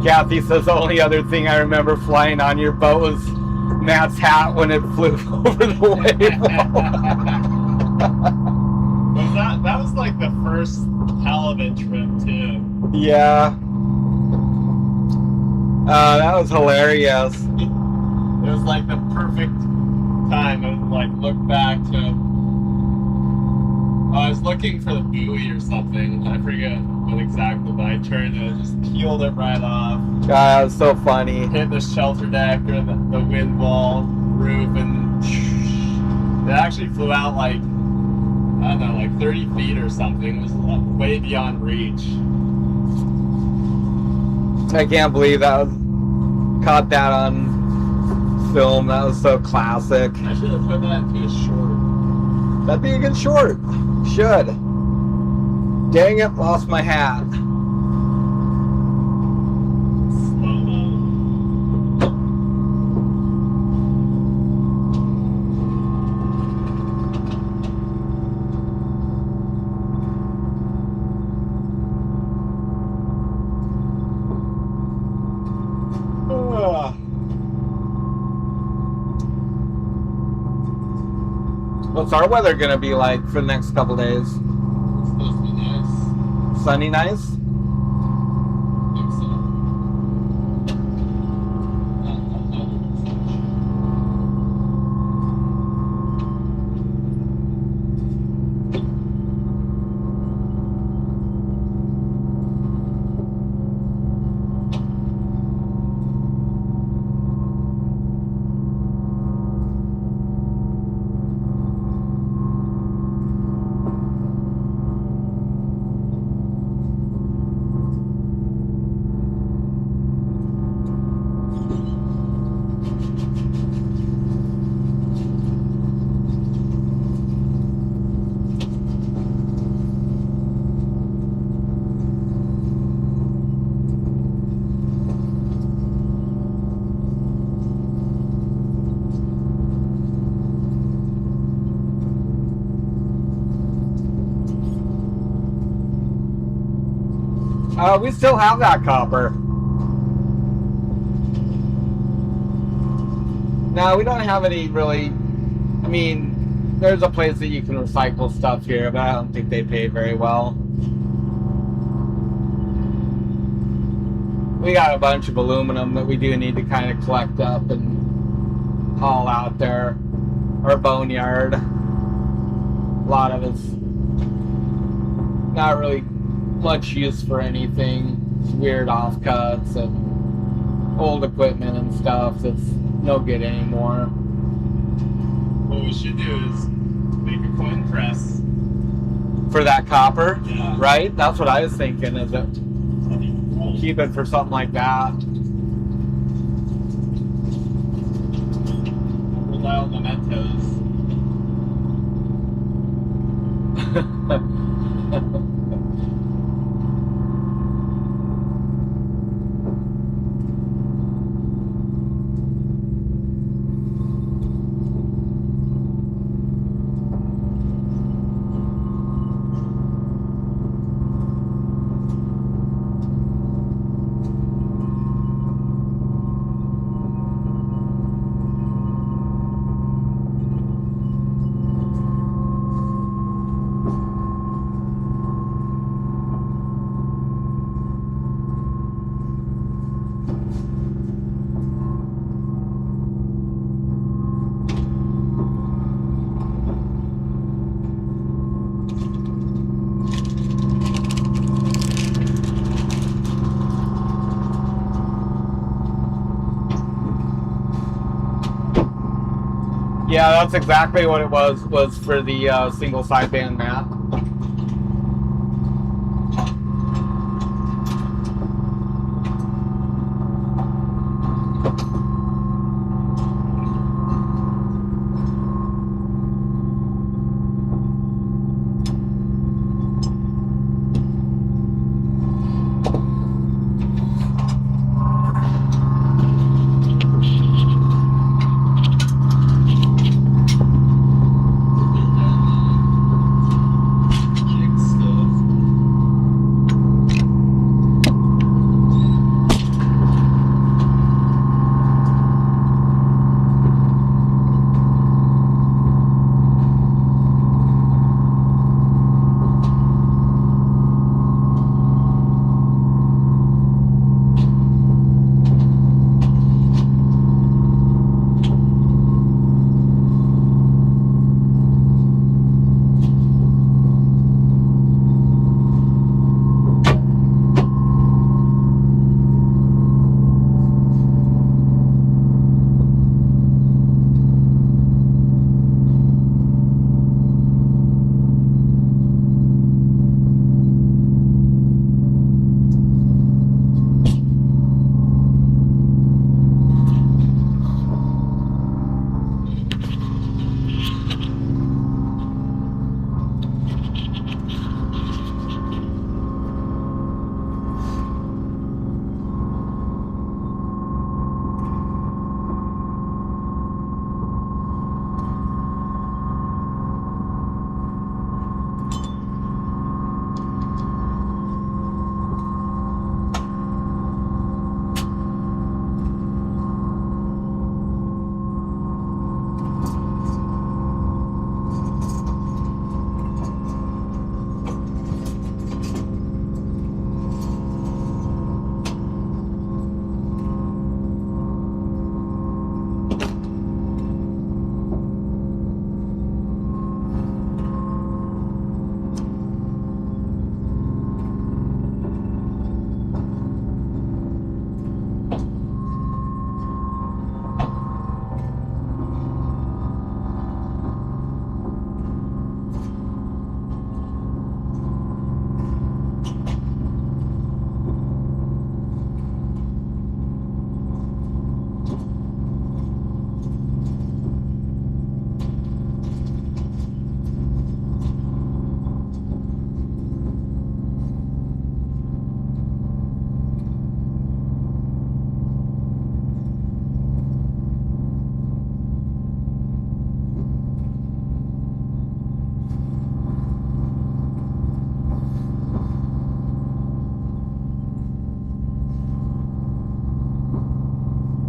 Kathy says the only other thing I remember flying on your boat was Matt's hat when it flew over the wave. That was like the first halibut trip too. Yeah. That was hilarious. It was like the perfect time and like look back to I was looking for the buoy or something. I forget what exactly, but I turned and it just peeled it right off. God, that was so funny. Hit the shelter deck or the wind wall roof, and it actually flew out like, I don't know, like 30 feet or something. It was way beyond reach. I can't believe that was caught that on film. That was so classic. I should have put that into a short. That'd be a good short. Should. Dang it, lost my hat. What's our weather gonna be like for the next couple days? It's supposed to be nice. Sunny, nice? I think so. We still have that copper. No, we don't have any really. I mean, there's a place that you can recycle stuff here, but I don't think they pay very well. We got a bunch of aluminum that we do need to kind of collect up and haul out there. Our boneyard. A lot of it's not really much use for anything. It's weird offcuts and old equipment and stuff that's no good anymore. What we should do is make a coin press. For that copper? Yeah. Right? That's what I was thinking, is it? That'd be cool. Keep it for something like that. Roll out mementos. Yeah, that's exactly what it was for the single sideband mat.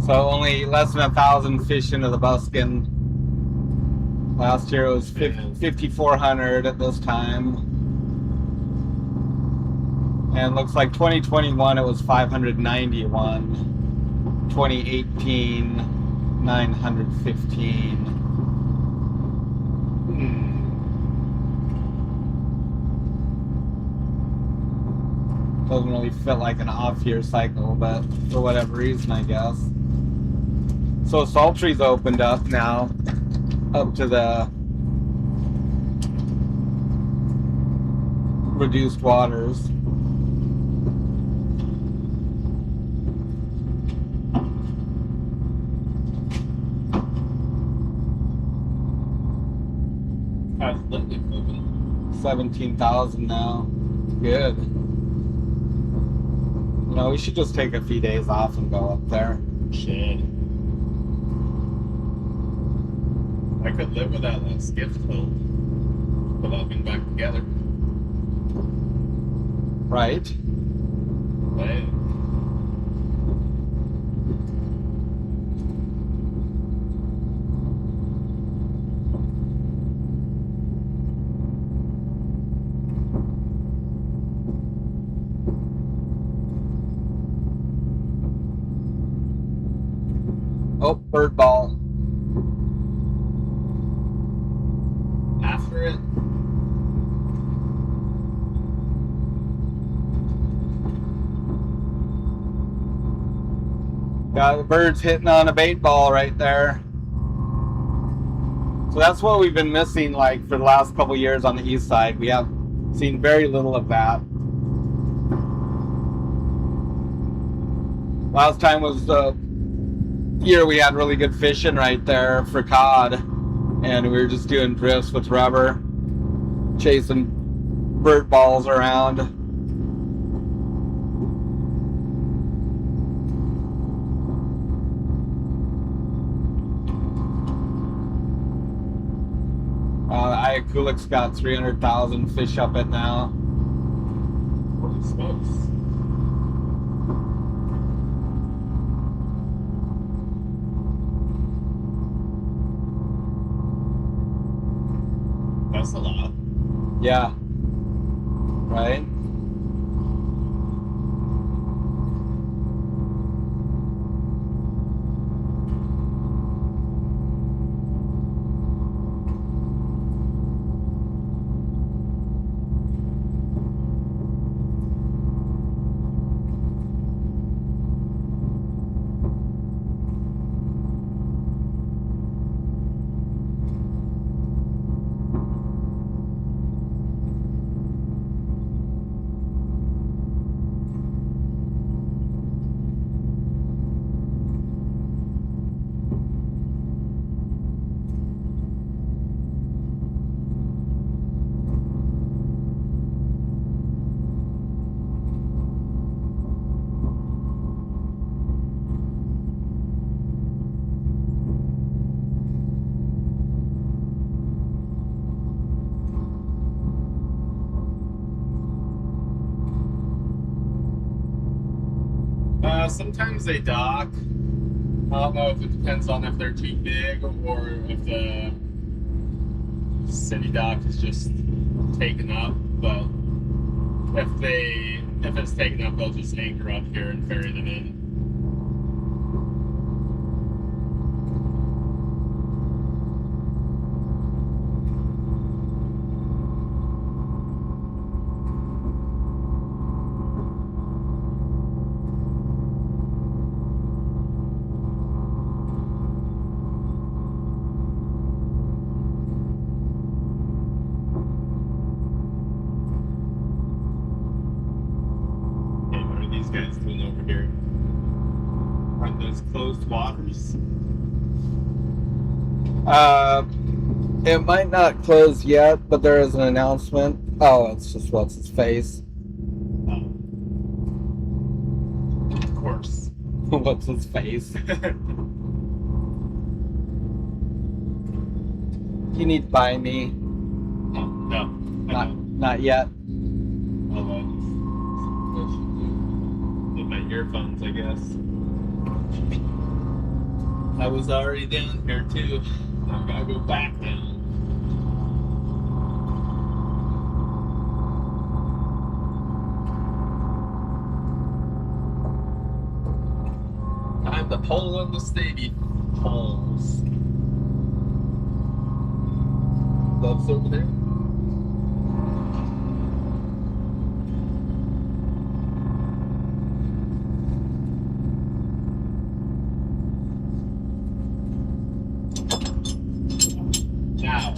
So only less than 1,000 fish into the buskin. Last year it was 5,400 at this time. And looks like 2021 it was 591. 2018, 915. Doesn't really fit like an off-year cycle, but for whatever reason, I guess. So Sultry's opened up now, up to the reduced waters. How's Lincoln moving? 17,000 now. Good. You know, we should just take a few days off and go up there. Shit. I could live without that skiff tilt. Without being back together. Right? Right. Oh, bird ball. After it. Got the birds hitting on a bait ball right there. So that's what we've been missing like for the last couple years on the east side. We have seen very little of that. Last time was the year we had really good fishing right there for cod, and we were just doing drifts with rubber, chasing bird balls around. Iakulik's got 300,000 fish up it now. Holy smokes. That's a lot. Yeah. Right? Sometimes they dock. I don't know if it depends on if they're too big or if the city dock is just taken up. But if it's taken up, they'll just anchor up here and ferry them in. Guys doing over here? Aren't those closed waters? It might not close yet, but there is an announcement. Oh, it's just what's his face. Oh. Of course. What's his face? You need to buy me. No. Not yet. With my earphones, I guess. I was already down here too. I gotta go back down. Time to pull in the stadium poles. Love's over there. Now.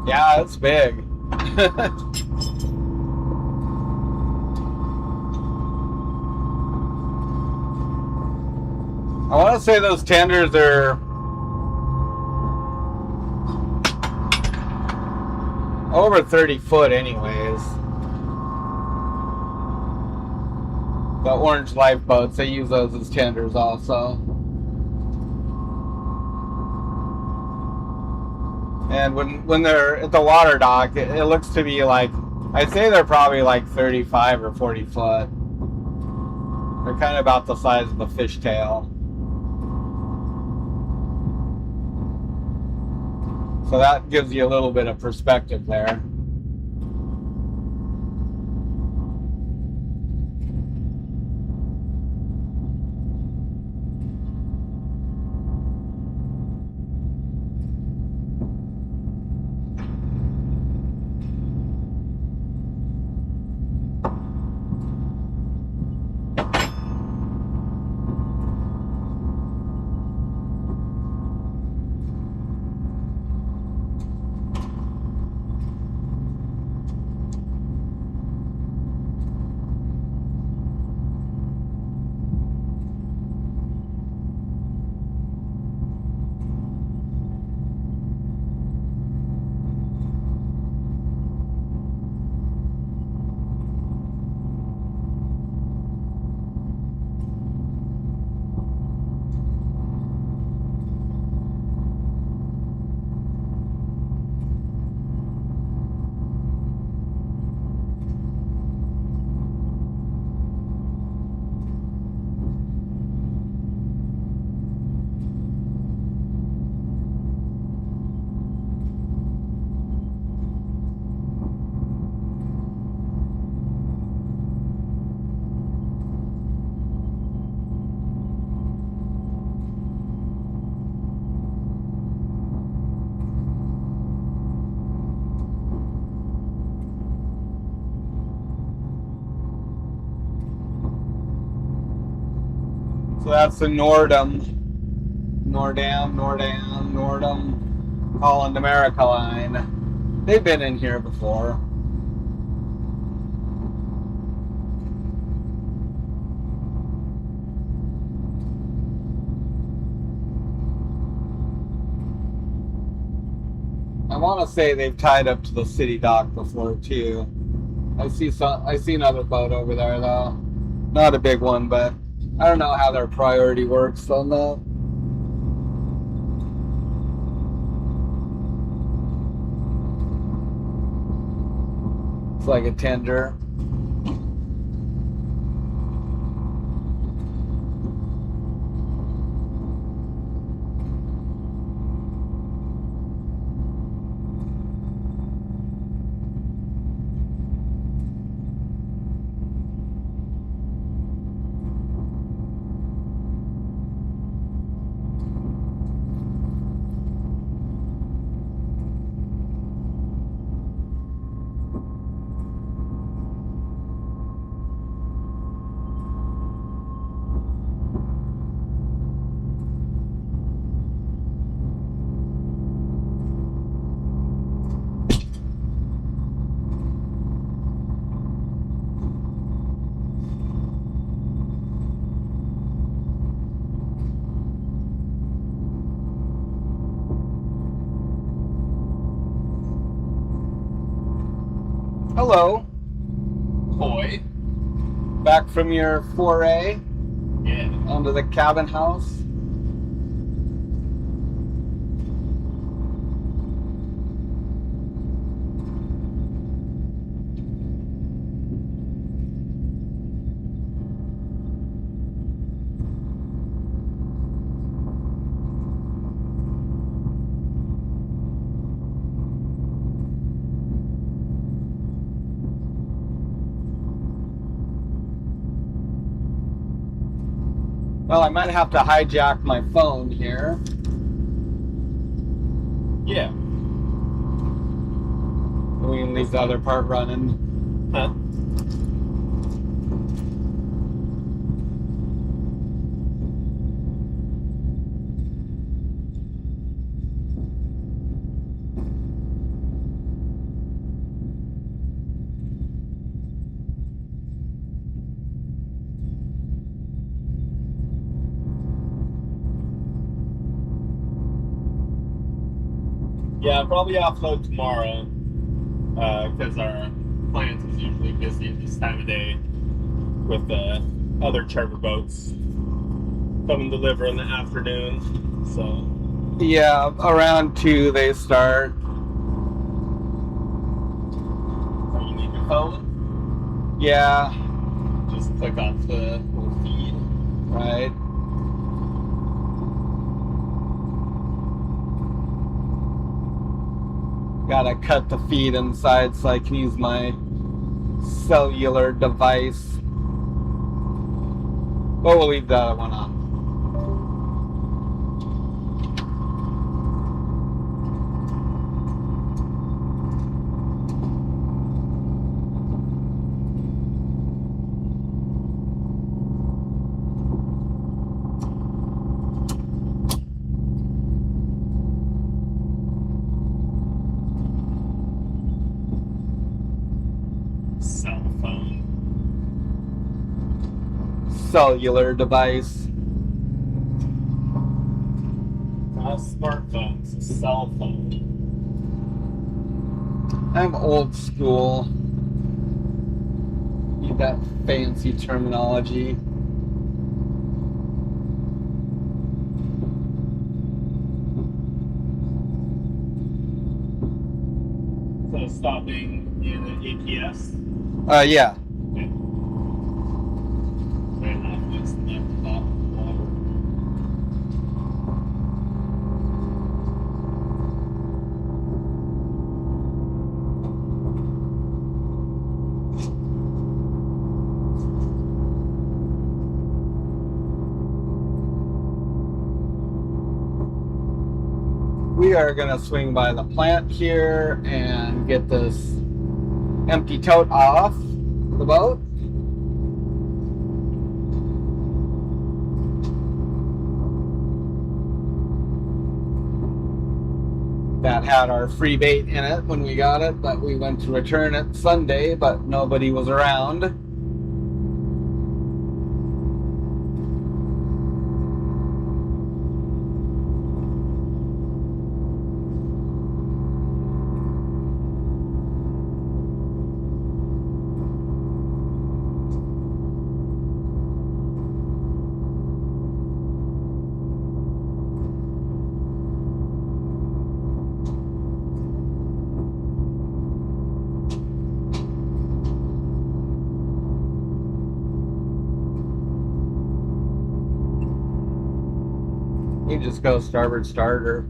Yeah, it's big. I want to say those tenders are over 30 foot anyways. The orange lifeboats, they use those as tenders also. And when they're at the water dock, it looks to be like, I'd say they're probably like 35 or 40 foot. They're kind of about the size of a fishtail. So that gives you a little bit of perspective there. So that's the Nordam, Holland America line. They've been in here before. I want to say they've tied up to the city dock before too. I see another boat over there though. Not a big one, but I don't know how their priority works on that. It's like a tender. Hello. Boy. Back from your foray Yeah. onto the cabin house. Well, I might have to hijack my phone here. Yeah. We can leave the other part running. Huh? Yeah, I'll probably offload tomorrow because our plant is usually busy at this time of day with the other charter boats come and deliver in the afternoon. So Yeah, around 2 they start. you need your phone. Yeah, Just click off the little feed. right. Gotta cut the feed inside so I can use my cellular device. But we'll leave the other one on. Cell phone. Cellular device. Not a smartphone, it's a cell phone. I'm old school. Need that fancy terminology. So stopping in APS. Yeah. Okay. Right now, it's left top water. We are gonna swing by the plant here and get this empty tote off the boat. That had our free bait in it when we got it, but we went to return it Sunday, but nobody was around. You just go starboard starter.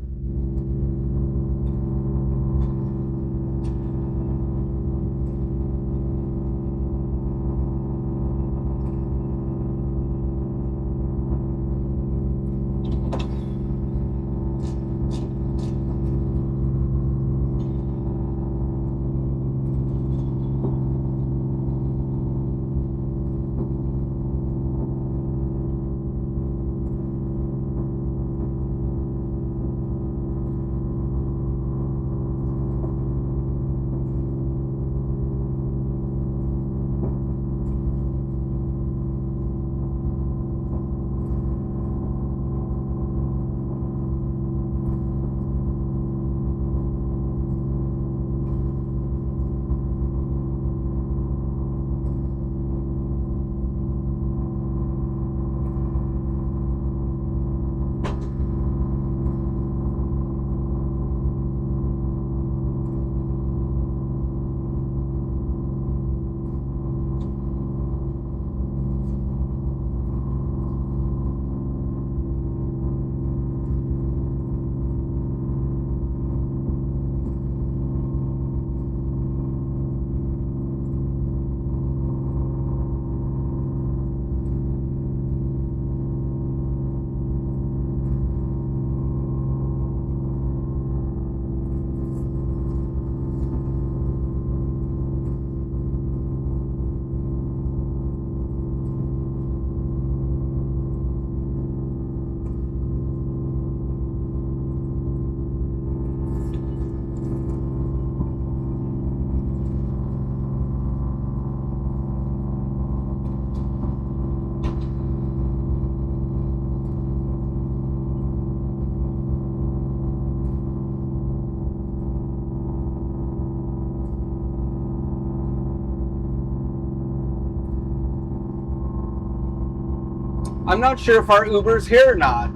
I'm not sure if our Uber's here or not.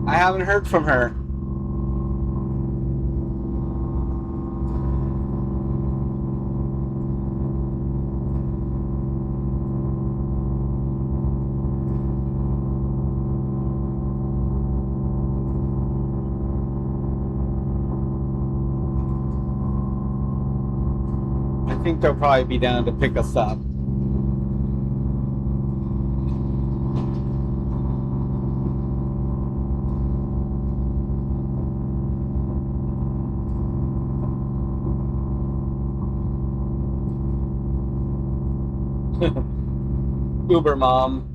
I haven't heard from her. I think they'll probably be down to pick us up. Uber mom.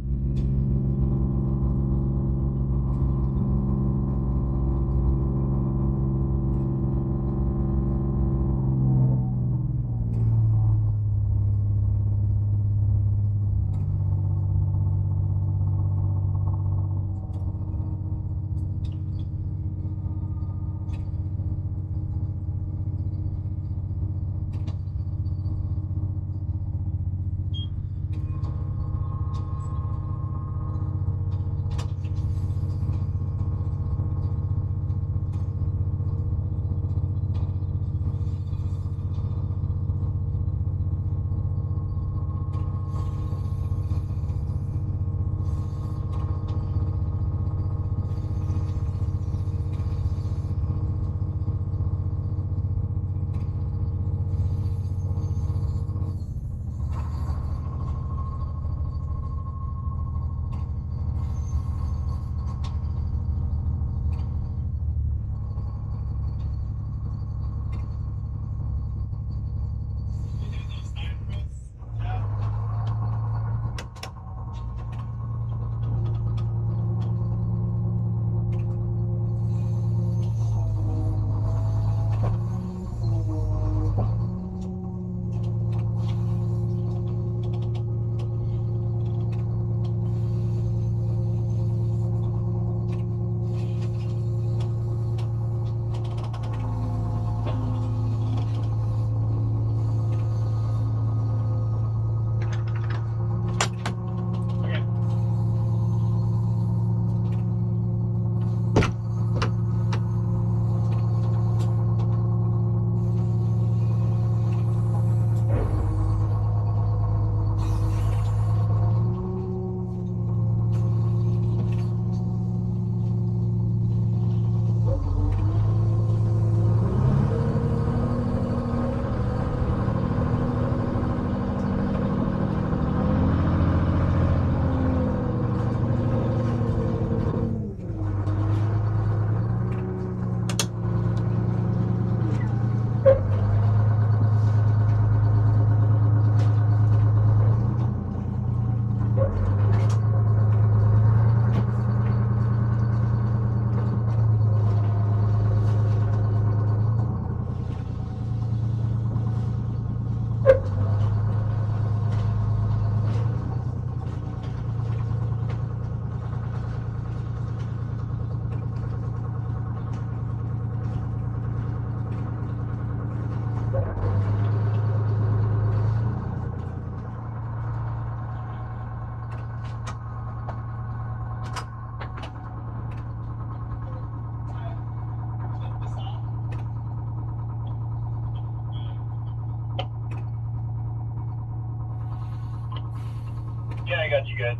Yeah, I got you good.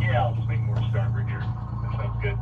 Yeah, I'll swing more starboard here. That sounds good.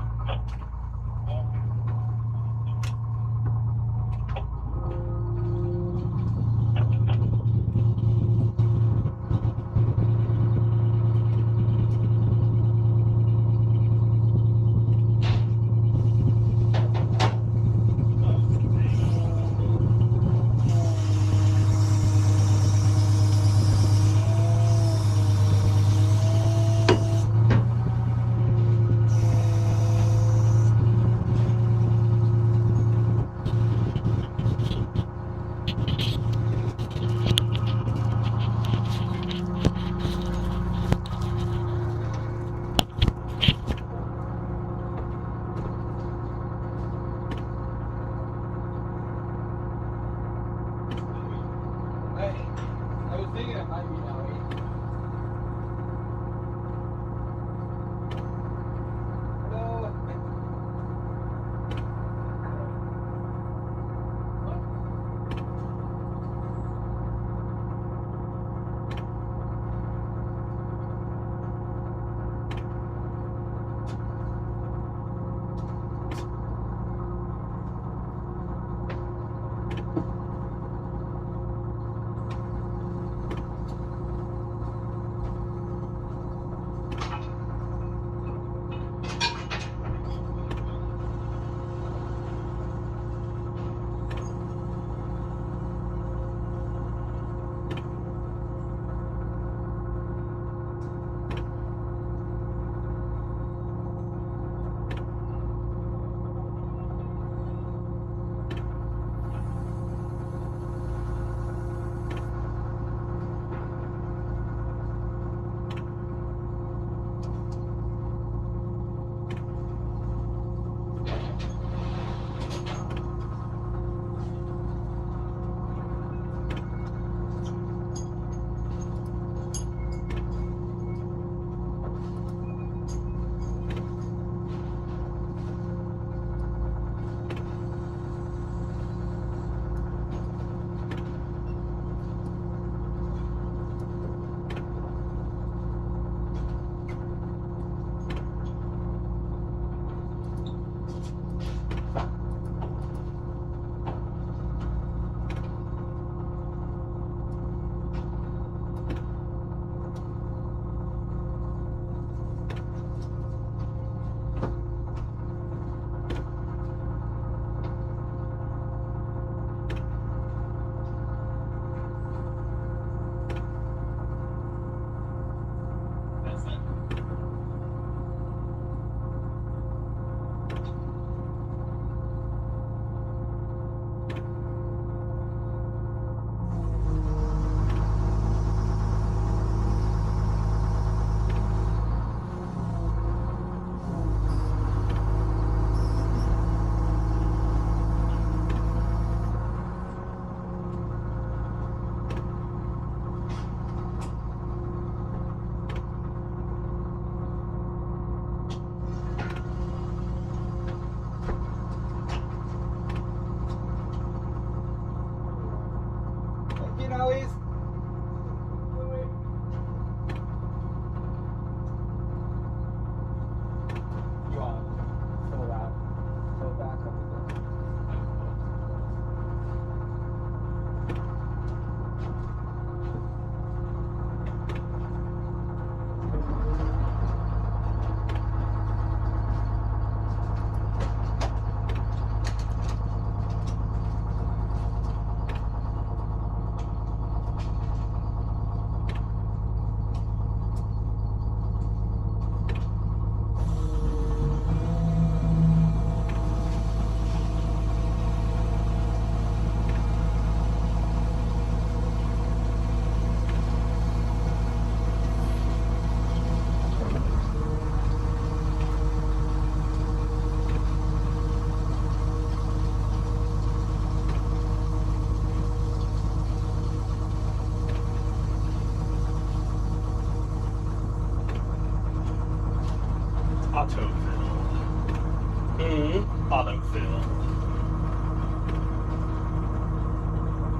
Autofill.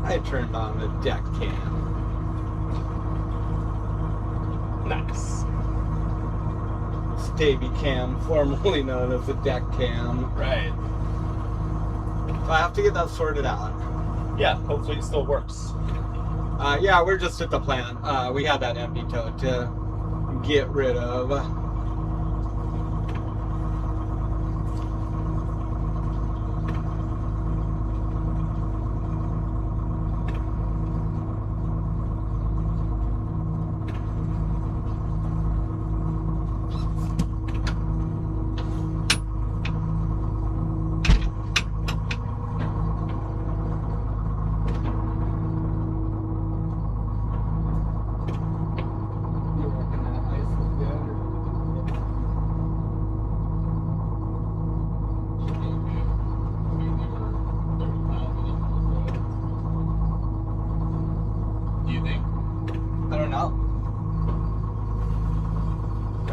I turned on the deck cam. Nice. Davy cam, formerly known as the deck cam. Right. So I have to get that sorted out. Yeah, hopefully it still works. Yeah, we're just at the plant. We had that empty tote to get rid of. You reckon that ice is good?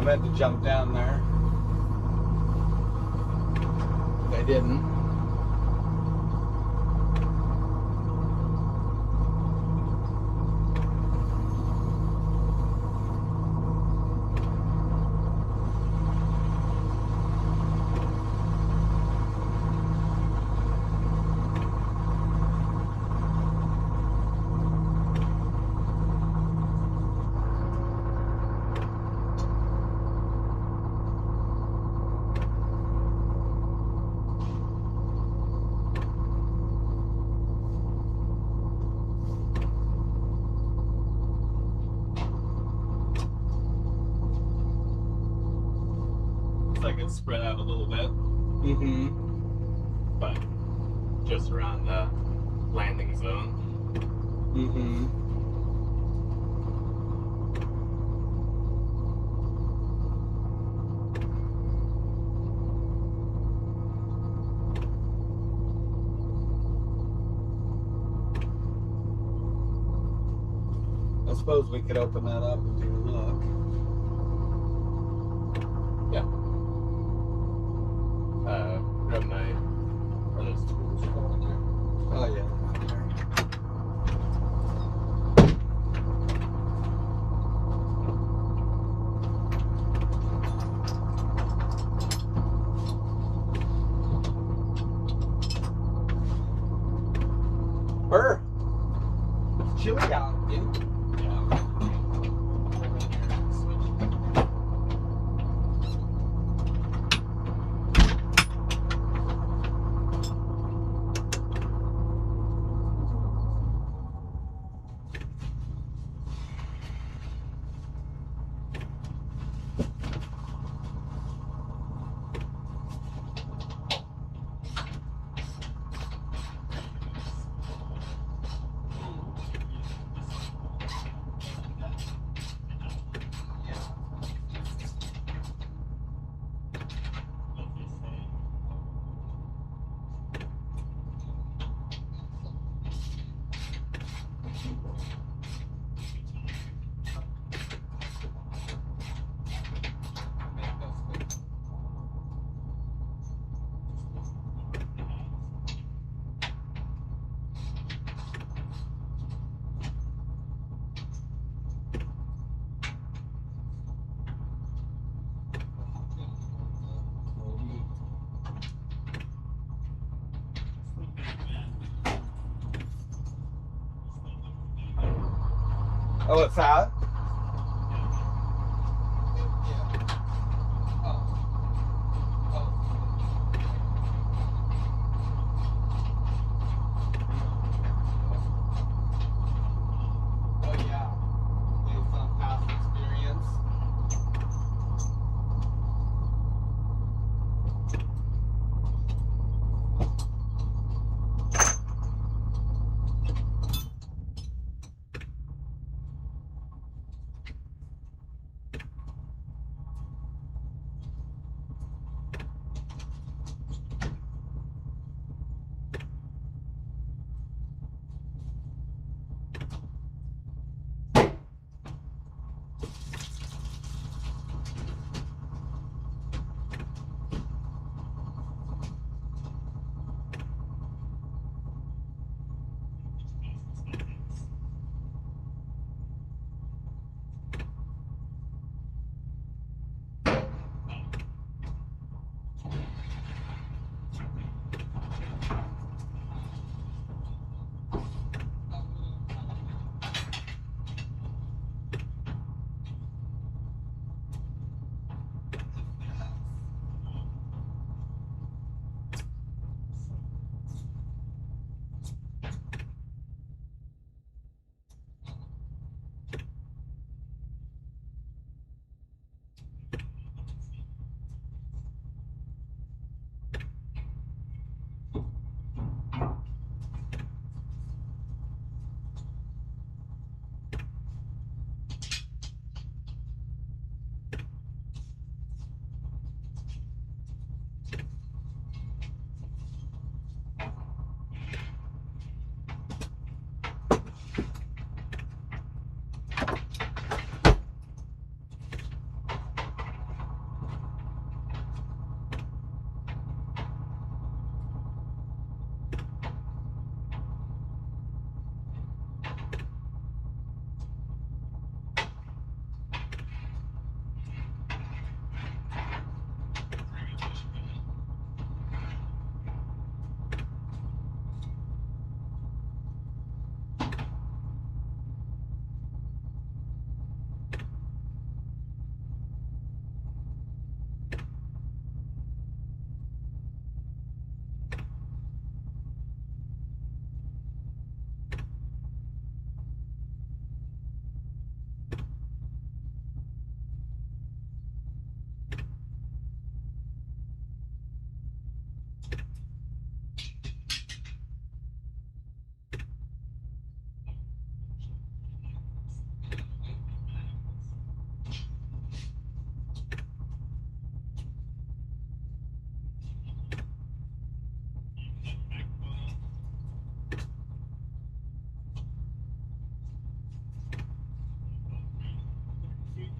meant to jump down there. But I didn't. Like it's spread out a little bit, but just around the landing zone. I suppose we could open that up and take a look. Yeah. Grab my brother's tools. Oh yeah. Burr. It's chilly out, dude. Oh, what's that?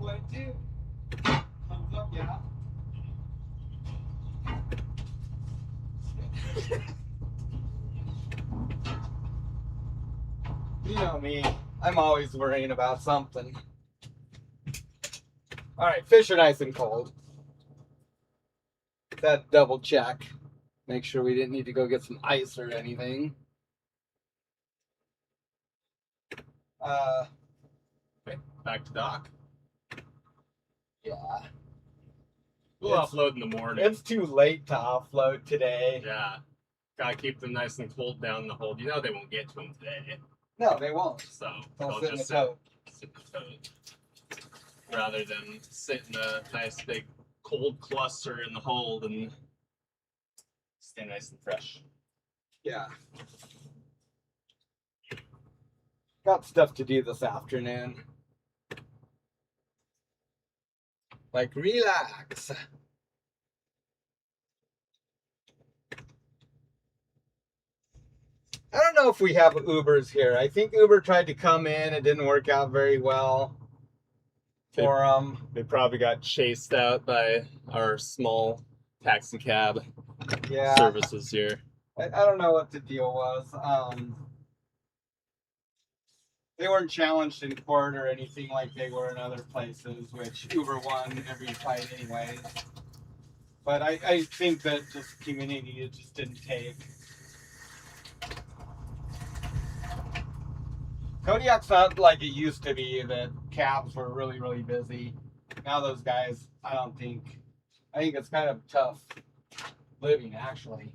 33.2. Thumbs up, yeah. You know me, I'm always worrying about something. All right, fish are nice and cold. That double check. Make sure we didn't need to go get some ice or anything. Okay, back to dock. Yeah. We'll offload in the morning. It's too late to offload today. Yeah. Gotta keep them nice and cold down in the hold. You know they won't get to them today. No, they won't. So They'll they'll sit in just the tote. sit in the tote. Rather than sit in a nice big cold cluster in the hold and stay nice and fresh. Yeah. Got stuff to do this afternoon. Like, relax. I don't know if we have Ubers here. I think Uber tried to come in. It didn't work out very well for them. They probably got chased out by our small taxi cab services here. I don't know what the deal was. They weren't challenged in court or anything like they were in other places, which Uber won every fight anyways. But I think that just community, it just didn't take. Kodiak's not like it used to be that cabs were really, really busy. Now those guys, I think it's kind of tough living actually.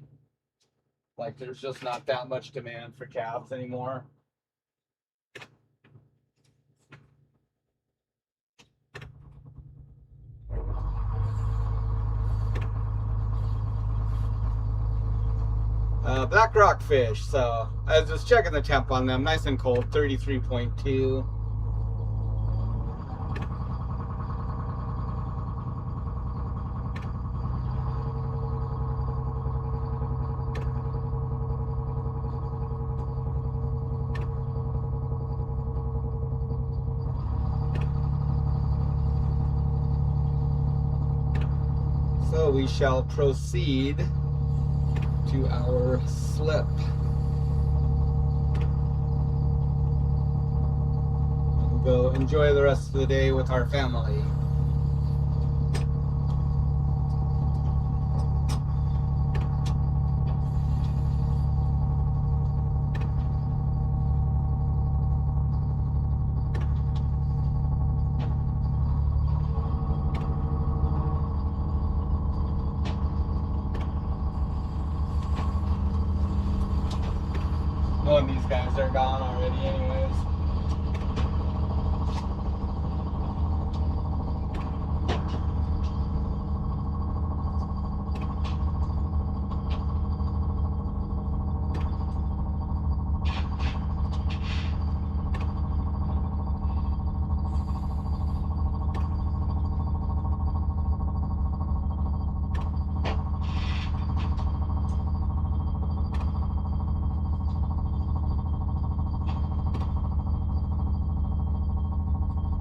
Like there's just not that much demand for cabs anymore. Black rock fish, so I was just checking the temp on them, nice and cold, 33.2. So we shall proceed to our slip. We'll go enjoy the rest of the day with our family. Well, these guys are gone already anyways.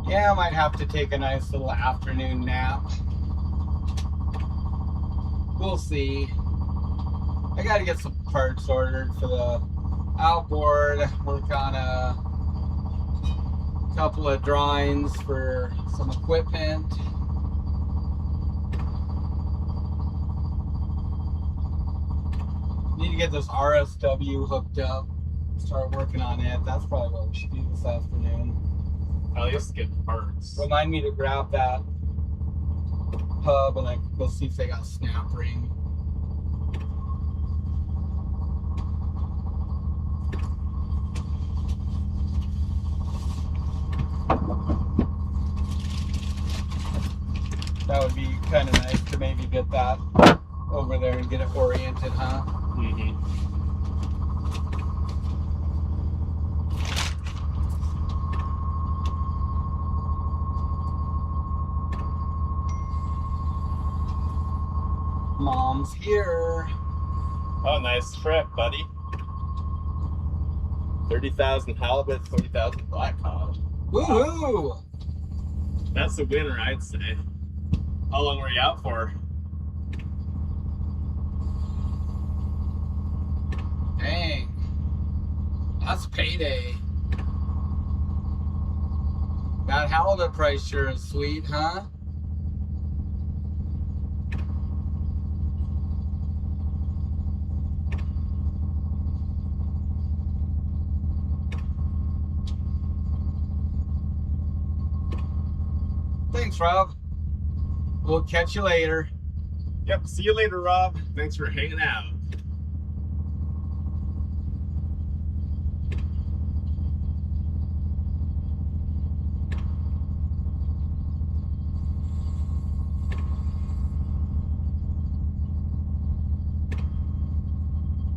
Yeah, I might have to take a nice little afternoon nap. We'll see. I gotta get some parts ordered for the outboard, work on a couple of drawings for some equipment. Need to get this RSW hooked up, start working on it. That's probably what we should do this afternoon. At least get parts. Remind me to grab that hub and we'll see if they got snap ring. That would be kind of nice to maybe get that over there and get it oriented, huh? Mm-hmm. Mom's here. Oh, nice trip, buddy. 30,000 halibut, 40,000 black cod. Woohoo! That's the winner, I'd say. How long were you out for? Dang. That's payday. That halibut price sure is sweet, huh? Thanks, Rob. We'll catch you later. Yep, see you later, Rob. Thanks for hanging out.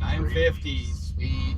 $9.50, sweet.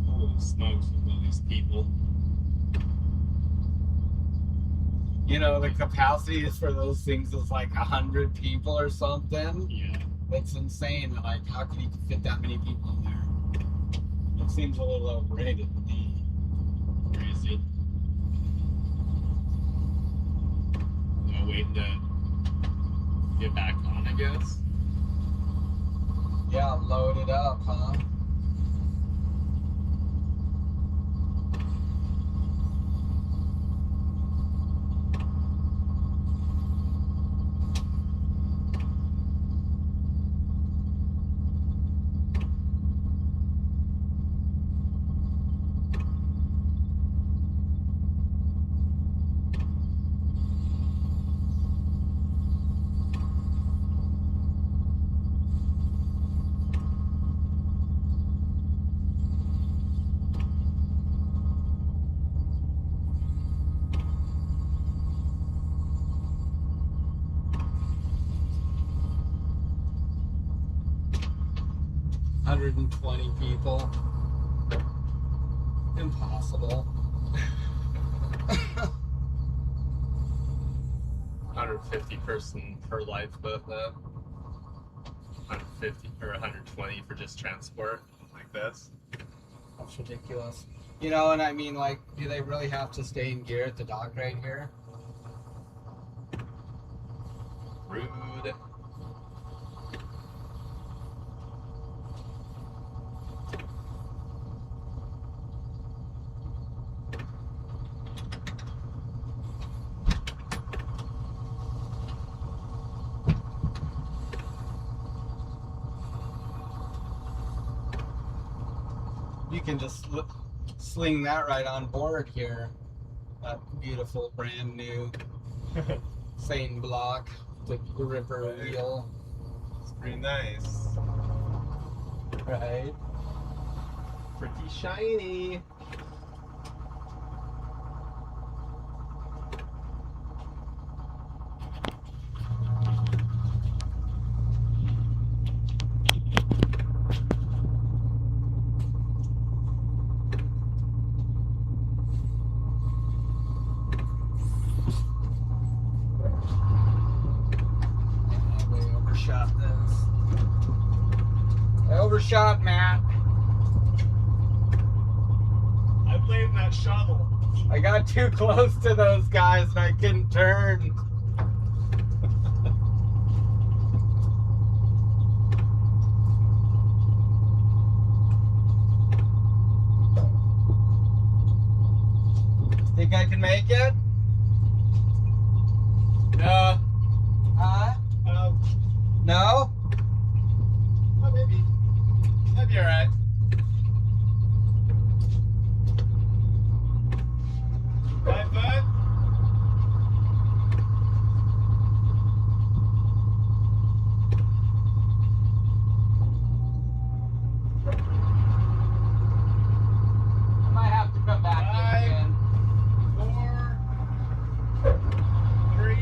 Holy smokes with all these people. You know, the capacity is for those things is like 100 people or something. Yeah. It's insane. Like, how can you fit that many people in there? It seems a little overrated to me. Crazy. No, waiting to get back on, I guess. Yeah, load it up, huh? $120 people. Impossible. 150 person per life, but 150 or 120 for just transport like this. That's ridiculous. You know, and I mean, like, do they really have to stay in gear at the dock right here? Rude. You can just sling that right on board here. That beautiful brand new Sane block, the gripper wheel. It's pretty nice. Right? Pretty shiny. Overshot, Matt. I blame that shuttle. I got too close to those guys and I couldn't turn. Think I can make it? No? Oh, maybe. That'd be alright. Right foot. I might have to come back in again. 4, 3.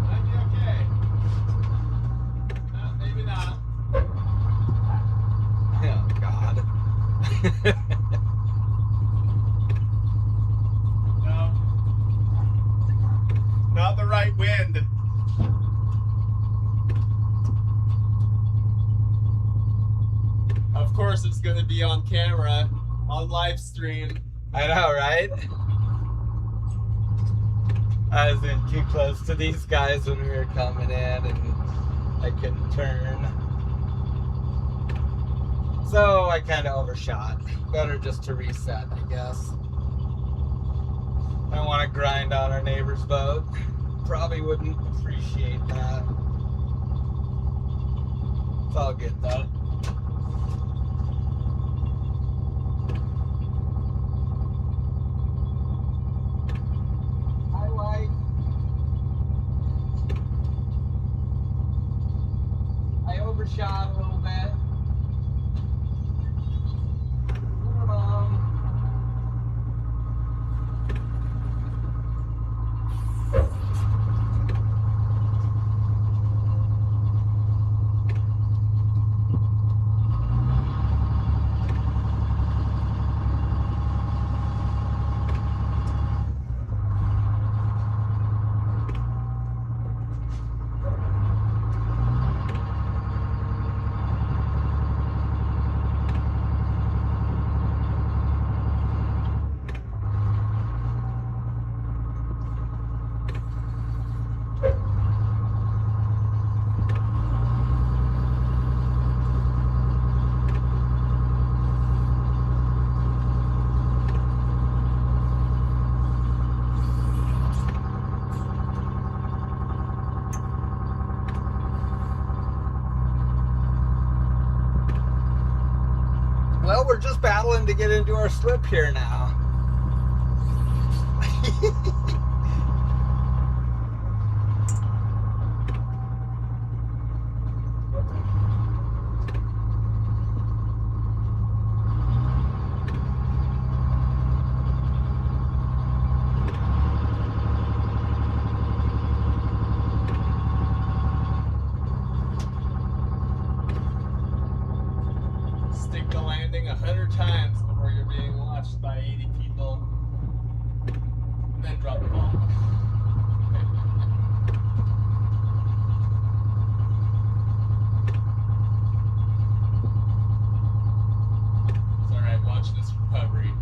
Might be okay. Maybe not. Oh, God. No. Not the right wind. Of course it's going to be on camera, on live stream. I know, right? I was in too close to these guys when we were coming in and I couldn't turn. So I kind of overshot. Better just to reset, I guess. I don't want to grind on our neighbor's boat. Probably wouldn't appreciate that. It's all good though. I overshot a little bit. Well, we're just battling to get into our slip here now. Stick the landing 100 times before you're being watched by 80 people. And then drop the ball. It's alright, watch this recovery.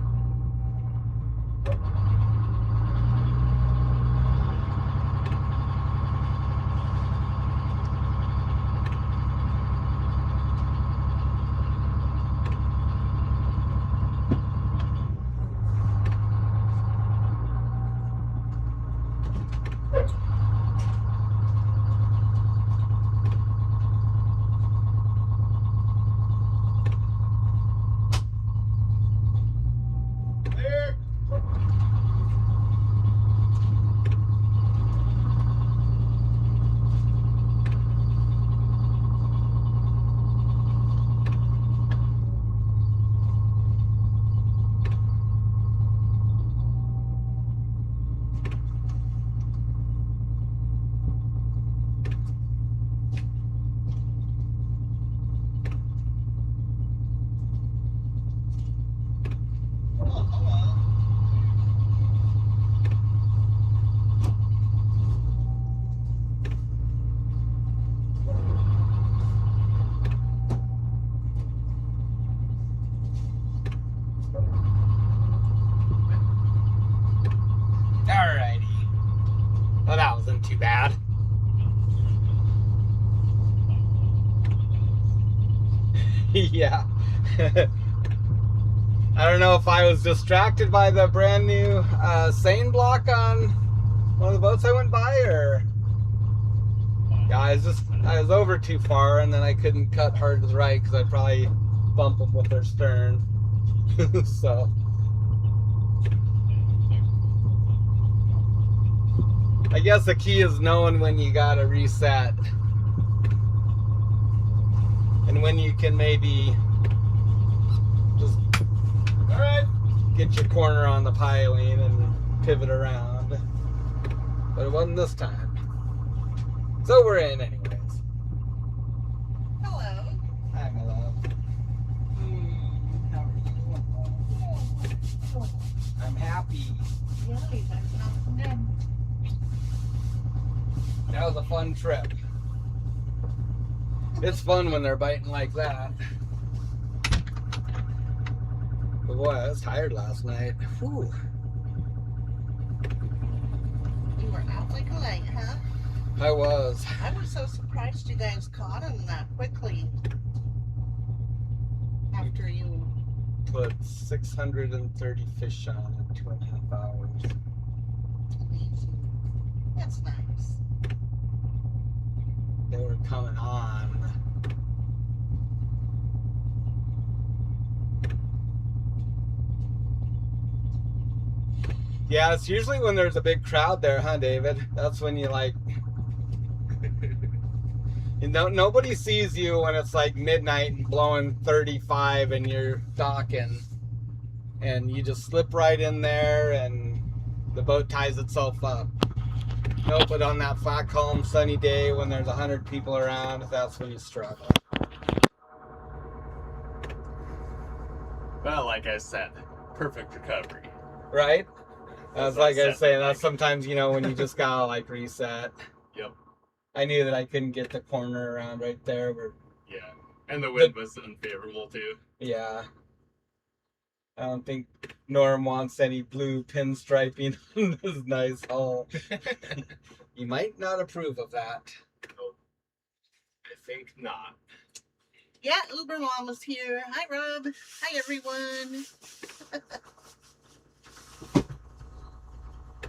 There. Alrighty. Well, that wasn't too bad. Yeah. I don't know if I was distracted by the brand new seine block on one of the boats I went by, or yeah, I was over too far, and then I couldn't cut hard to the right because I'd probably bump them with their stern. So I guess the key is knowing when you gotta reset and when you can maybe just get your corner on the piling and pivot around. But it wasn't this time. So we're in anyways. Hello. Hi, my love. How are you? I'm happy. Really, that's not from them. That was a fun trip. It's fun when they're biting like that. But boy, I was tired last night. Whew. You were out like a light, huh? I was. I was so surprised you guys caught him that quickly. After you... Put 630 fish on in 2.5 hours. Amazing. That's nice. They were coming on. Yeah, it's usually when there's a big crowd there, huh, David? That's when you like... You know, nobody sees you when it's like midnight and blowing 35 and you're docking. And you just slip right in there and the boat ties itself up. No, but on that flat, calm, sunny day when there's 100 people around, that's when you struggle. Well, like I said, perfect recovery. Right? That's As like I said, say, that's sometimes, you know, when you just gotta like reset. Yep. I knew that I couldn't get the corner around right there. Yeah. And the wind was unfavorable too. Yeah. I don't think Norm wants any blue pinstriping on this nice hull. You might not approve of that. Nope. I think not. Yeah, Uber Mom was here. Hi, Rob. Hi, everyone.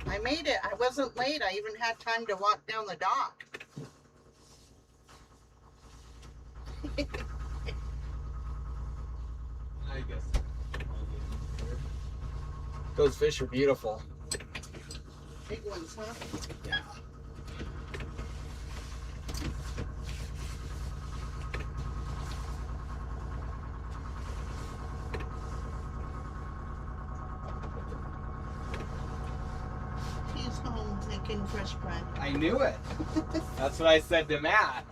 I made it. I wasn't late. I even had time to walk down the dock. I guess. Those fish are beautiful. Big ones, huh? Yeah. He's home making fresh bread. I knew it. That's what I said to Matt.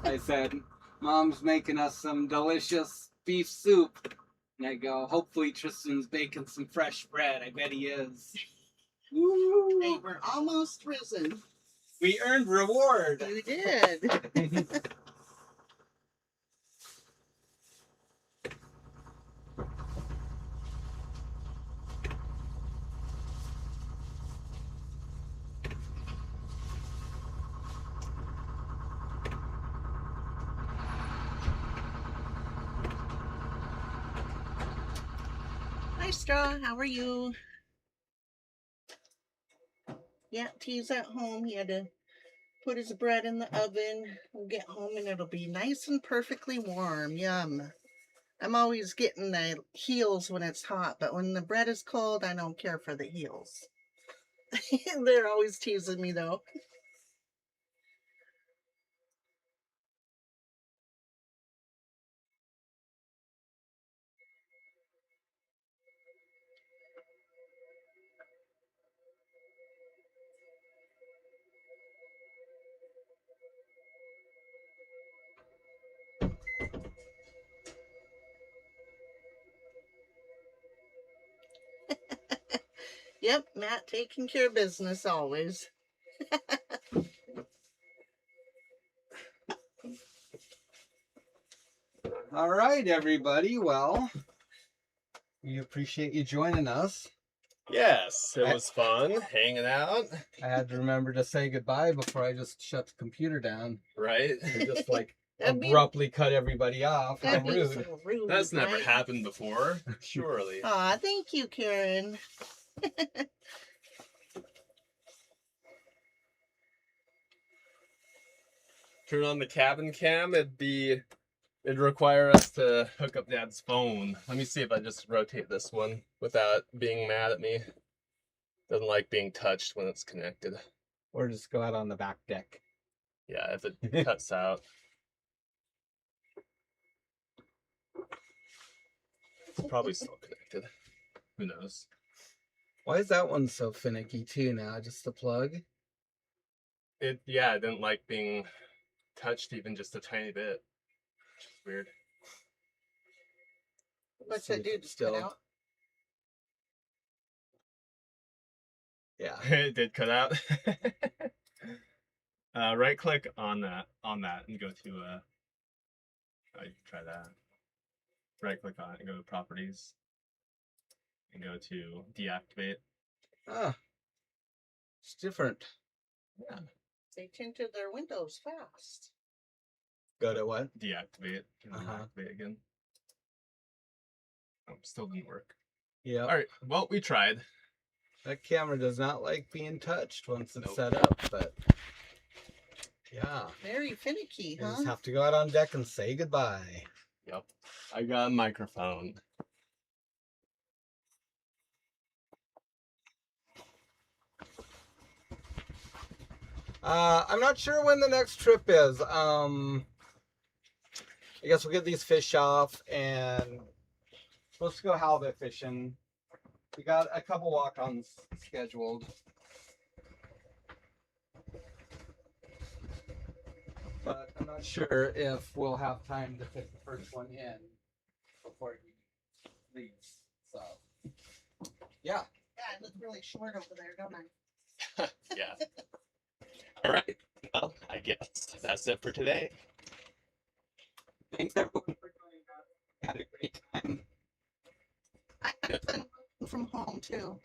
I said, Mom's making us some delicious beef soup. And I go, hopefully Tristan's baking some fresh bread. I bet he is. Woo. They were almost risen. We earned reward. You did. Hi, Straw. How are you? Yeah, T's at home. He had to put his bread in the oven. We'll get home and it'll be nice and perfectly warm. Yum. I'm always getting the heels when it's hot, but when the bread is cold, I don't care for the heels. They're always teasing me, though. Yep, Matt taking care of business always. All right, everybody. Well, we appreciate you joining us. Yes, it was fun hanging out. I had to remember to say goodbye before I just shut the computer down. Right? I just like That'd be- abruptly cut everybody off. How That'd be rude. so rude. That's never right? happened before. Surely. Aw, thank you, Karen. Turn on the cabin cam, it'd require us to hook up Dad's phone. Let me see if I just rotate this one without being mad at me. Doesn't like being touched when it's connected. Or just go out on the back deck. Yeah, if it cuts out. It's probably still connected. Who knows? Why is that one so finicky too now? Just the plug? It didn't like being touched even just a tiny bit. Which is weird. What's that dude still out? Yeah. It did cut out. Right click on that and go to you can try that. Right click on it and go to properties. And go to deactivate. Ah. It's different. Yeah. They tinted their windows fast. Go to what? Deactivate. And then activate again. Oh, still didn't work. Yeah. Alright, well we tried. That camera does not like being touched once it's set up, but yeah. Very finicky, You huh? just have to go out on deck and say goodbye. Yep. I got a microphone. I'm not sure when the next trip is. I guess we'll get these fish off and supposed to go halibut fishing. We got a couple walk-ons scheduled. But I'm not sure if we'll have time to fit the first one in before he leaves. So, yeah. Yeah, I look really short over there, don't I? Yeah. Alright. Well, I guess that's it for today. Thanks everyone for joining us. Had a great time. I had fun working from home too.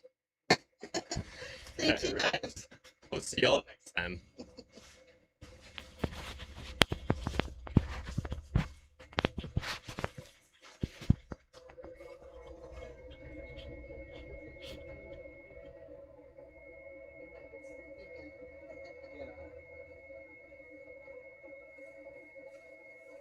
Thank you guys. We'll see y'all next time.